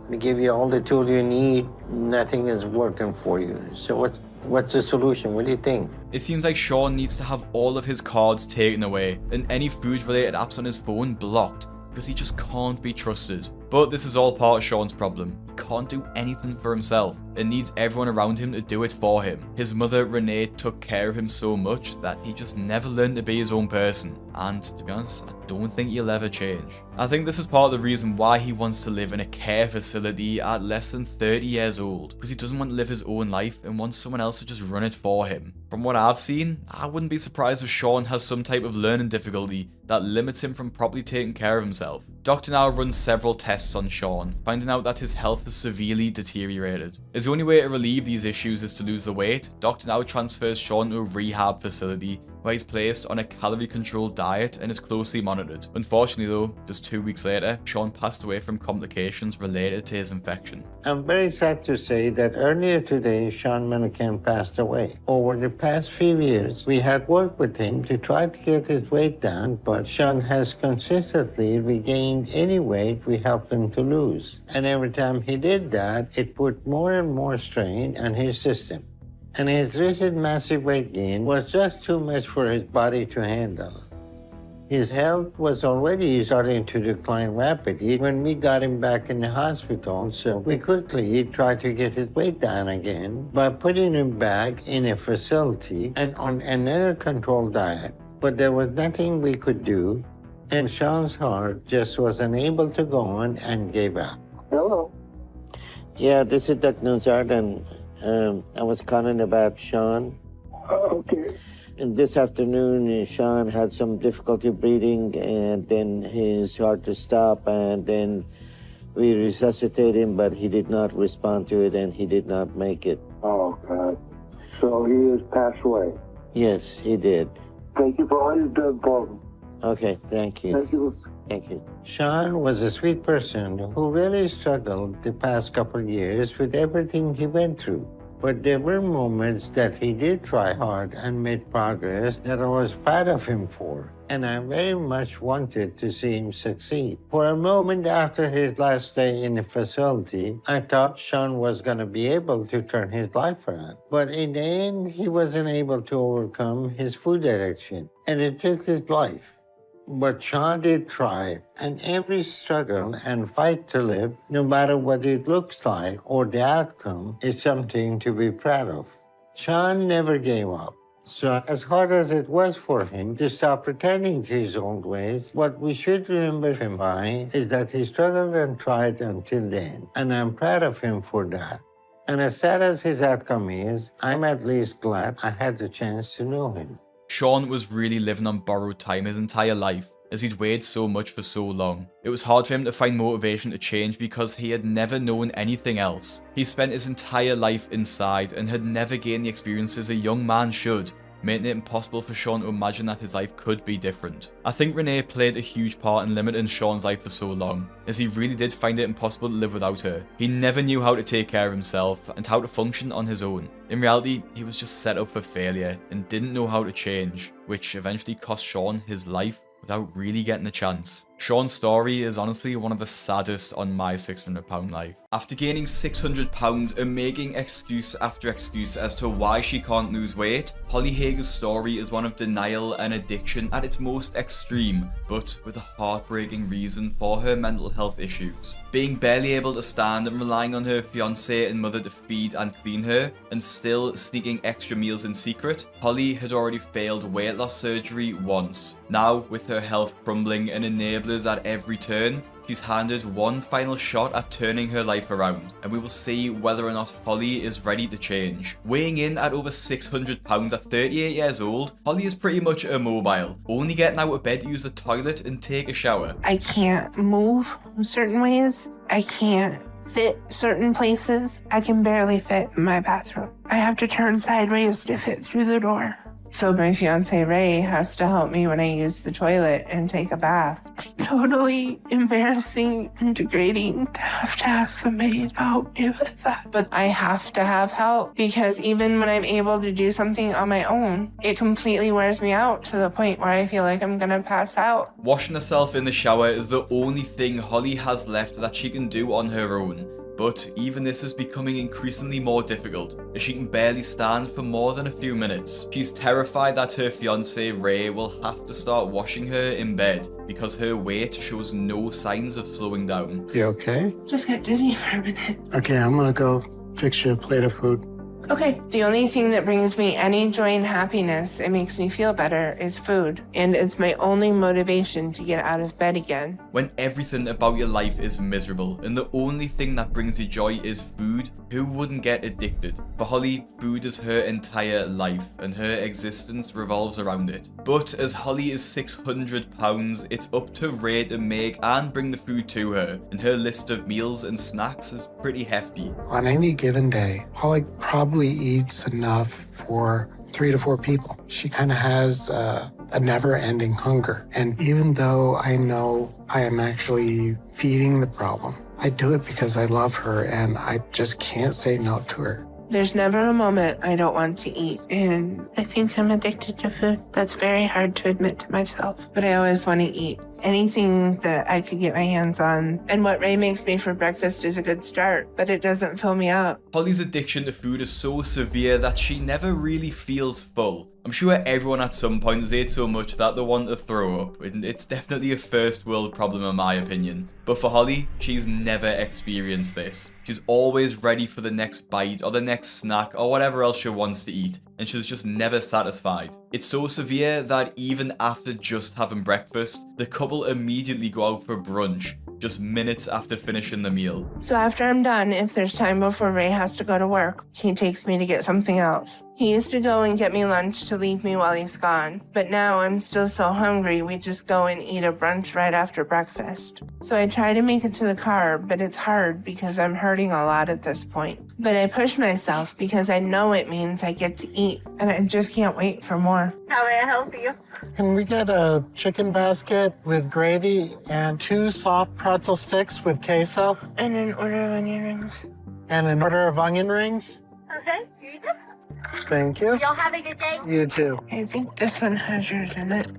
We give you all the tools you need. Nothing is working for you. So what's the solution? What do you think? It seems like Sean needs to have all of his cards taken away and any food-related apps on his phone blocked, because he just can't be trusted. But this is all part of Sean's problem. He can't do anything for himself and needs everyone around him to do it for him. His mother, Renee, took care of him so much that he just never learned to be his own person. And to be honest, I don't think he'll ever change. I think this is part of the reason why he wants to live in a care facility at less than 30 years old, because he doesn't want to live his own life and wants someone else to just run it for him. From what I've seen, I wouldn't be surprised if Sean has some type of learning difficulty that limits him from properly taking care of himself. Dr. Now runs several tests on Sean, finding out that his health is severely deteriorated. As the only way to relieve these issues is to lose the weight, Dr. Now transfers Sean to a rehab facility where he's placed on a calorie-controlled diet and is closely monitored. Unfortunately though, just 2 weeks later, Sean passed away from complications related to his infection. I'm very sad to say that earlier today, Sean Milliken passed away. Over the past few years, we had worked with him to try to get his weight down, but Sean has consistently regained any weight we helped him to lose. And every time he did that, it put more and more strain on his system. And his recent massive weight gain was just too much for his body to handle. His health was already starting to decline rapidly when we got him back in the hospital, so we quickly tried to get his weight down again by putting him back in a facility and on another controlled diet. But there was nothing we could do, and Sean's heart just wasn't able to go on and gave up. Hello. Yeah, this is Dr. Nuzard, and I was calling about Sean. Okay. And this afternoon, Sean had some difficulty breathing, and then his heart to stop, and then we resuscitated him, but he did not respond to it, and he did not make it. Oh, God. So he has passed away. Yes, he did. Thank you for all you've done for him. Okay, thank you. Thank you. Thank you. Sean was a sweet person who really struggled the past couple of years with everything he went through. But there were moments that he did try hard and made progress that I was proud of him for. And I very much wanted to see him succeed. For a moment after his last stay in the facility, I thought Sean was going to be able to turn his life around. But in the end, he wasn't able to overcome his food addiction, and it took his life. But Sean did try, and every struggle and fight to live, no matter what it looks like or the outcome, is something to be proud of. Sean never gave up. So as hard as it was for him to stop pretending to his old ways, what we should remember him by is that he struggled and tried until the end. And I'm proud of him for that. And as sad as his outcome is, I'm at least glad I had the chance to know him. Sean was really living on borrowed time his entire life, as he'd weighed so much for so long. It was hard for him to find motivation to change because he had never known anything else. He spent his entire life inside and had never gained the experiences a young man should, making it impossible for Sean to imagine that his life could be different. I think Renee played a huge part in limiting Sean's life for so long, as he really did find it impossible to live without her. He never knew how to take care of himself and how to function on his own. In reality, he was just set up for failure and didn't know how to change, which eventually cost Sean his life without really getting a chance. Sean's story is honestly one of the saddest on my 600 pound life. After gaining 600 pounds and making excuse after excuse as to why she can't lose weight, Holly Hager's story is one of denial and addiction at its most extreme, but with a heartbreaking reason for her mental health issues. Being barely able to stand and relying on her fiancé and mother to feed and clean her, and still sneaking extra meals in secret, Holly had already failed weight loss surgery once. Now, with her health crumbling and enablers at every turn, she's handed one final shot at turning her life around, and we will see whether or not Holly is ready to change. Weighing in at over 600 pounds at 38 years old, Holly is pretty much immobile, only getting out of bed to use the toilet and take a shower. I can't move certain ways. I can't fit certain places. I can barely fit in my bathroom. I have to turn sideways to fit through the door. So my fiance Ray has to help me when I use the toilet and take a bath. It's totally embarrassing and degrading to have somebody to help me with that. But I have to have help because even when I'm able to do something on my own, it completely wears me out to the point where I feel like I'm gonna pass out. Washing herself in the shower is the only thing Holly has left that she can do on her own. But even this is becoming increasingly more difficult, as she can barely stand for more than a few minutes. She's terrified that her fiancé Ray will have to start washing her in bed because her weight shows no signs of slowing down. You okay? Just got dizzy for a minute. Okay, I'm gonna go fix you a plate of food. Okay. The only thing that brings me any joy and happiness and makes me feel better is food. And it's my only motivation to get out of bed again. When everything about your life is miserable and the only thing that brings you joy is food, who wouldn't get addicted? For Holly, food is her entire life and her existence revolves around it. But as Holly is 600 pounds, it's up to Ray to make and bring the food to her, and her list of meals and snacks is pretty hefty. On any given day, Holly probably eats enough for 3 to 4 people. She kind of has a never-ending hunger. And even though I know I am actually feeding the problem, I do it because I love her and I just can't say no to her. There's never a moment I don't want to eat, and I think I'm addicted to food. That's very hard to admit to myself, but I always want to eat. anything that I could get my hands on. And what Ray makes me for breakfast is a good start, but it doesn't fill me up. Holly's addiction to food is so severe that she never really feels full. I'm sure everyone at some point has ate so much that they want to throw up, and it's definitely a first world problem in my opinion. But for Holly, she's never experienced this. She's always ready for the next bite or the next snack or whatever else she wants to eat, and she's just never satisfied. It's so severe that even after just having breakfast, the couple immediately go out for brunch, just minutes after finishing the meal. So after I'm done, if there's time before Ray has to go to work, he takes me to get something else. He used to go and get me lunch to leave me while he's gone, but now I'm still so hungry we just go and eat a brunch right after breakfast. So I try to make it to the car, but it's hard because I'm hurting a lot at this point. But I push myself because I know it means I get to eat, and I just can't wait for more. How may I help you? Can we get a chicken basket with gravy and 2 soft pretzel sticks with queso? And an order of onion rings. And an order of onion rings? Okay, here you go. Thank you. Y'all have a good day. You too. I think this one has yours in it.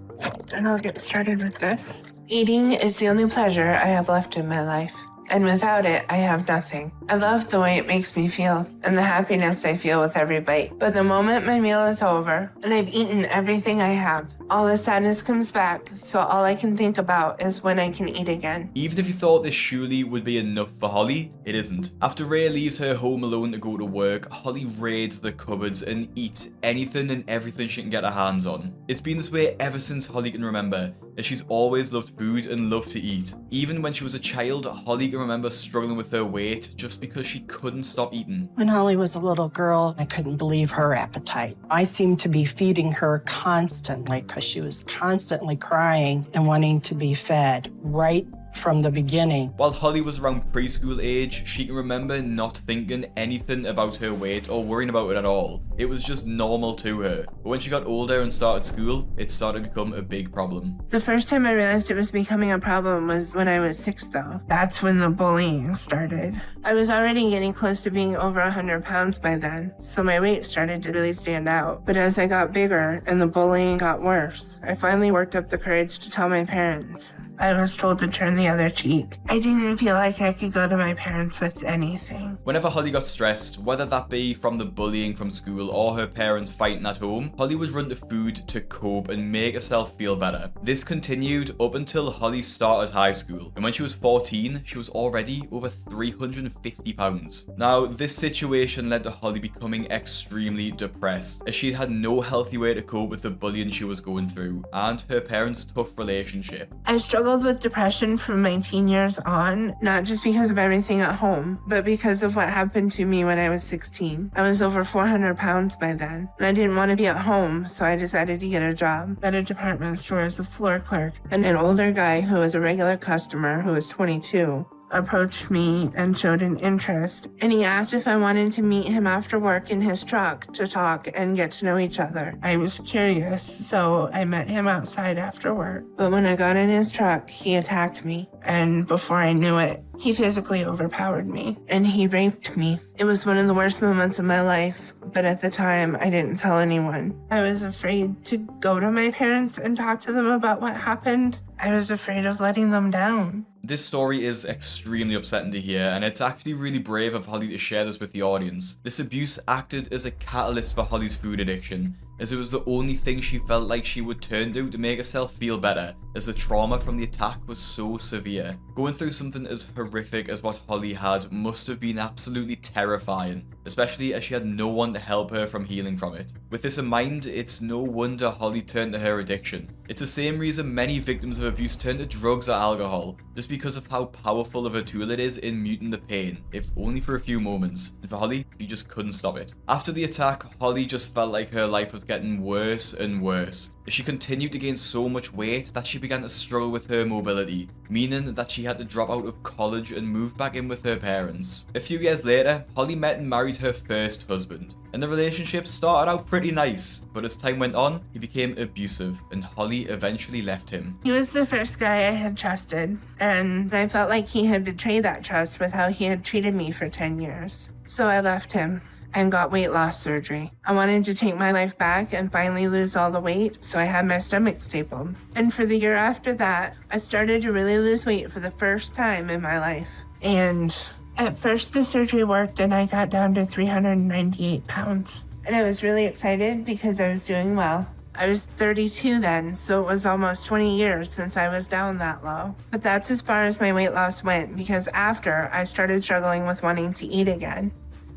And I'll get started with this. Eating is the only pleasure I have left in my life. And without it, I have nothing. I love the way it makes me feel and the happiness I feel with every bite. But the moment my meal is over and I've eaten everything I have, all the sadness comes back, so all I can think about is when I can eat again. Even if you thought this surely would be enough for Holly, it isn't. After Ray leaves her home alone to go to work, Holly raids the cupboards and eats anything and everything she can get her hands on. It's been this way ever since Holly can remember, as she's always loved food and loved to eat. Even when she was a child, Holly can remember struggling with her weight just because she couldn't stop eating. When Holly was a little girl, I couldn't believe her appetite. I seemed to be feeding her constantly because she was constantly crying and wanting to be fed right from the beginning. While Holly was around preschool age, she can remember not thinking anything about her weight or worrying about it at all. It was just normal to her. But when she got older and started school, it started to become a big problem. The first time I realized it was becoming a problem was when I was 6, though. That's when the bullying started. I was already getting close to being over 100 pounds by then, so my weight started to really stand out. But as I got bigger and the bullying got worse, I finally worked up the courage to tell my parents. I was told to turn the other cheek. I didn't feel like I could go to my parents with anything. Whenever Holly got stressed, whether that be from the bullying from school or her parents fighting at home, Holly would run to food to cope and make herself feel better. This continued up until Holly started high school, and when she was 14, she was already over 350 pounds. Now, this situation led to Holly becoming extremely depressed, as she had no healthy way to cope with the bullying she was going through, and her parents' tough relationship. I struggled with depression from my teen years on, not just because of everything at home, but because of what happened to me when I was 16. I was over 400 pounds by then, and I didn't want to be at home, so I decided to get a job at a department store as a floor clerk. And an older guy who was a regular customer, who was 22, approached me and showed an interest, and he asked if I wanted to meet him after work in his truck to talk and get to know each other. I was curious, so I met him outside after work. But when I got in his truck, he attacked me, and before I knew it, he physically overpowered me, and he raped me. It was one of the worst moments of my life, but at the time, I didn't tell anyone. I was afraid to go to my parents and talk to them about what happened. I was afraid of letting them down. This story is extremely upsetting to hear, and it's actually really brave of Holly to share this with the audience. This abuse acted as a catalyst for Holly's food addiction, as it was the only thing she felt like she would turn to make herself feel better, as the trauma from the attack was so severe. Going through something as horrific as what Holly had must have been absolutely terrifying, especially as she had no one to help her from healing from it. With this in mind, it's no wonder Holly turned to her addiction. It's the same reason many victims of abuse turn to drugs or alcohol, just because of how powerful of a tool it is in muting the pain, if only for a few moments. And for Holly, she just couldn't stop it. After the attack, Holly just felt like her life was getting worse and worse. She continued to gain so much weight that she began to struggle with her mobility, meaning that she had to drop out of college and move back in with her parents. A few years later, Holly met and married her first husband, and the relationship started out pretty nice, but as time went on, he became abusive, and Holly eventually left him. He was the first guy I had trusted, and I felt like he had betrayed that trust with how he had treated me for 10 years. So I left him. and got weight loss surgery. I wanted to take my life back and finally lose all the weight, so I had my stomach stapled. And for the year after that, I started to really lose weight for the first time in my life. And at first the surgery worked and I got down to 398 pounds. And I was really excited because I was doing well. I was 32 then, so it was almost 20 years since I was down that low. But that's as far as my weight loss went, because after, I started struggling with wanting to eat again.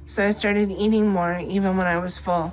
So I started eating more even when I was full.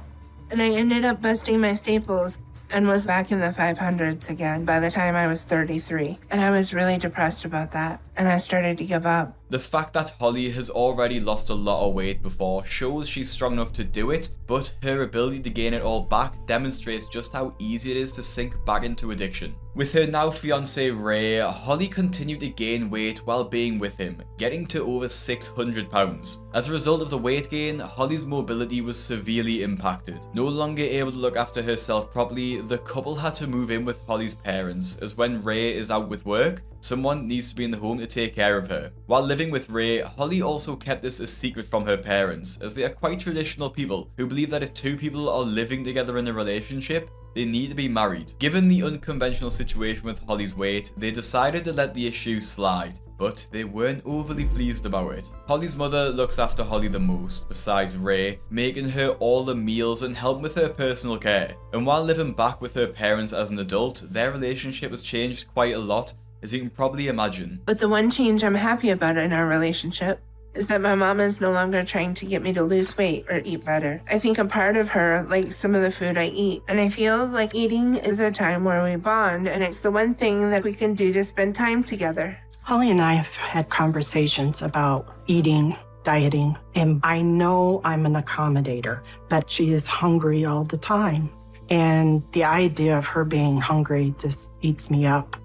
And I ended up busting my staples and was back in the 500s again by the time I was 33. And I was really depressed about that, and I started to give up. The fact that Holly has already lost a lot of weight before shows she's strong enough to do it, but her ability to gain it all back demonstrates just how easy it is to sink back into addiction. With her now fiance Ray, Holly continued to gain weight while being with him, getting to over 600 pounds. As a result of the weight gain, Holly's mobility was severely impacted. No longer able to look after herself properly, the couple had to move in with Holly's parents, as when Ray is out with work, someone needs to be in the home to take care of her. While living with Ray, Holly also kept this a secret from her parents, as they are quite traditional people who believe that if two people are living together in a relationship, they need to be married. Given the unconventional situation with Holly's weight, they decided to let the issue slide, but they weren't overly pleased about it. Holly's mother looks after Holly the most, besides Ray, making her all the meals and helping with her personal care. And while living back with her parents as an adult, their relationship has changed quite a lot, as you can probably imagine. But the one change I'm happy about in our relationship is that my mom is no longer trying to get me to lose weight or eat better. I think a part of her likes some of the food I eat, and I feel like eating is a time where we bond, and it's the one thing that we can do to spend time together. Holly and I have had conversations about eating, dieting, and I know I'm an accommodator, but she is hungry all the time. And the idea of her being hungry just eats me up.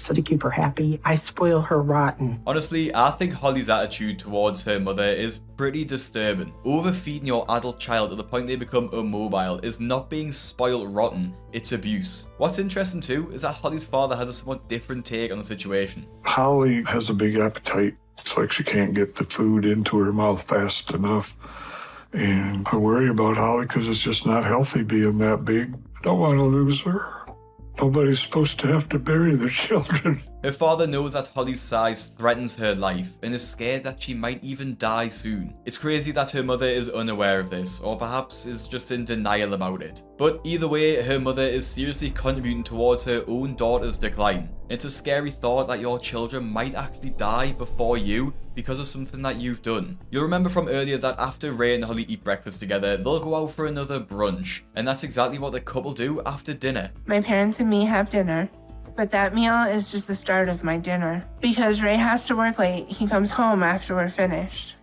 So to keep her happy, I spoil her rotten. Honestly, I think Holly's attitude towards her mother is pretty disturbing. Overfeeding your adult child to the point they become immobile is not being spoiled rotten, it's abuse. What's interesting too is that Holly's father has a somewhat different take on the situation. Holly has a big appetite. It's like she can't get the food into her mouth fast enough. And I worry about Holly because it's just not healthy being that big. I don't want to lose her. Nobody's supposed to have to bury their children. Her father knows that Holly's size threatens her life and is scared that she might even die soon. It's crazy that her mother is unaware of this, or perhaps is just in denial about it. But either way, her mother is seriously contributing towards her own daughter's decline. It's a scary thought that your children might actually die before you because of something that you've done. You'll remember from earlier that after Ray and Holly eat breakfast together, they'll go out for another brunch. And that's exactly what the couple do after dinner. My parents and me have dinner, but that meal is just the start of my dinner. Because Ray has to work late, he comes home after we're finished.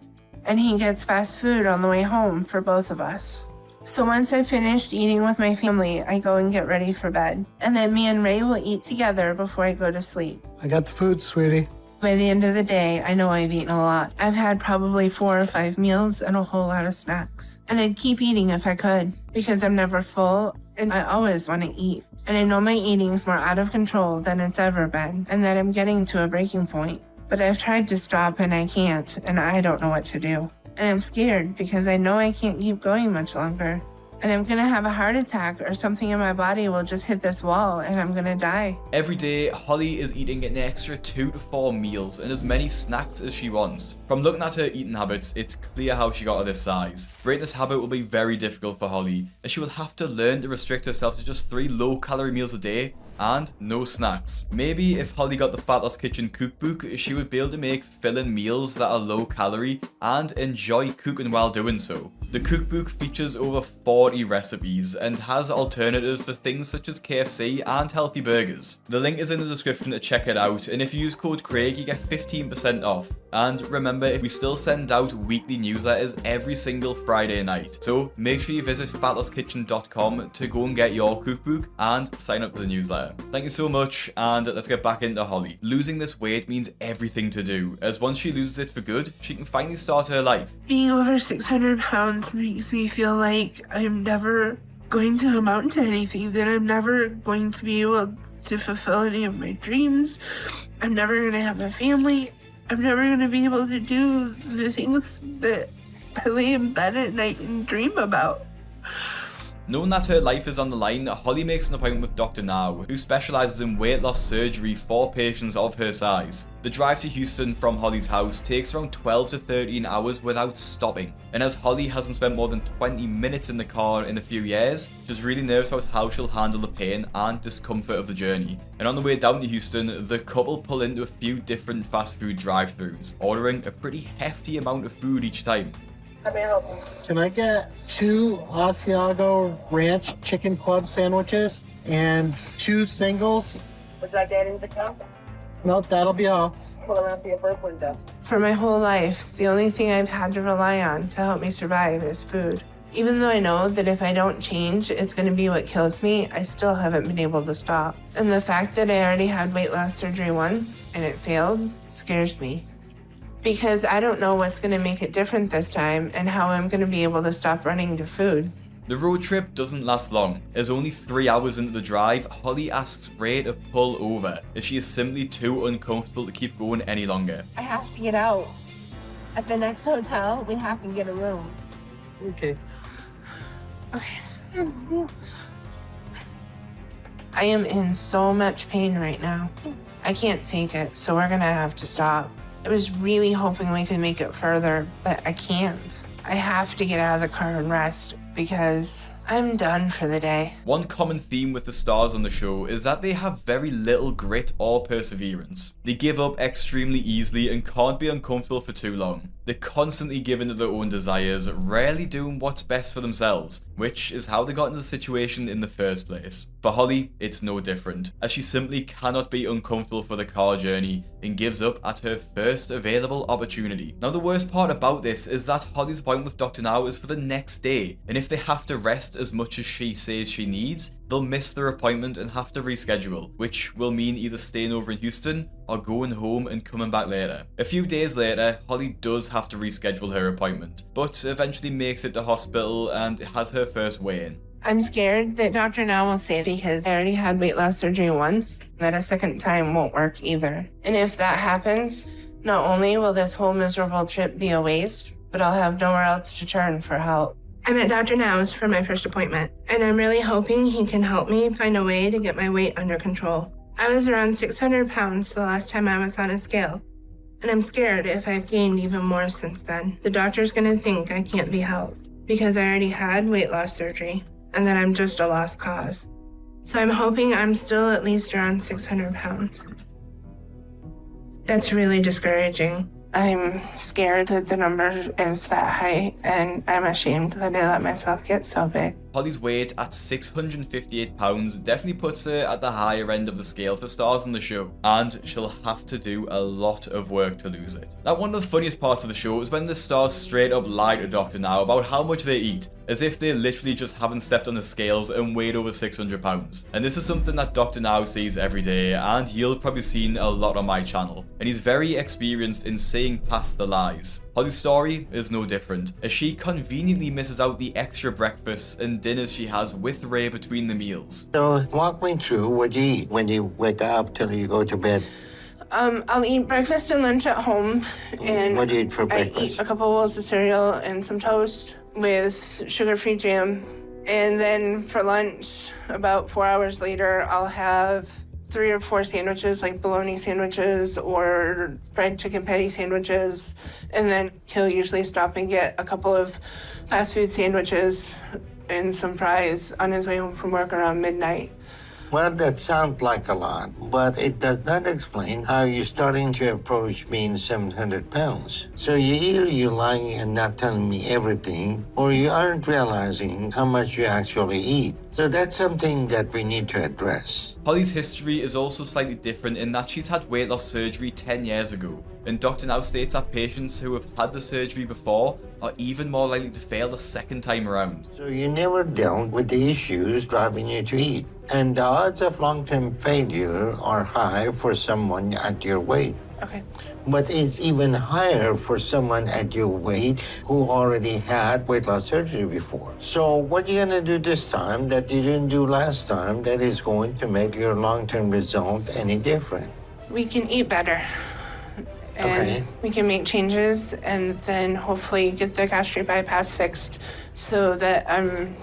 And he gets fast food on the way home for both of us. So once I've finished eating with my family, I go and get ready for bed. And then me and Ray will eat together before I go to sleep. I got the food, sweetie. By the end of the day, I know I've eaten a lot. I've had probably 4 or 5 meals and a whole lot of snacks. And I'd keep eating if I could, because I'm never full and I always want to eat. And I know my eating's more out of control than it's ever been, and that I'm getting to a breaking point. But I've tried to stop and I can't, and I don't know what to do. And I'm scared because I know I can't keep going much longer. And I'm gonna have a heart attack or something in my body will just hit this wall and I'm gonna die. Every day, Holly is eating an extra 2 to 4 meals and as many snacks as she wants. From looking at her eating habits, it's clear how she got to this size. Breaking this habit will be very difficult for Holly, and she will have to learn to restrict herself to just 3 low-calorie meals a day and no snacks. Maybe if Holly got the Fat Loss Kitchen cookbook, she would be able to make filling meals that are low calorie and enjoy cooking while doing so. The cookbook features over 40 recipes and has alternatives for things such as KFC and healthy burgers. The link is in the description to check it out, and if you use code Craig you get 15% off. And remember, we still send out weekly newsletters every single Friday night, so make sure you visit fatlasskitchen.com to go and get your cookbook and sign up to the newsletter. Thank you so much, and let's get back into Holly. Losing this weight means everything to do, as once she loses it for good, she can finally start her life. Being over 600 pounds makes me feel like I'm never going to amount to anything, that I'm never going to be able to fulfill any of my dreams. I'm never going to have a family. I'm never going to be able to do the things that I lay in bed at night and dream about. Knowing that her life is on the line, Holly makes an appointment with Dr. Now, who specialises in weight loss surgery for patients of her size. The drive to Houston from Holly's house takes around 12 to 13 hours without stopping, and as Holly hasn't spent more than 20 minutes in the car in a few years, she's really nervous about how she'll handle the pain and discomfort of the journey. And on the way down to Houston, the couple pull into a few different fast food drive-thrus, ordering a pretty hefty amount of food each time. Can I get 2 Asiago Ranch Chicken Club sandwiches and 2 singles? Was that Danny's account? No, that'll be all. Pull around the above window. For my whole life, the only thing I've had to rely on to help me survive is food. Even though I know that if I don't change, it's going to be what kills me, I still haven't been able to stop. And the fact that I already had weight loss surgery once and it failed scares me. Because I don't know what's going to make it different this time and how I'm going to be able to stop running to food. The road trip doesn't last long. As only 3 hours into the drive, Holly asks Ray to pull over, as she is simply too uncomfortable to keep going any longer. I have to get out. At the next hotel, we have to get a room. Okay. Okay. I am in so much pain right now. I can't take it, so we're going to have to stop. I was really hoping we could make it further, but I can't. I have to get out of the car and rest because I'm done for the day. One common theme with the stars on the show is that they have very little grit or perseverance. They give up extremely easily and can't be uncomfortable for too long. They're constantly given to their own desires, rarely doing what's best for themselves, which is how they got into the situation in the first place. For Holly, it's no different, as she simply cannot be uncomfortable for the car journey and gives up at her first available opportunity. Now the worst part about this is that Holly's appointment with Dr. Now is for the next day, and if they have to rest as much as she says she needs, they'll miss their appointment and have to reschedule, which will mean either staying over in Houston or going home and coming back later. A few days later, Holly does have to reschedule her appointment, but eventually makes it to hospital and has her first weigh-in. I'm scared that Dr. Now will say because I already had weight loss surgery once, that a second time won't work either. And if that happens, not only will this whole miserable trip be a waste, but I'll have nowhere else to turn for help. I'm at Dr. Now's for my first appointment, and I'm really hoping he can help me find a way to get my weight under control. I was around 600 pounds the last time I was on a scale, and I'm scared if I've gained even more since then. The doctor's gonna think I can't be helped because I already had weight loss surgery and that I'm just a lost cause. So I'm hoping I'm still at least around 600 pounds. That's really discouraging. I'm scared that the number is that high, and I'm ashamed that I let myself get so big. Holly's weight at 658 pounds definitely puts her at the higher end of the scale for stars on the show, and she'll have to do a lot of work to lose it. Now, one of the funniest parts of the show is when the stars straight up lie to Dr. Now about how much they eat, as if they literally just haven't stepped on the scales and weighed over 600 pounds. And this is something that Dr. Now sees every day, and you'll probably seen a lot on my channel, and he's very experienced in saying past the lies. Holly's story is no different, as she conveniently misses out the extra breakfasts and dinners she has with Ray between the meals. So walk me through what you eat when you wake up till you go to bed. I'll eat breakfast and lunch at home, and What do you eat for breakfast? I eat a couple bowls of cereal and some toast with sugar-free jam. And then for lunch, about 4 hours later, I'll have 3 or 4 sandwiches, like bologna sandwiches or fried chicken patty sandwiches. And then he'll usually stop and get a couple of fast food sandwiches and some fries on his way home from work around midnight. Well, that sounds like a lot, but it does not explain how you're starting to approach being 700 pounds. So either you're lying and not telling me everything, or you aren't realizing how much you actually eat. So that's something that we need to address. Holly's history is also slightly different in that she's had weight loss surgery 10 years ago, and Dr. Now states that patients who have had the surgery before are even more likely to fail the second time around. So you never dealt with the issues driving you to eat. And the odds of long-term failure are high for someone at your weight. Okay. But it's even higher for someone at your weight who already had weight loss surgery before. So what are you gonna do this time that you didn't do last time that is going to make your long-term result any different? We can eat better. and we can make changes and then hopefully get the gastric bypass fixed so that I'm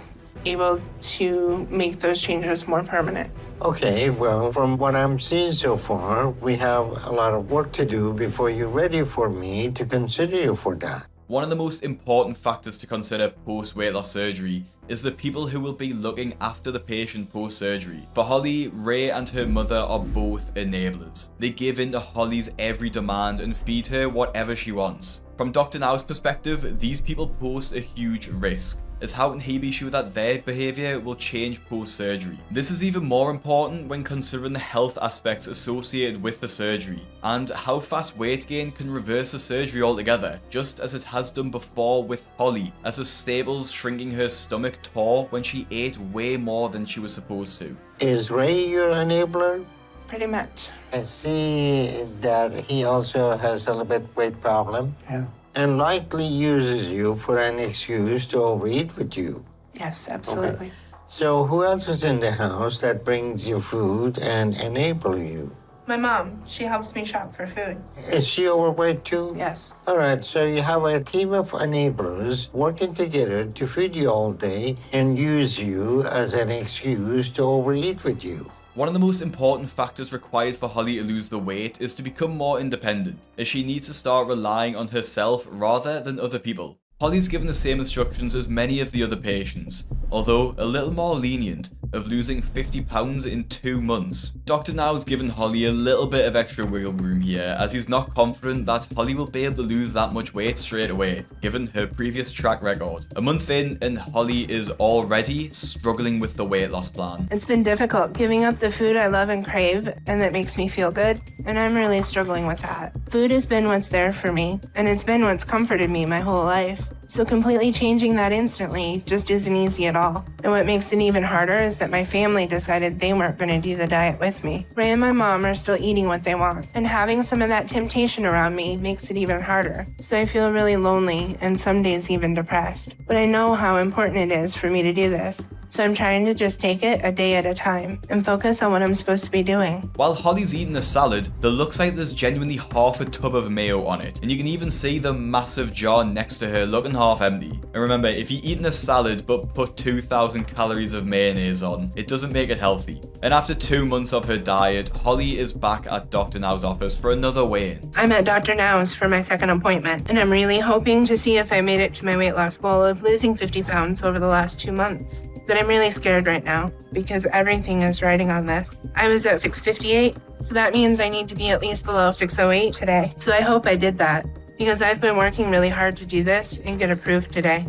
able to make those changes more permanent. Okay, well, from what I'm seeing so far, we have a lot of work to do before you're ready for me to consider you for that. One of the most important factors to consider post-weight loss surgery is the people who will be looking after the patient post-surgery. For Holly, Ray and her mother are both enablers. They give in to Holly's every demand and feed her whatever she wants. From Dr. Now's perspective, these people pose a huge risk, as how can he be sure that their behaviour will change post-surgery? This is even more important when considering the health aspects associated with the surgery, and how fast weight gain can reverse the surgery altogether, just as it has done before with Holly, as the staples shrinking her stomach tore when she ate way more than she was supposed to. Is Ray your enabler? Pretty much. I see that he also has a little bit weight problem. Yeah. And likely uses you for an excuse to overeat with you. Yes, absolutely. Okay. So who else is in the house that brings you food and enable you? My mom, she helps me shop for food. Is she overweight too? Yes. All right, so you have a team of enablers working together to feed you all day and use you as an excuse to overeat with you. One of the most important factors required for Holly to lose the weight is to become more independent, as she needs to start relying on herself rather than other people. Holly's given the same instructions as many of the other patients, although a little more lenient, of losing 50 pounds in 2 months. Dr. Now has given Holly a little bit of extra wiggle room here, as he's not confident that Holly will be able to lose that much weight straight away, given her previous track record. A month in, and Holly is already struggling with the weight loss plan. It's been difficult giving up the food I love and crave, and that makes me feel good, and I'm really struggling with that. Food has been what's there for me, and it's been what's comforted me my whole life. So completely changing that instantly just isn't easy at all. And what makes it even harder is that my family decided they weren't going to do the diet with me. Ray and my mom are still eating what they want, and having some of that temptation around me makes it even harder. So I feel really lonely and some days even depressed. But I know how important it is for me to do this. So I'm trying to just take it a day at a time and focus on what I'm supposed to be doing. While Holly's eating a salad, there looks like there's genuinely half a tub of mayo on it, and you can even see the massive jar next to her looking half empty. And remember, if you're eating a salad but put 2,000 calories of mayonnaise on, it doesn't make it healthy. And after 2 months of her diet, Holly is back at Dr. Now's office for another weigh-in. I'm at Dr. Now's for my second appointment, and I'm really hoping to see if I made it to my weight loss goal of losing 50 pounds over the last 2 months. But I'm really scared right now because everything is riding on this. I was at 658, so that means I need to be at least below 608 today. So I hope I did that because I've been working really hard to do this and get approved today.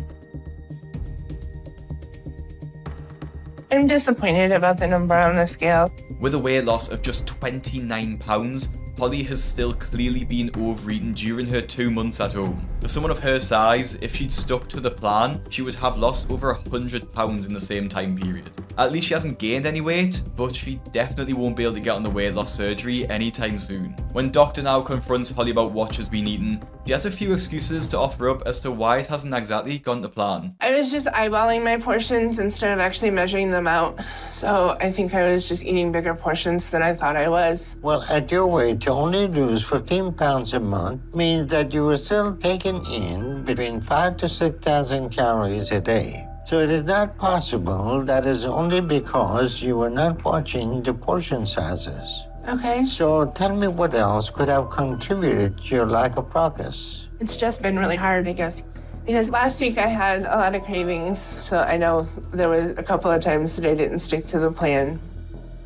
I'm disappointed about the number on the scale. With a weight loss of just 29 pounds, Holly has still clearly been overeating during her 2 months at home. For someone of her size, if she'd stuck to the plan, she would have lost over 100 pounds in the same time period. At least she hasn't gained any weight, but she definitely won't be able to get on the weight loss surgery anytime soon. When Dr. Now confronts Holly about what she's been eating, she has a few excuses to offer up as to why it hasn't exactly gone to plan. I was just eyeballing my portions instead of actually measuring them out. So I think I was just eating bigger portions than I thought I was. Well, at your weight, to only lose 15 pounds a month means that you were still taking in between 5,000 to 6,000 calories a day. So it is not possible. That is only because you were not watching the portion sizes. Okay. So tell me what else could have contributed to your lack of progress. It's just been really hard, I guess. Because last week I had a lot of cravings, so I know there was a couple of times that I didn't stick to the plan.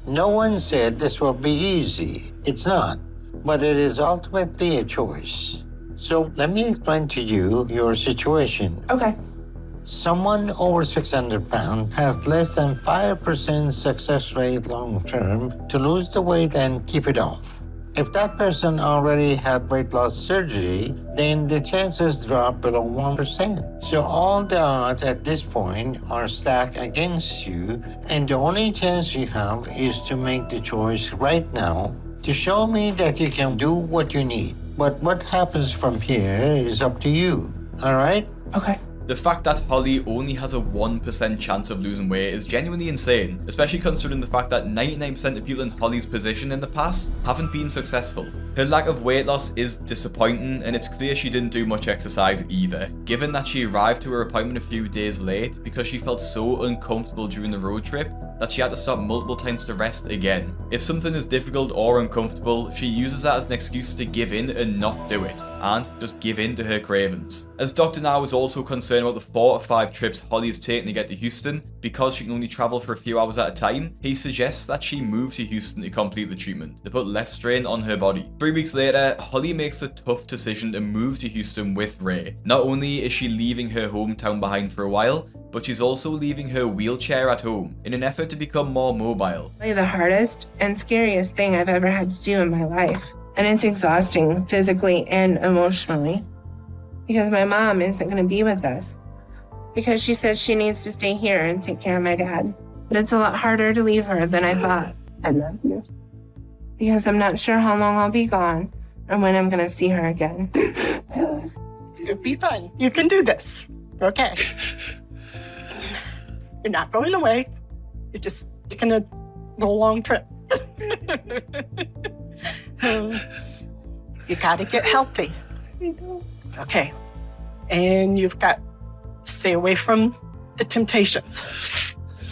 No one said this will be easy. It's not. But it is ultimately a choice. So let me explain to you your situation. Okay. Someone over 600 pounds has less than 5% success rate long term to lose the weight and keep it off. If that person already had weight loss surgery, then the chances drop below 1%. So all the odds at this point are stacked against you, and the only chance you have is to make the choice right now to show me that you can do what you need. But what happens from here is up to you, all right? Okay. The fact that Holly only has a 1% chance of losing weight is genuinely insane, especially considering the fact that 99% of people in Holly's position in the past haven't been successful. Her lack of weight loss is disappointing, and it's clear she didn't do much exercise either, given that she arrived to her appointment a few days late because she felt so uncomfortable during the road trip that she had to stop multiple times to rest again. If something is difficult or uncomfortable, she uses that as an excuse to give in and not do it, and just give in to her cravings. As Dr. Now is also concerned about the 4 to 5 trips Holly is taking to get to Houston, because she can only travel for a few hours at a time, he suggests that she move to Houston to complete the treatment, to put less strain on her body. 3 weeks later, Holly makes the tough decision to move to Houston with Ray. Not only is she leaving her hometown behind for a while, but she's also leaving her wheelchair at home in an effort to become more mobile. The hardest and scariest thing I've ever had to do in my life. And it's exhausting physically and emotionally because my mom isn't going to be with us because she says she needs to stay here and take care of my dad. But it's a lot harder to leave her than I thought. I love you. Because I'm not sure how long I'll be gone or when I'm going to see her again. It'll be fun. You can do this. Okay. You're not going away. You're just taking a little long trip. You gotta get healthy. Okay. And you've got to stay away from the temptations.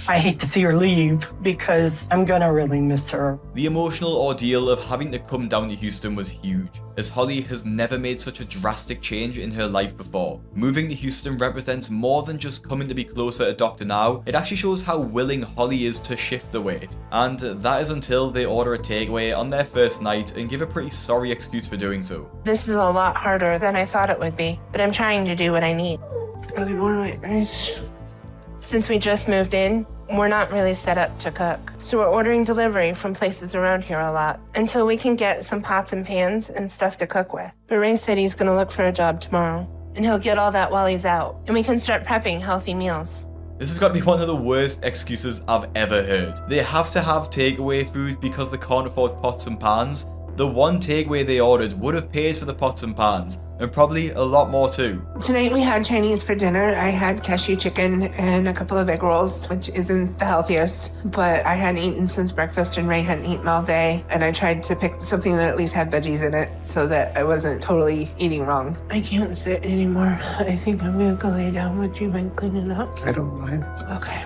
I hate to see her leave because I'm gonna really miss her. The emotional ordeal of having to come down to Houston was huge, as Holly has never made such a drastic change in her life before. Moving to Houston represents more than just coming to be closer to Dr. Now, it actually shows how willing Holly is to shift the weight. And that is until they order a takeaway on their first night and give a pretty sorry excuse for doing so. This is a lot harder than I thought it would be, but I'm trying to do what I need. Since we just moved in, we're not really set up to cook. So we're ordering delivery from places around here a lot until we can get some pots and pans and stuff to cook with. But Ray said he's gonna look for a job tomorrow and he'll get all that while he's out and we can start prepping healthy meals. This has got to be one of the worst excuses I've ever heard. They have to have takeaway food because they can't afford pots and pans. The one takeaway they ordered would have paid for the pots and pans, and probably a lot more too. Tonight we had Chinese for dinner. I had cashew chicken and a couple of egg rolls, which isn't the healthiest, but I hadn't eaten since breakfast and Ray hadn't eaten all day. And I tried to pick something that at least had veggies in it so that I wasn't totally eating wrong. I can't sit anymore. I think I'm gonna go lay down. Would you mind cleaning up? I don't mind. Okay.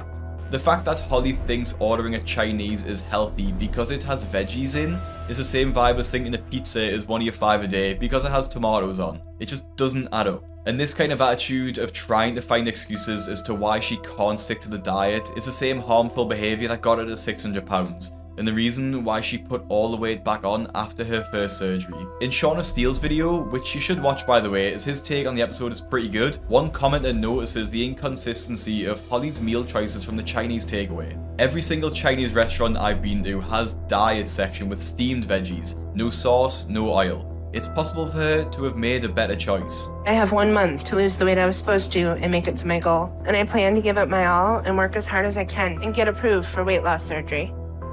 The fact that Holly thinks ordering a Chinese is healthy because it has veggies in is the same vibe as thinking a pizza is one of your 5 a day because it has tomatoes on. It just doesn't add up. And this kind of attitude of trying to find excuses as to why she can't stick to the diet is the same harmful behaviour that got her to 600 pounds. And the reason why she put all the weight back on after her first surgery. In Shaun of Steel's video, which you should watch by the way, as his take on the episode is pretty good, one commenter notices the inconsistency of Holly's meal choices from the Chinese takeaway. Every single Chinese restaurant I've been to has diet section with steamed veggies, no sauce, no oil. It's possible for her to have made a better choice. I have 1 month to lose the weight I was supposed to and make it to my goal. And I plan to give it my all and work as hard as I can and get approved for weight loss surgery.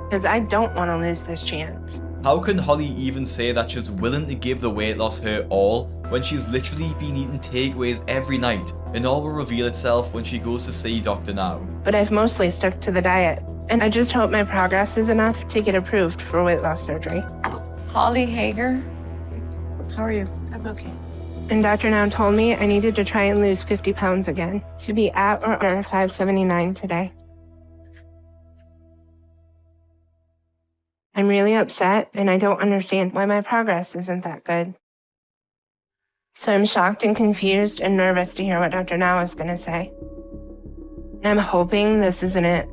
Because I don't want to lose this chance. How can Holly even say that she's willing to give the weight loss her all when she's literally been eating takeaways every night, and all will reveal itself when she goes to see Dr. Now? But I've mostly stuck to the diet, and I just hope my progress is enough to get approved for weight loss surgery. Holly Hager, how are you? I'm okay. And Dr. Now told me I needed to try and lose 50 pounds again, to be at or under 579 today. I'm really upset, and I don't understand why my progress isn't that good. So I'm shocked and confused and nervous to hear what Dr. Now is going to say. And I'm hoping this isn't it,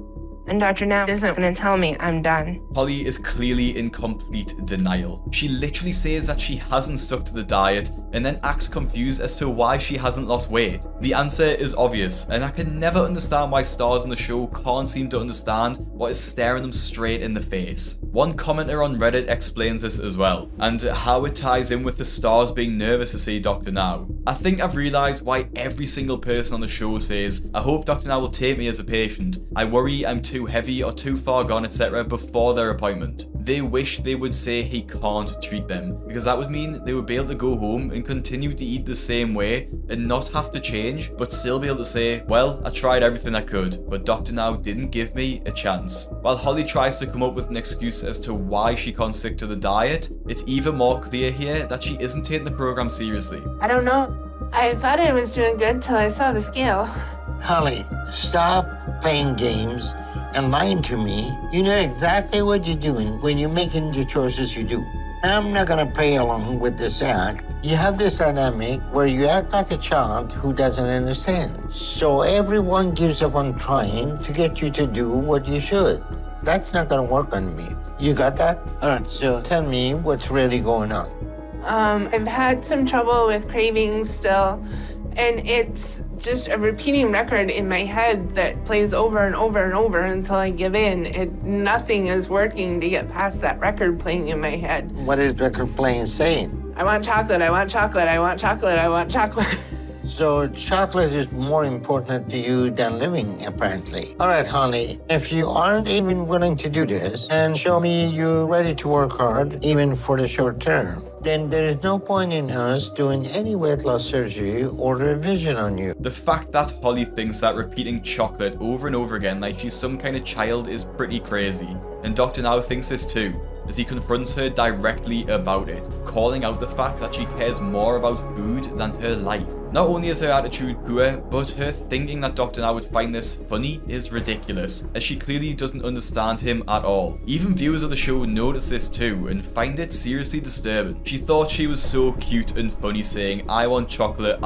and Dr. Now isn't going to tell me I'm done. Holly is clearly in complete denial. She literally says that she hasn't stuck to the diet and then acts confused as to why she hasn't lost weight. The answer is obvious, and I can never understand why stars on the show can't seem to understand what is staring them straight in the face. One commenter on Reddit explains this as well, and how it ties in with the stars being nervous to see Dr. Now. I think I've realised why every single person on the show says, I hope Dr. Now will take me as a patient. I worry I'm too heavy or too far gone, etc. before their appointment. They wish they would say he can't treat them, because that would mean they would be able to go home and continue to eat the same way and not have to change, but still be able to say, well, I tried everything I could, but Dr. Now didn't give me a chance. While Holly tries to come up with an excuse as to why she can't stick to the diet, it's even more clear here that she isn't taking the program seriously. I don't know. I thought I was doing good till I saw the scale. Holly, stop playing games and lying to me. You know exactly what you're doing when you're making the choices you do. I'm not gonna play along with this act. You have this dynamic where you act like a child who doesn't understand. So everyone gives up on trying to get you to do what you should. That's not gonna work on me. You got that? All right, so tell me what's really going on. I've had some trouble with cravings still, and it's just a repeating record in my head that plays over and over and over until I give in. Nothing is working to get past that record playing in my head. What is record playing saying? I want chocolate, I want chocolate, I want chocolate, I want chocolate. So chocolate is more important to you than living, apparently. All right, Holly, if you aren't even willing to do this and show me you're ready to work hard, even for the short term, then there is no point in us doing any weight loss surgery or revision on you. The fact that Holly thinks that repeating chocolate over and over again like she's some kind of child is pretty crazy, and Dr. Now thinks this too, as he confronts her directly about it, calling out the fact that she cares more about food than her life. Not only is her attitude poor, but her thinking that Dr. Now would find this funny is ridiculous, as she clearly doesn't understand him at all. Even viewers of the show notice this too, and find it seriously disturbing. She thought she was so cute and funny saying, I want chocolate,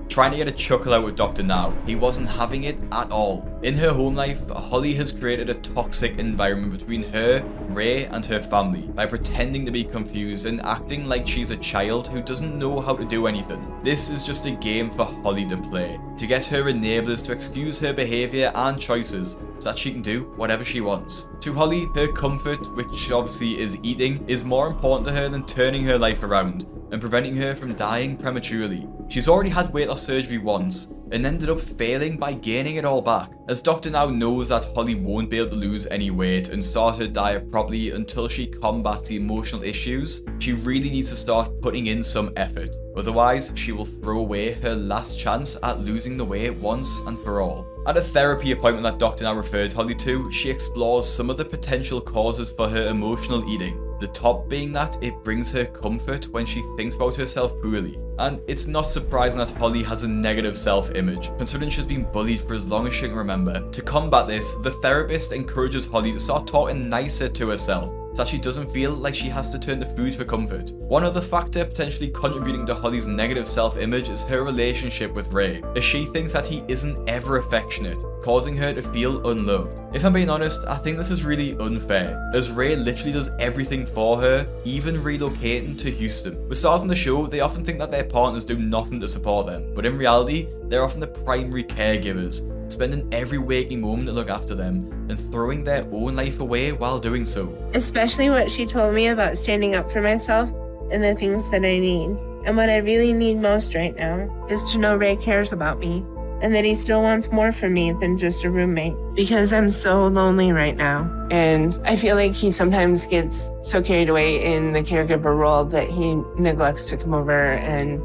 trying to get a chuckle out of Dr. Now. He wasn't having it at all. In her home life, Holly has created a toxic environment between her, Ray, and her family by pretending to be confused and acting like she's a child who doesn't know how to do anything. This is just a game for Holly to play, to get her enablers to excuse her behaviour and choices so that she can do whatever she wants. To Holly, her comfort, which obviously is eating, is more important to her than turning her life around and preventing her from dying prematurely. She's already had weight loss surgery once and ended up failing by gaining it all back. As Dr. Now knows that Holly won't be able to lose any weight and start her diet properly until she combats the emotional issues, she really needs to start putting in some effort. Otherwise, she will throw away her last chance at losing the weight once and for all. At a therapy appointment that Dr. Now referred Holly to, she explores some of the potential causes for her emotional eating. The top being that it brings her comfort when she thinks about herself poorly. And it's not surprising that Holly has a negative self-image, considering she's been bullied for as long as she can remember. To combat this, the therapist encourages Holly to start talking nicer to herself, so that she doesn't feel like she has to turn to food for comfort. One other factor potentially contributing to Holly's negative self-image is her relationship with Ray, as she thinks that he isn't ever affectionate, causing her to feel unloved. If I'm being honest, I think this is really unfair, as Ray literally does everything for her, even relocating to Houston. With stars on the show, they often think that their partners do nothing to support them, but in reality, they're often the primary caregivers, spending every waking moment to look after them and throwing their own life away while doing so. Especially what she told me about standing up for myself and the things that I need. And what I really need most right now is to know Ray cares about me and that he still wants more from me than just a roommate. Because I'm so lonely right now. And I feel like he sometimes gets so carried away in the caregiver role that he neglects to come over and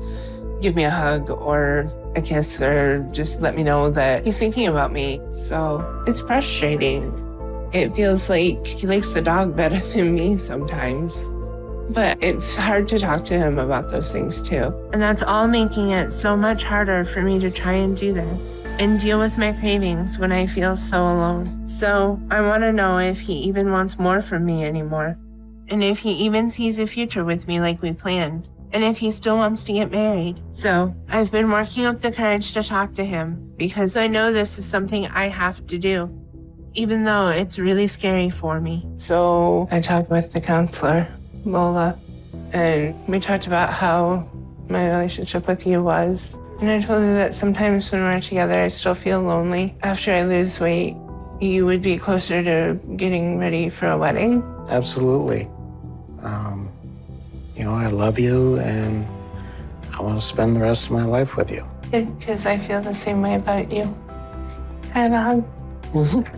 give me a hug or a kiss or just let me know that he's thinking about me. So it's frustrating. It feels like he likes the dog better than me sometimes. But it's hard to talk to him about those things too. And that's all making it so much harder for me to try and do this and deal with my cravings when I feel so alone. So I want to know if he even wants more from me anymore. And if he even sees a future with me like we planned. And if he still wants to get married. So I've been working up the courage to talk to him because I know this is something I have to do, even though it's really scary for me. So I talked with the counselor, Lola, and we talked about how my relationship with you was. And I told her that sometimes when we're together, I still feel lonely. After I lose weight, you would be closer to getting ready for a wedding. Absolutely. I love you and I want to spend the rest of my life with you. Because I feel the same way about you. I have a hug.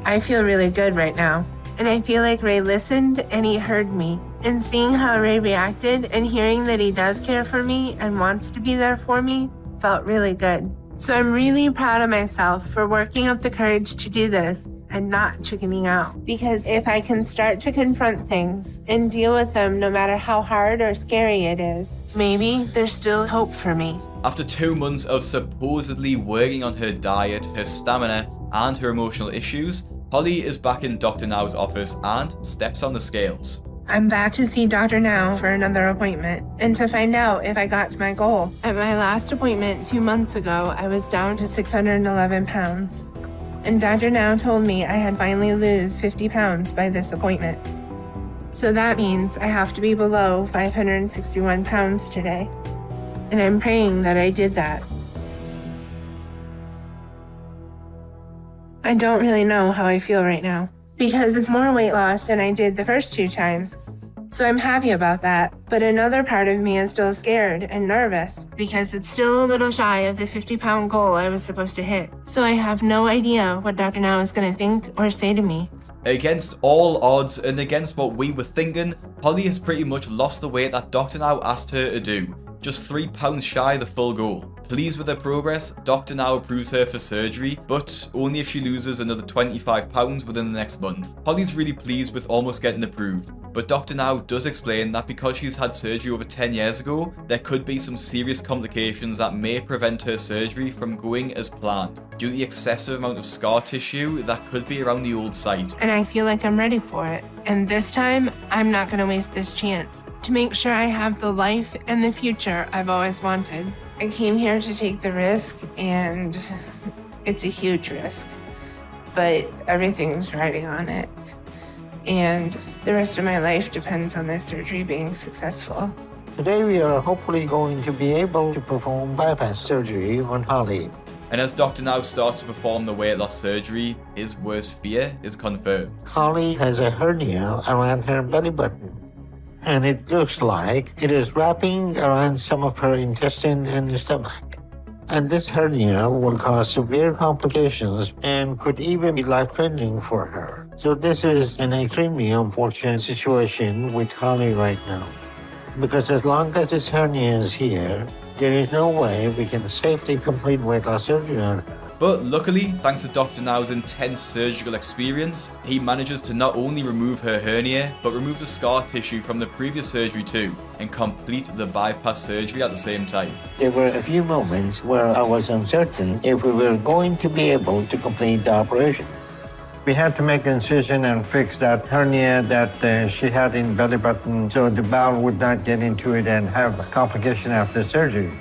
I feel really good right now. And I feel like Ray listened and he heard me. And seeing how Ray reacted and hearing that he does care for me and wants to be there for me felt really good. So I'm really proud of myself for working up the courage to do this and not chickening out. Because if I can start to confront things and deal with them no matter how hard or scary it is, maybe there's still hope for me. After 2 months of supposedly working on her diet, her stamina, and her emotional issues, Holly is back in Dr. Now's office and steps on the scales. I'm back to see Dr. Now for another appointment and to find out if I got to my goal. At my last appointment 2 months ago, I was down to 611 pounds. And Dr. Now told me I had finally lose 50 pounds by this appointment. So that means I have to be below 561 pounds today. And I'm praying that I did that. I don't really know how I feel right now because it's more weight loss than I did the first 2 times. So I'm happy about that, but another part of me is still scared and nervous because it's still a little shy of the 50-pound goal I was supposed to hit. So I have no idea what Dr. Now is going to think or say to me. Against all odds and against what we were thinking, Holly has pretty much lost the weight that Dr. Now asked her to do, just 3 pounds shy of the full goal. Pleased with her progress, Dr. Now approves her for surgery, but only if she loses another 25 pounds within the next month. Holly's really pleased with almost getting approved, but Dr. Now does explain that because she's had surgery over 10 years ago, there could be some serious complications that may prevent her surgery from going as planned, due to the excessive amount of scar tissue that could be around the old site. And I feel like I'm ready for it. And this time, I'm not going to waste this chance to make sure I have the life and the future I've always wanted. I came here to take the risk, and it's a huge risk, but everything's riding on it. And the rest of my life depends on this surgery being successful. Today we are hopefully going to be able to perform bypass surgery on Holly. And as Dr. Now starts to perform the weight loss surgery, his worst fear is confirmed. Holly has a hernia around her belly button, and it looks like it is wrapping around some of her intestine and stomach. And this hernia will cause severe complications and could even be life-threatening for her. So this is an extremely unfortunate situation with Holly right now. Because as long as this hernia is here, there is no way we can safely complete weight loss surgery on her. But luckily, thanks to Dr. Now's intense surgical experience, he manages to not only remove her hernia, but remove the scar tissue from the previous surgery too, and complete the bypass surgery at the same time. There were a few moments where I was uncertain if we were going to be able to complete the operation. We had to make an incision and fix that hernia that she had in belly button so the bowel would not get into it and have a complication after surgery.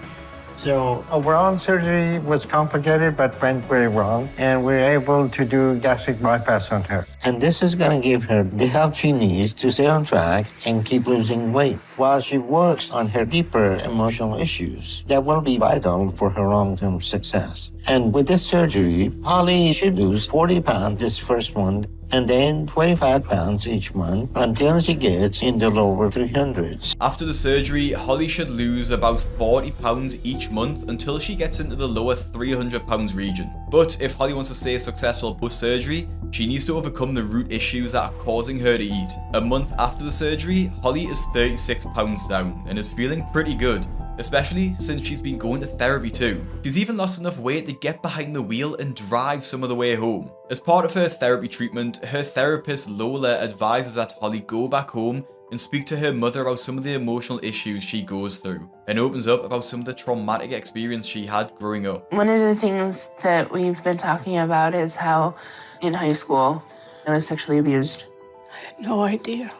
So overall surgery was complicated but went very well, and we were able to do gastric bypass on her. And this is going to give her the help she needs to stay on track and keep losing weight while she works on her deeper emotional issues that will be vital for her long-term success. And with this surgery, Holly should lose 40 pounds this first month and then 25 pounds each month until she gets in the lower 300s. After the surgery, Holly should lose about 40 pounds each month until she gets into the lower 300 pounds region. But if Holly wants to stay successful post-surgery, she needs to overcome the root issues that are causing her to eat. A month after the surgery, Holly is 36 pounds down and is feeling pretty good, especially since she's been going to therapy too. She's even lost enough weight to get behind the wheel and drive some of the way home. As part of her therapy treatment, her therapist Lola advises that Holly go back home and speak to her mother about some of the emotional issues she goes through, and opens up about some of the traumatic experience she had growing up. One of the things that we've been talking about is how in high school I was sexually abused. I had no idea.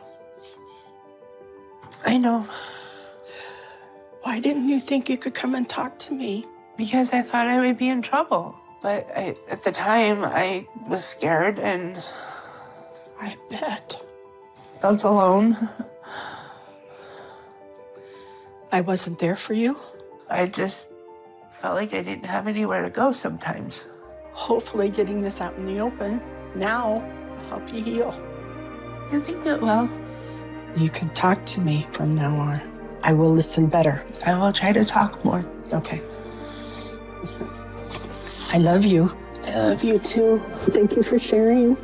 I know. Why didn't you think you could come and talk to me? Because I thought I would be in trouble. But at the time, I was scared and I bet. Felt alone. I wasn't there for you? I just felt like I didn't have anywhere to go sometimes. Hopefully getting this out in the open now will help you heal. I think it will. You can talk to me from now on. I will listen better. I will try to talk more. Okay. I love you. I love you too. Thank you for sharing.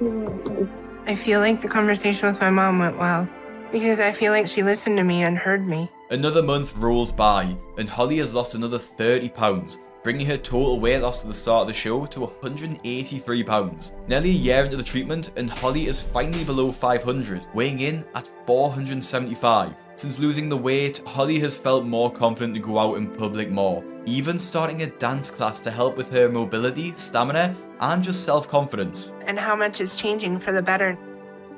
I feel like the conversation with my mom went well because I feel like she listened to me and heard me. Another month rolls by, and Holly has lost another 30 pounds, bringing her total weight loss to the start of the show to 183 pounds. Nearly a year into the treatment, and Holly is finally below 500, weighing in at 475. Since losing the weight, Holly has felt more confident to go out in public more, even starting a dance class to help with her mobility, stamina, and just self-confidence. And how much is changing for the better.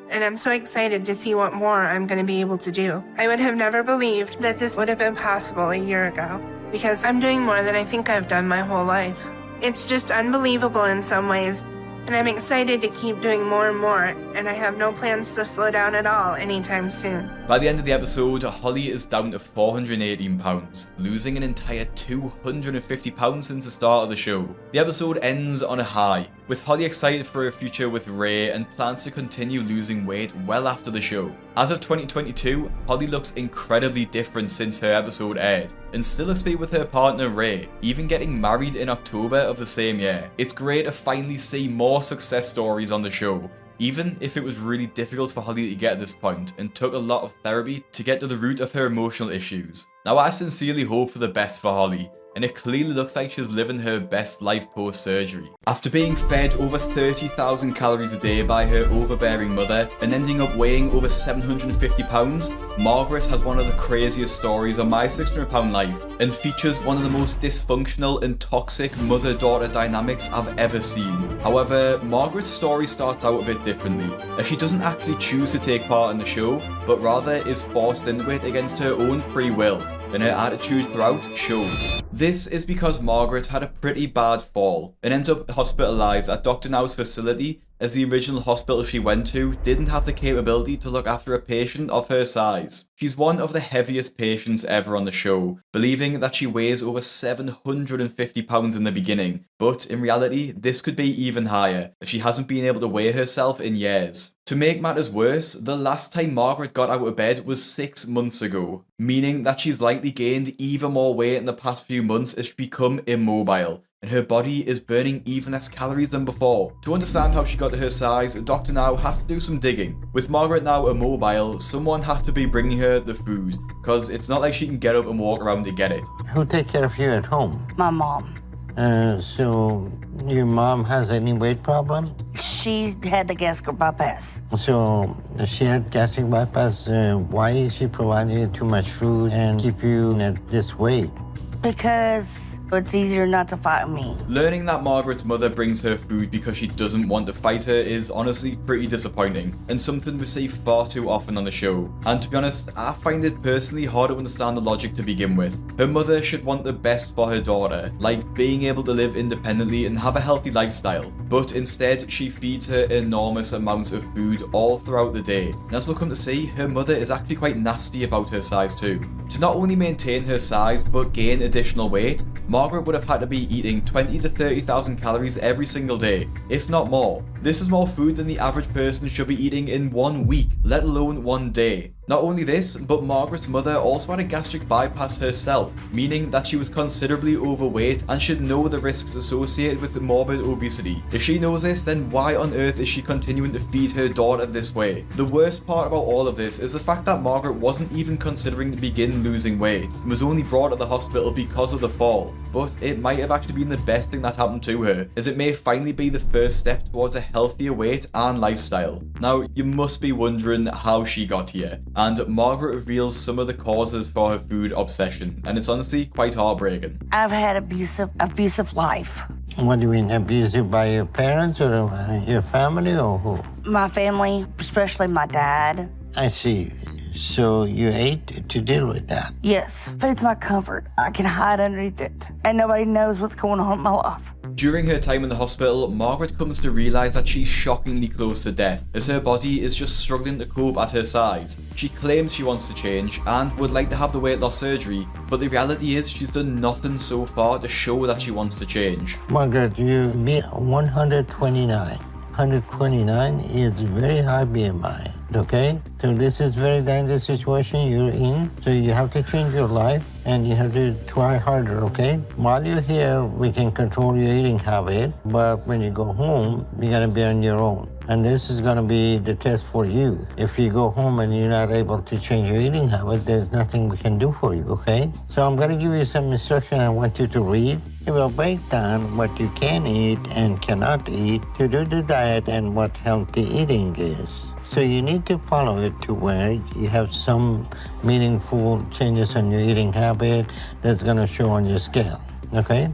And I'm so excited to see what more I'm going to be able to do. I would have never believed that this would have been possible a year ago, because I'm doing more than I think I've done my whole life. It's just unbelievable in some ways, and I'm excited to keep doing more and more, and I have no plans to slow down at all anytime soon. By the end of the episode, Holly is down to 418 pounds, losing an entire 250 pounds since the start of the show. The episode ends on a high, with Holly excited for her future with Ray and plans to continue losing weight well after the show. As of 2022, Holly looks incredibly different since her episode aired, and still looks to be with her partner Ray, even getting married in October of the same year. It's great to finally see more success stories on the show, even if it was really difficult for Holly to get at this point and took a lot of therapy to get to the root of her emotional issues. Now, I sincerely hope for the best for Holly, and it clearly looks like she's living her best life post-surgery. After being fed over 30,000 calories a day by her overbearing mother and ending up weighing over 750 pounds, Margaret has one of the craziest stories on My 600 Pound Life and features one of the most dysfunctional and toxic mother-daughter dynamics I've ever seen. However, Margaret's story starts out a bit differently, as she doesn't actually choose to take part in the show, but rather is forced into it against her own free will, and her attitude throughout shows. This is because Margaret had a pretty bad fall and ends up hospitalised at Dr. Now's facility, as the original hospital she went to didn't have the capability to look after a patient of her size. She's one of the heaviest patients ever on the show, believing that she weighs over 750 pounds in the beginning, but in reality this could be even higher, as she hasn't been able to weigh herself in years. To make matters worse, the last time Margaret got out of bed was 6 months ago, meaning that she's likely gained even more weight in the past few months as she's become immobile, and her body is burning even less calories than before. To understand how she got to her size, Dr. Now has to do some digging. With Margaret now immobile, someone had to be bringing her the food, because it's not like she can get up and walk around to get it. Who takes care of you at home? My mom. So your mom has any weight problem? She had the gastric bypass. So she had gastric bypass. Why is she providing you too much food and keep you at this weight? Because it's easier not to fight me. Learning that Margaret's mother brings her food because she doesn't want to fight her is honestly pretty disappointing, and something we see far too often on the show. And to be honest, I find it personally hard to understand the logic to begin with. Her mother should want the best for her daughter, like being able to live independently and have a healthy lifestyle, but instead she feeds her enormous amounts of food all throughout the day. And as we'll come to see, her mother is actually quite nasty about her size too. To not only maintain her size but gain additional weight, Margaret would have had to be eating 20 to 30,000 calories every single day, if not more. This is more food than the average person should be eating in 1 week, let alone 1 day. Not only this, but Margaret's mother also had a gastric bypass herself, meaning that she was considerably overweight and should know the risks associated with morbid obesity. If she knows this, then why on earth is she continuing to feed her daughter this way? The worst part about all of this is the fact that Margaret wasn't even considering to begin losing weight, and was only brought to the hospital because of the fall. But it might have actually been the best thing that happened to her, as it may finally be the first step towards a healthier weight and lifestyle. Now, you must be wondering how she got here, and Margaret reveals some of the causes for her food obsession, and it's honestly quite heartbreaking. I've had abusive life. What do you mean, abusive by your parents or your family or who? My family, especially my dad. I see. So you ate to deal with that? Yes. Food's my comfort. I can hide underneath it, and nobody knows what's going on in my life. During her time in the hospital, Margaret comes to realise that she's shockingly close to death, as her body is just struggling to cope at her size. She claims she wants to change and would like to have the weight loss surgery, but the reality is she's done nothing so far to show that she wants to change. Margaret, you be 129. 129 is very high BMI, okay? So this is very dangerous situation you're in. So you have to change your life and you have to try harder, okay? While you're here, we can control your eating habit, but when you go home, you're gonna be on your own. And this is going to be the test for you. If you go home and you're not able to change your eating habit, there's nothing we can do for you, okay? So I'm going to give you some instruction I want you to read. It will break down what you can eat and cannot eat to do the diet and what healthy eating is. So you need to follow it to where you have some meaningful changes on your eating habit that's going to show on your scale, okay?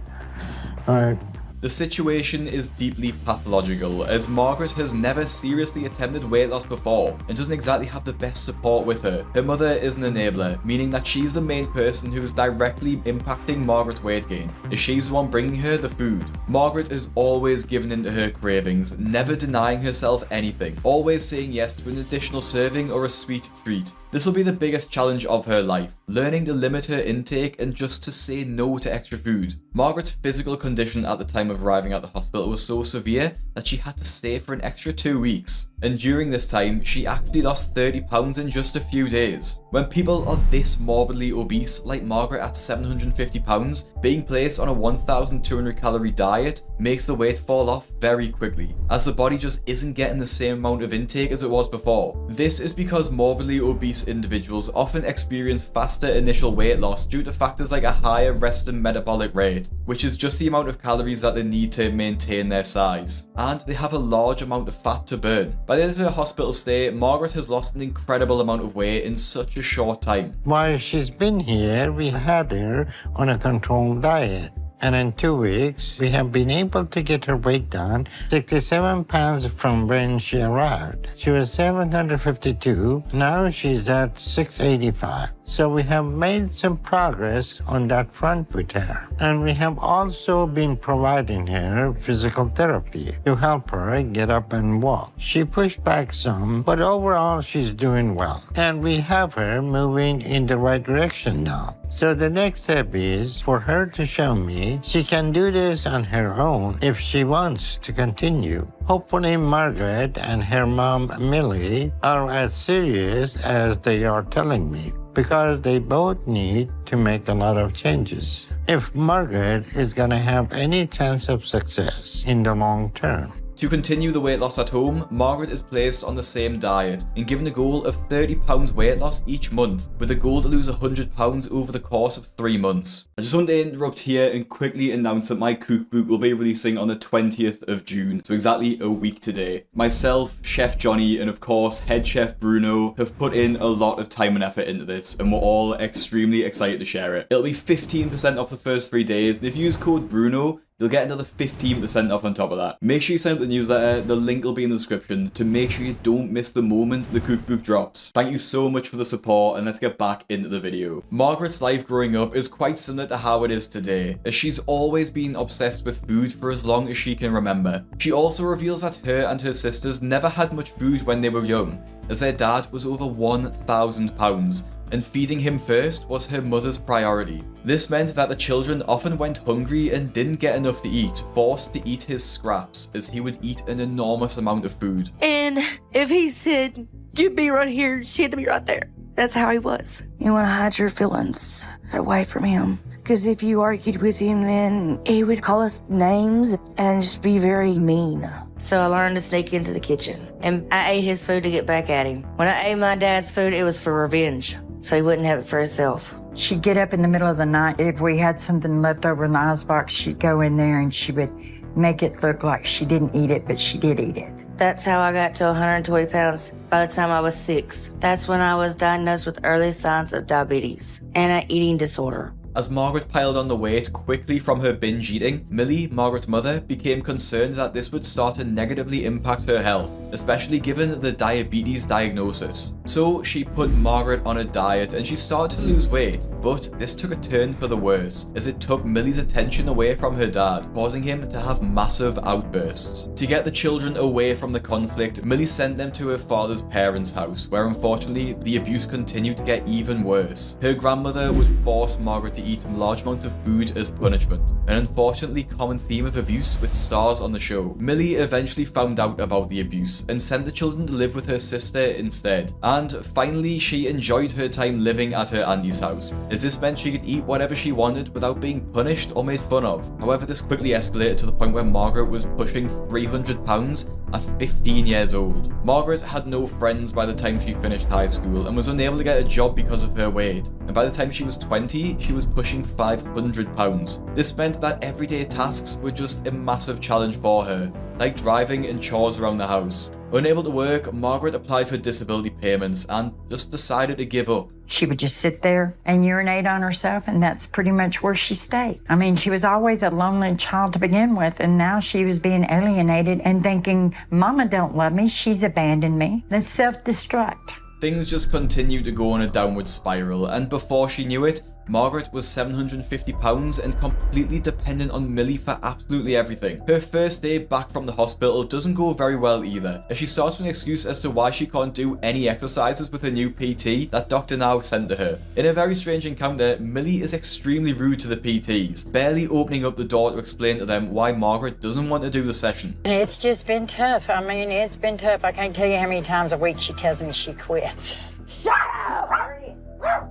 All right. The situation is deeply pathological, as Margaret has never seriously attempted weight loss before and doesn't exactly have the best support with her. Her mother is an enabler, meaning that she's the main person who is directly impacting Margaret's weight gain, as she's the one bringing her the food. Margaret is always giving in to her cravings, never denying herself anything, always saying yes to an additional serving or a sweet treat. This will be the biggest challenge of her life, learning to limit her intake and just to say no to extra food. Margaret's physical condition at the time of arriving at the hospital was so severe that she had to stay for an extra 2 weeks. And during this time, she actually lost 30 pounds in just a few days. When people are this morbidly obese, like Margaret at 750 pounds, being placed on a 1,200 calorie diet makes the weight fall off very quickly, as the body just isn't getting the same amount of intake as it was before. This is because morbidly obese individuals often experience faster initial weight loss due to factors like a higher resting metabolic rate, which is just the amount of calories that they need to maintain their size, and they have a large amount of fat to burn. By the end of her hospital stay, Margaret has lost an incredible amount of weight in such a short time. While she's been here, we had her on a controlled diet. And in 2 weeks, we have been able to get her weight down 67 pounds from when she arrived. She was 752, now she's at 685. So we have made some progress on that front with her. And we have also been providing her physical therapy to help her get up and walk. She pushed back some, but overall she's doing well. And we have her moving in the right direction now. So the next step is for her to show me she can do this on her own if she wants to continue. Hopefully Margaret and her mom Millie are as serious as they are telling me, because they both need to make a lot of changes if Margaret is going to have any chance of success in the long term. To continue the weight loss at home, Margaret is placed on the same diet and given a goal of 30 pounds weight loss each month, with a goal to lose 100 pounds over the course of 3 months. I just want to interrupt here and quickly announce that my cookbook will be releasing on the 20th of June, so exactly a week today. Myself, Chef Johnny, and of course Head Chef Bruno have put in a lot of time and effort into this, and we're all extremely excited to share it. It'll be 15% off the first 3 days, and if you use code Bruno, you'll get another 15% off on top of that. Make sure you sign up to the newsletter, the link will be in the description, to make sure you don't miss the moment the cookbook drops. Thank you so much for the support, and let's get back into the video. Margaret's life growing up is quite similar to how it is today, as she's always been obsessed with food for as long as she can remember. She also reveals that her and her sisters never had much food when they were young, as their dad was over 1,000 pounds, and feeding him first was her mother's priority. This meant that the children often went hungry and didn't get enough to eat, forced to eat his scraps, as he would eat an enormous amount of food. And if he said, you'd be right here, she had to be right there. That's how he was. You want to hide your feelings away from him. Because if you argued with him, then he would call us names and just be very mean. So I learned to sneak into the kitchen. And I ate his food to get back at him. When I ate my dad's food, it was for revenge, so he wouldn't have it for himself. She'd get up in the middle of the night. If we had something left over in the icebox, she'd go in there and she would make it look like she didn't eat it, but she did eat it. That's how I got to 120 pounds by the time I was 6. That's when I was diagnosed with early signs of diabetes and an eating disorder. As Margaret piled on the weight quickly from her binge eating, Millie, Margaret's mother, became concerned that this would start to negatively impact her health, especially given the diabetes diagnosis. So she put Margaret on a diet and she started to lose weight, but this took a turn for the worse, as it took Millie's attention away from her dad, causing him to have massive outbursts. To get the children away from the conflict, Millie sent them to her father's parents' house, where unfortunately the abuse continued to get even worse. Her grandmother would force Margaret to eat large amounts of food as punishment, an unfortunately common theme of abuse with stars on the show. Millie eventually found out about the abuse excuse and sent the children to live with her sister instead. And finally, she enjoyed her time living at her auntie's house, as this meant she could eat whatever she wanted without being punished or made fun of. However, this quickly escalated to the point where Margaret was pushing 300 pounds at 15 years old. Margaret had no friends by the time she finished high school and was unable to get a job because of her weight. And by the time she was 20, she was pushing 500 pounds. This meant that everyday tasks were just a massive challenge for her, like driving and chores around the house. Unable to work, Margaret applied for disability payments and just decided to give up. She would just sit there and urinate on herself, and that's pretty much where she stayed. I mean, she was always a lonely child to begin with, and now she was being alienated and thinking, Mama don't love me, she's abandoned me. That's self-destruct. Things just continued to go on a downward spiral, and before she knew it, Margaret was £750 and completely dependent on Millie for absolutely everything. Her first day back from the hospital doesn't go very well either, as she starts with an excuse as to why she can't do any exercises with a new PT that Dr. Now sent to her. In a very strange encounter, Millie is extremely rude to the PTs, barely opening up the door to explain to them why Margaret doesn't want to do the session. It's just been tough. I mean, it's been tough. I can't tell you how many times a week she tells me she quits. Shut up!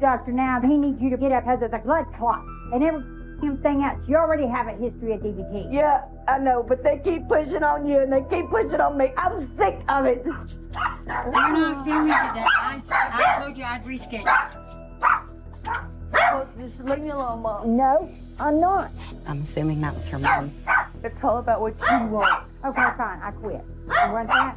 Dr. Now, he needs you to get up because of the blood clot and everything else. You already have a history of DVT. Yeah, I know, but they keep pushing on you and they keep pushing on me. I'm sick of it. You're not doing it today. I told you I'd reschedule. Just leave me alone, Mom. No, I'm not. I'm assuming that was her mom. It's all about what you want. Okay, fine, I quit. You want that?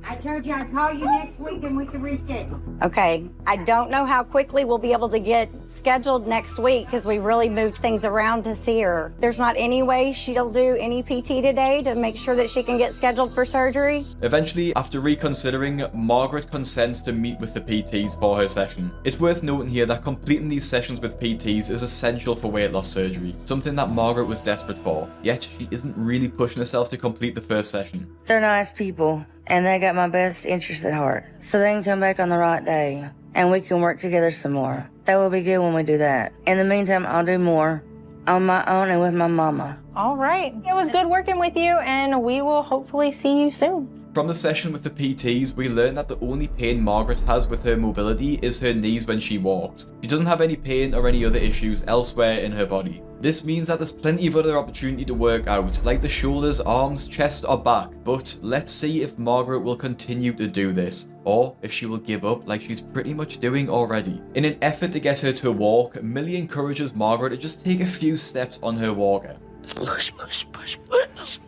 I told you I'd call you next week and we can reschedule. Okay, I don't know how quickly we'll be able to get scheduled next week because we really moved things around to see her. There's not any way she'll do any PT today to make sure that she can get scheduled for surgery. Eventually, after reconsidering, Margaret consents to meet with the PTs for her session. It's worth noting here that completing these sessions with PTs is essential for weight loss surgery, something that Margaret was desperate for, yet she isn't really pushing herself to complete the first session. They're nice people, and they got my best interest at heart, so they can come back on the right day, and we can work together some more. That will be good when we do that. In the meantime, I'll do more on my own and with my mama. All right. It was good working with you, and we will hopefully see you soon. From the session with the PTs, we learn that the only pain Margaret has with her mobility is her knees when she walks. She doesn't have any pain or any other issues elsewhere in her body. This means that there's plenty of other opportunity to work out, like the shoulders, arms, chest or back. But let's see if Margaret will continue to do this, or if she will give up like she's pretty much doing already. In an effort to get her to walk, Millie encourages Margaret to just take a few steps on her walker. Push, push, push, push.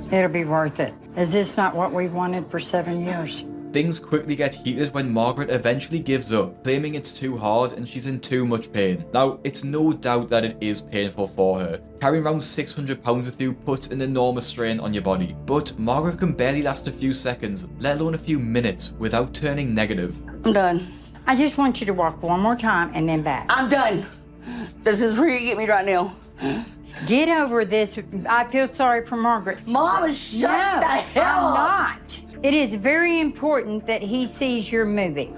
It'll be worth it. Is this not what we've wanted for 7 years? Things quickly get heated when Margaret eventually gives up, claiming it's too hard and she's in too much pain. Now, it's no doubt that it is painful for her. Carrying around 600 pounds with you puts an enormous strain on your body. But Margaret can barely last a few seconds, let alone a few minutes, without turning negative. I'm done. I just want you to walk one more time and then back. I'm done. This is where you get me right now. Get over this. I feel sorry for Margaret. Mama, shut the hell up. I'm not. It is very important that he sees you're moving.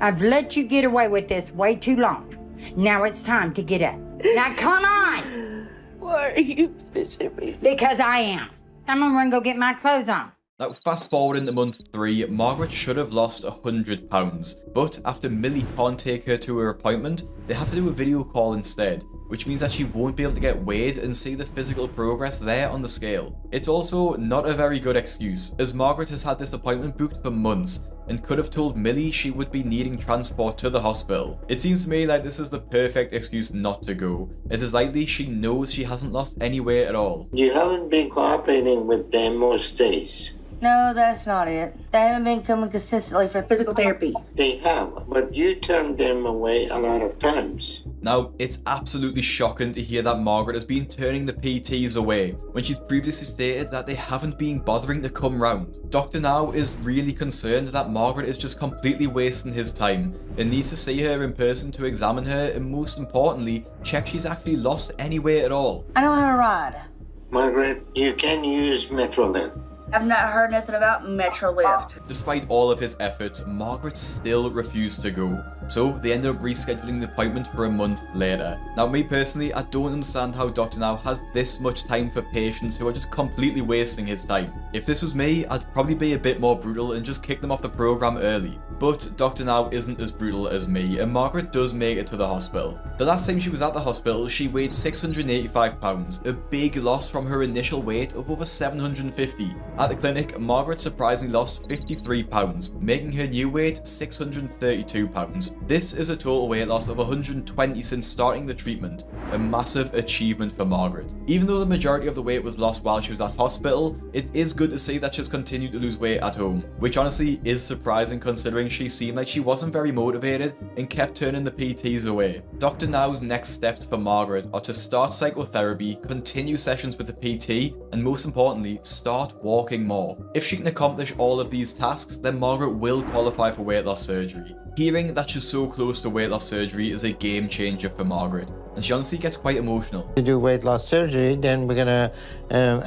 I've let you get away with this way too long. Now it's time to get up. Now come on. Why are you pushing me? Because I am. I'm gonna run go get my clothes on. Now, fast forward into month 3, Margaret should have lost £100, but after Millie can't take her to her appointment, they have to do a video call instead, which means that she won't be able to get weighed and see the physical progress there on the scale. It's also not a very good excuse, as Margaret has had this appointment booked for months and could have told Millie she would be needing transport to the hospital. It seems to me like this is the perfect excuse not to go. It is likely she knows she hasn't lost any weight at all. You haven't been cooperating with them most days. No, that's not it. They haven't been coming consistently for physical therapy. They have, but you turned them away a lot of times. Now, it's absolutely shocking to hear that Margaret has been turning the PTs away, when she's previously stated that they haven't been bothering to come round. Dr. Now is really concerned that Margaret is just completely wasting his time, and needs to see her in person to examine her and most importantly, check she's actually lost any weight at all. I don't have a ride. Margaret, you can use Metrolift. I've not heard nothing about Metrolift. Despite all of his efforts, Margaret still refused to go. So they ended up rescheduling the appointment for a month later. Now, me personally, I don't understand how Dr. Now has this much time for patients who are just completely wasting his time. If this was me, I'd probably be a bit more brutal and just kick them off the program early. But Dr. Now isn't as brutal as me, and Margaret does make it to the hospital. The last time she was at the hospital, she weighed 685 pounds, a big loss from her initial weight of over 750. At the clinic, Margaret surprisingly lost 53 pounds, making her new weight 632 pounds. This is a total weight loss of 120 since starting the treatment, a massive achievement for Margaret. Even though the majority of the weight was lost while she was at hospital, it is good to see that she's continued to lose weight at home, which honestly is surprising considering she seemed like she wasn't very motivated and kept turning the PTs away. Dr. Now's next steps for Margaret are to start psychotherapy, continue sessions with the PT, and most importantly, start walking more. If she can accomplish all of these tasks, then Margaret will qualify for weight loss surgery. Hearing that she's so close to weight loss surgery is a game changer for Margaret, and she honestly gets quite emotional. To do weight loss surgery, then we're gonna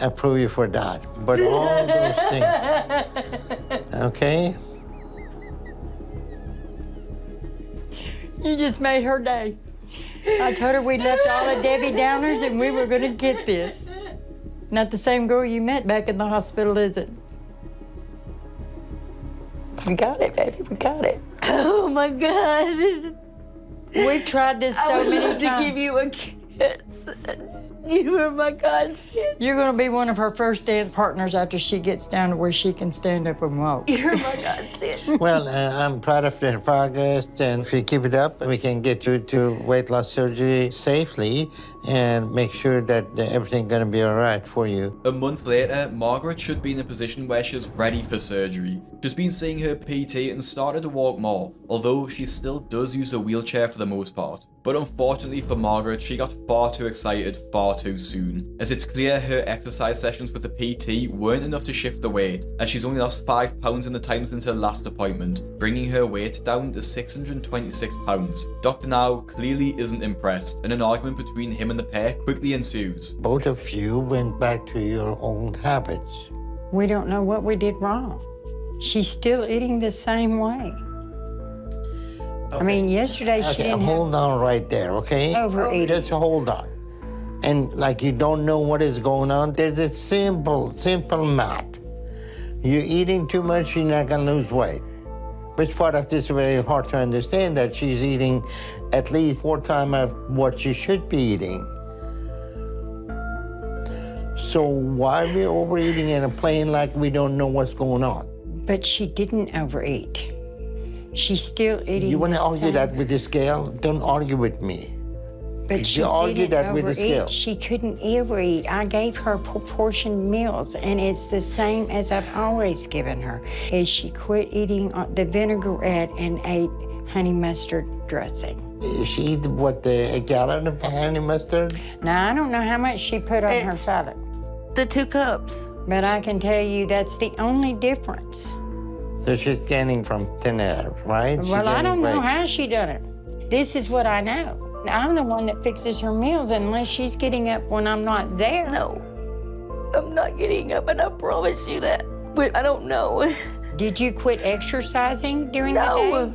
approve you for that. But all those things, okay? You just made her day. I told her we left all the Debbie Downers and we were going to get this. Not the same girl you met back in the hospital, is it? We got it, baby. We got it. Oh my God. We've tried this so I would many love times. to give you a kiss. You were my godsend. You're going to be one of her first dance partners after she gets down to where she can stand up and walk. You're my godsend. Well, I'm proud of the progress, and if we keep it up, we can get you to weight loss surgery safely and make sure that everything's gonna be all right for you. A month later, Margaret should be in a position where she's ready for surgery. She's been seeing her PT and started to walk more, although she still does use a wheelchair for the most part. But unfortunately for Margaret, she got far too excited far too soon, as it's clear her exercise sessions with the PT weren't enough to shift the weight, as she's only lost 5 pounds in the time since her last appointment, bringing her weight down to 626 pounds. Dr. Now clearly isn't impressed, and an argument between him and the pair quickly ensues. Both of you went back to your old habits. We don't know what we did wrong. She's still eating the same way. I mean, yesterday she didn't hold on right there, okay? Overeating. Just hold on. And like you don't know what is going on, there's a simple math. You're eating too much, you're not gonna lose weight. Which part of this is very hard to understand, that she's eating at least 4 times of what she should be eating. So why are we overeating and playing like we don't know what's going on? But she didn't overeat. She's still eating. You want to the argue same. that with the scale? Don't argue with me. But she You argue didn't that with the overeat. scale. She couldn't overeat. I gave her proportioned meals, and it's the same as I've always given her. Is she quit eating the vinaigrette and ate honey mustard dressing. She eat a gallon of honey mustard? Now, I don't know how much she put on her salad. The 2 cups. But I can tell you that's the only difference. So she's gaining from thin air, right? Well, I don't know how she done it. This is what I know. I'm the one that fixes her meals unless she's getting up when I'm not there. No, I'm not getting up, and I promise you that. But I don't know. Did you quit exercising during the day?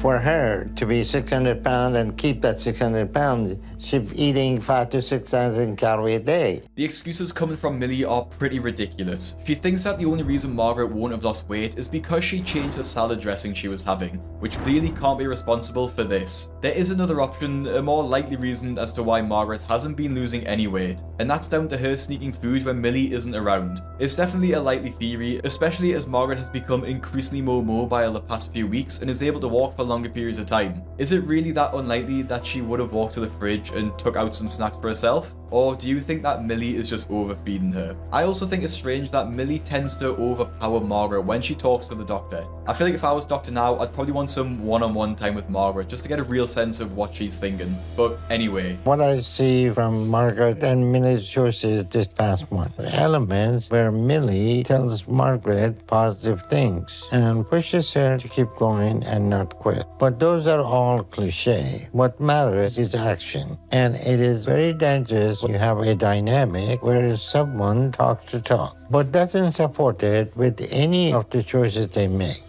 For her to be 600 pounds and keep that 600 pounds, she's eating 5,000 to 6,000 calories a day. The excuses coming from Millie are pretty ridiculous. She thinks that the only reason Margaret won't have lost weight is because she changed the salad dressing she was having, which clearly can't be responsible for this. There is another option, a more likely reason as to why Margaret hasn't been losing any weight, and that's down to her sneaking food when Millie isn't around. It's definitely a likely theory, especially as Margaret has become increasingly more mobile the past few weeks and is able to walk for longer periods of time. Is it really that unlikely that she would have walked to the fridge and took out some snacks for herself? Or do you think that Millie is just overfeeding her? I also think it's strange that Millie tends to overpower Margaret when she talks to the doctor. I feel like if I was Dr. Now, I'd probably want some one-on-one time with Margaret just to get a real sense of what she's thinking. But anyway. What I see from Margaret and Millie's choices this past one. Elements where Millie tells Margaret positive things and pushes her to keep going and not quit. But those are all cliche. What matters is action. And it is very dangerous because you have a dynamic where someone talks to talk, but doesn't support it with any of the choices they make.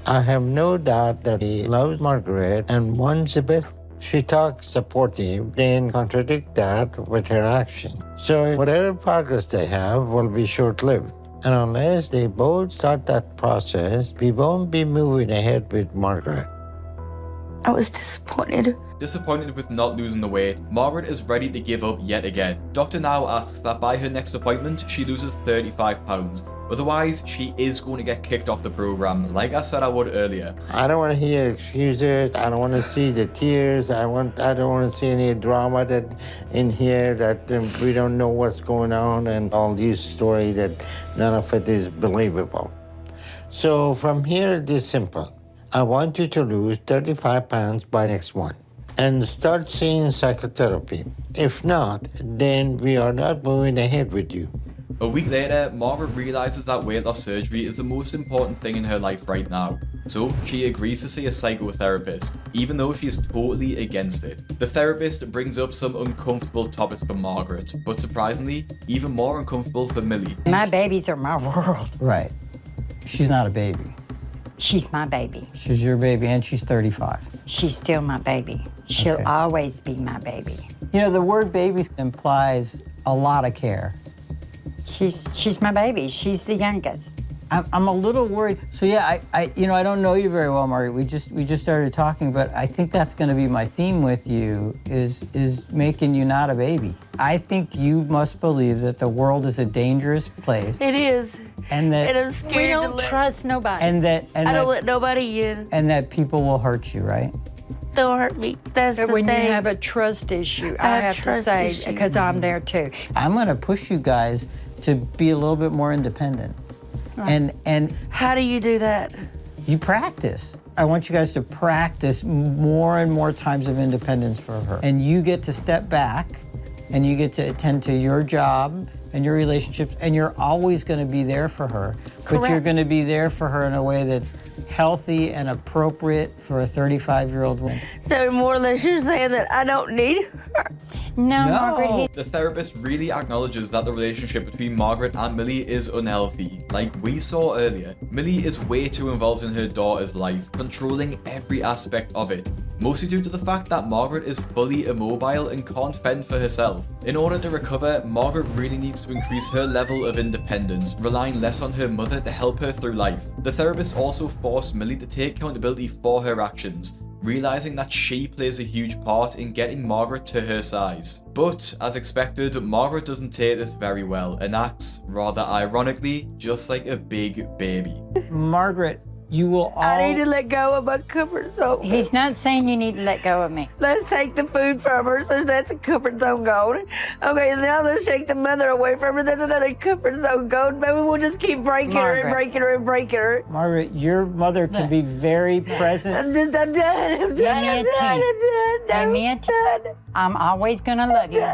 I have no doubt that he loves Margaret and wants the best. She talks supportive, then contradict that with her action. So whatever progress they have will be short-lived. And unless they both start that process, we won't be moving ahead with Margaret. I was disappointed. Disappointed with not losing the weight, Margaret is ready to give up yet again. Dr. Now asks that by her next appointment, she loses 35 pounds. Otherwise, she is going to get kicked off the program, like I said I would earlier. I don't want to hear excuses. I don't want to see the tears. I don't want to see any drama that in here that we don't know what's going on and all these stories that none of it is believable. So from here, it is simple. I want you to lose 35 pounds by next month and start seeing psychotherapy. If not, then we are not moving ahead with you. A week later, Margaret realizes that weight loss surgery is the most important thing in her life right now. So she agrees to see a psychotherapist, even though she is totally against it. The therapist brings up some uncomfortable topics for Margaret, but surprisingly, even more uncomfortable for Millie. My babies are my world. Right. She's not a baby. She's my baby. She's your baby, and she's 35. She's still my baby. She'll Okay. always be my baby. You know, the word baby implies a lot of care. She's my baby. She's the youngest. I'm a little worried. So yeah, I don't know you very well, Margaret. We just started talking, but I think that's going to be my theme with you is making you not a baby. I think you must believe that the world is a dangerous place. It is. And that And I'm scared We to don't trust nobody. and that I don't let nobody in. and that people will hurt you, right? They'll hurt me. That's But the when thing. you have a trust issue, I I have have to trust say, issue. because I'm there too. I'm going to push you guys to be a little bit more independent. And How do you do that? you practice. I want you guys to practice more and more times of independence for her. And you get to step back and you get to attend to your job and your relationships, and you're always going to be there for her. But you're Correct. going to be there for her in a way that's healthy and appropriate for a 35-year-old woman. So more or less you're saying that I don't need her. No, No. Margaret, The therapist really acknowledges that the relationship between Margaret and Millie is unhealthy. Like we saw earlier, Millie is way too involved in her daughter's life, controlling every aspect of it. Mostly due to the fact that Margaret is fully immobile and can't fend for herself. In order to recover, Margaret really needs to increase her level of independence, relying less on her mother to help her through life. The therapist also forced Millie to take accountability for her actions, realizing that she plays a huge part in getting Margaret to her size. But, as expected, Margaret doesn't take this very well and acts, rather ironically, just like a big baby. Margaret, you will all... I need to let go of my comfort zone. he's not saying you need to let go of me. Let's take the food from her, so that's a comfort zone gone. Okay, now let's take the mother away from her. That's another comfort zone gone. Maybe we'll just keep breaking her and Margaret. breaking her and breaking her. Margaret, your mother can be very present. I'm done. I'm Give me a I'm done. 10. Give me a 10. done. I'm always gonna love you.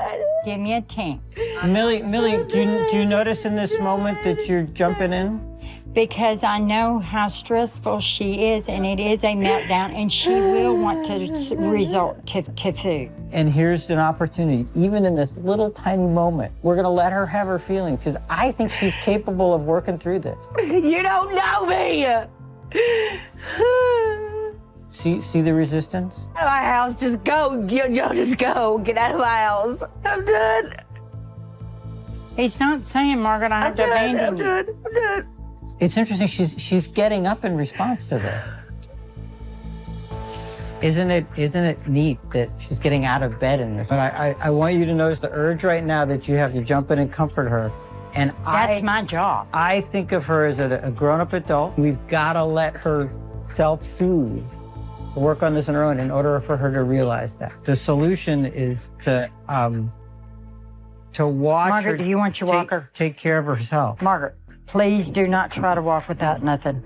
Give me a 10. Millie, do you notice in this moment that you're jumping in? Because I know how stressful she is, and it is a meltdown, and she will want to resort to food. And here's an opportunity, even in this little tiny moment, we're gonna let her have her feelings, because I think she's capable of working through this. You don't know me. See the resistance? Out of my house, just go. Y'all just go. Get out of my house. I'm done. He's not saying, Margaret, I have to abandon you. I'm done. It's interesting, she's getting up in response to this. Isn't it neat that she's getting out of bed in this? But I want you to notice the urge right now that you have to jump in and comfort her. And That's my job. I think of her as a grown-up adult. We've got to let her self-soothe, work on this on her own in order for her to realize that. The solution is to watch Margaret, her do you want your walker? take care of herself. Margaret, please do not try to walk without nothing.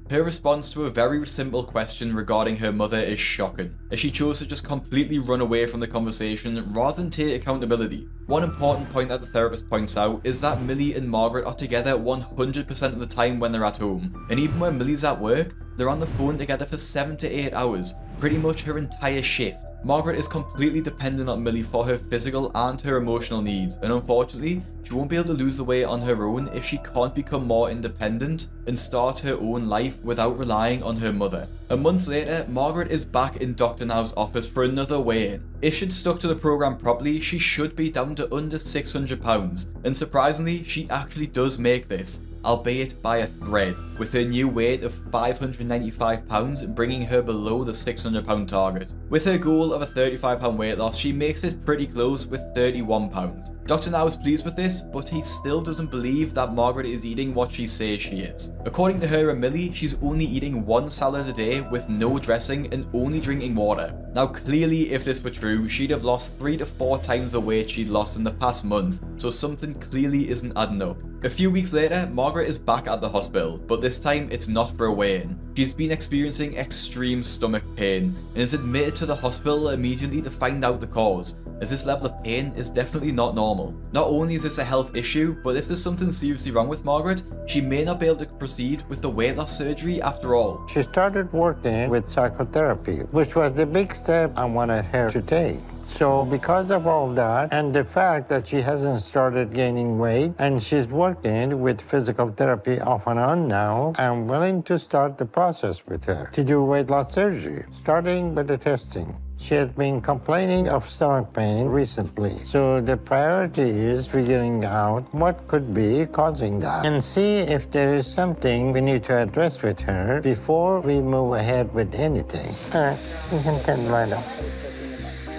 Her response to a very simple question regarding her mother is shocking, as she chose to just completely run away from the conversation rather than take accountability. One important point that the therapist points out is that Millie and Margaret are together 100% of the time when they're at home, and even when Millie's at work, they're on the phone together for 7 to 8 hours, pretty much her entire shift. Margaret is completely dependent on Millie for her physical and her emotional needs, and unfortunately, she won't be able to lose the weight on her own if she can't become more independent and start her own life without relying on her mother. A month later, Margaret is back in Dr. Now's office for another weigh-in. If she'd stuck to the program properly, she should be down to under 600 pounds, and surprisingly, she actually does make this, albeit by a thread, with her new weight of 595 pounds bringing her below the 600 pound target. With her goal of a 35 pound weight loss, she makes it pretty close with 31 pounds. Dr. Now is pleased with this, but he still doesn't believe that Margaret is eating what she says she is. According to her and Millie, she's only eating one salad a day with no dressing and only drinking water. Now clearly, if this were true, she'd have lost 3 to 4 times the weight she'd lost in the past month, so something clearly isn't adding up. A few weeks later, Margaret is back at the hospital, but this time it's not for a weigh-in. She's been experiencing extreme stomach pain and is admitted to the hospital immediately to find out the cause, as this level of pain is definitely not normal. Not only is this a health issue, but if there's something seriously wrong with Margaret, she may not be able to proceed with the weight loss surgery after all. She started working with psychotherapy, which was the big step I wanted her to take. So because of all that, and the fact that she hasn't started gaining weight, and she's working with physical therapy off and on now, I'm willing to start the process with her to do weight loss surgery, starting with the testing. She has been complaining of stomach pain recently, so the priority is figuring out what could be causing that and see if there is something we need to address with her before we move ahead with anything. All right, you can turn right up.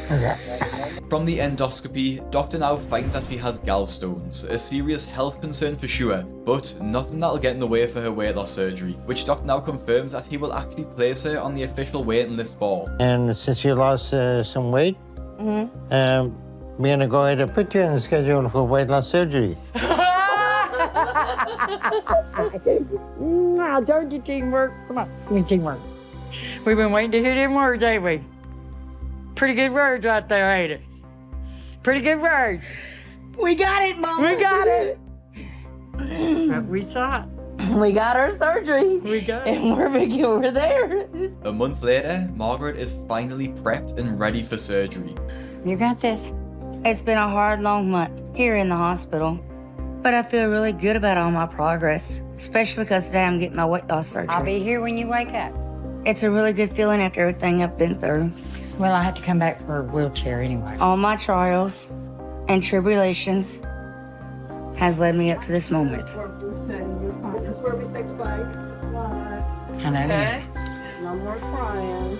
Okay. From the endoscopy, Dr. Now finds that she has gallstones, a serious health concern for sure, but nothing that'll get in the way for her weight loss surgery, which Dr. Now confirms that he will actually place her on the official waiting list for. And since you lost some weight, we're gonna go ahead and put you on the schedule for weight loss surgery. I told you teamwork. Come on, give me teamwork. We've been waiting to hear them words, ain't we? Pretty good words right there, ain't it? Pretty good words. We got it, Mama. We got it. That's what we saw. We got our surgery. We got it. And we're there. A month later, Margaret is finally prepped and ready for surgery. You got this. It's been a hard, long month here in the hospital, but I feel really good about all my progress, especially because today I'm getting my weight loss surgery. I'll be here when you wake up. It's a really good feeling after everything I've been through. Well, I have to come back for a wheelchair anyway. All my trials and tribulations has led me up to this moment. This is where we say goodbye. I know. No more crying.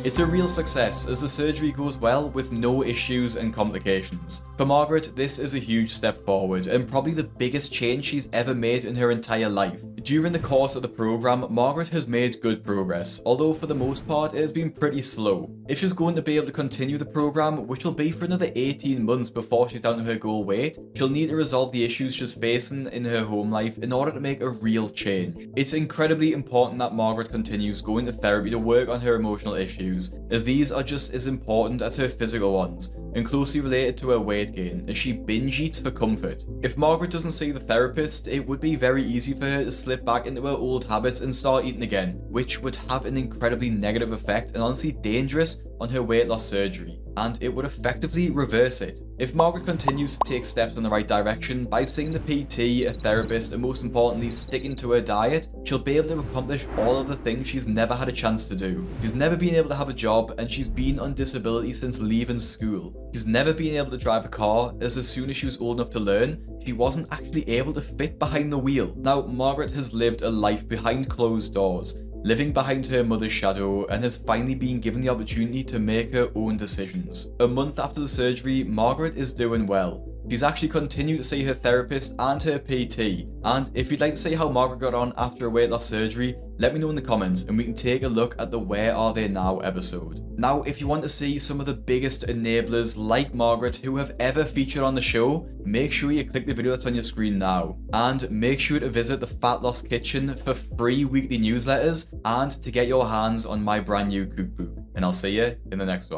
It's a real success as the surgery goes well with no issues and complications. For Margaret, this is a huge step forward and probably the biggest change she's ever made in her entire life. During the course of the program, Margaret has made good progress, although for the most part it has been pretty slow. If she's going to be able to continue the program, which will be for another 18 months before she's down to her goal weight, she'll need to resolve the issues she's facing in her home life in order to make a real change. It's incredibly important that Margaret continues going to therapy to work on her emotional issues, as these are just as important as her physical ones, and closely related to her weight gain, as she binge eats for comfort. If Margaret doesn't see the therapist, it would be very easy for her to slip back into her old habits and start eating again, which would have an incredibly negative effect and honestly dangerous on her weight loss surgery, and it would effectively reverse it. If Margaret continues to take steps in the right direction by seeing the PT, a therapist, and most importantly sticking to her diet, she'll be able to accomplish all of the things she's never had a chance to do. She's never been able to have a job, and she's been on disability since leaving school. She's never been able to drive a car, as soon as she was old enough to learn, she wasn't actually able to fit behind the wheel. Now, Margaret has lived a life behind closed doors, living behind her mother's shadow, and has finally been given the opportunity to make her own decisions. A month after the surgery, Margaret is doing well. She's actually continued to see her therapist and her PT, and if you'd like to see how Margaret got on after her weight loss surgery, let me know in the comments and we can take a look at the Where Are They Now episode. Now, if you want to see some of the biggest enablers like Margaret who have ever featured on the show, make sure you click the video that's on your screen now. And make sure to visit the Fat Loss Kitchen for free weekly newsletters and to get your hands on my brand new cookbook. And I'll see you in the next one.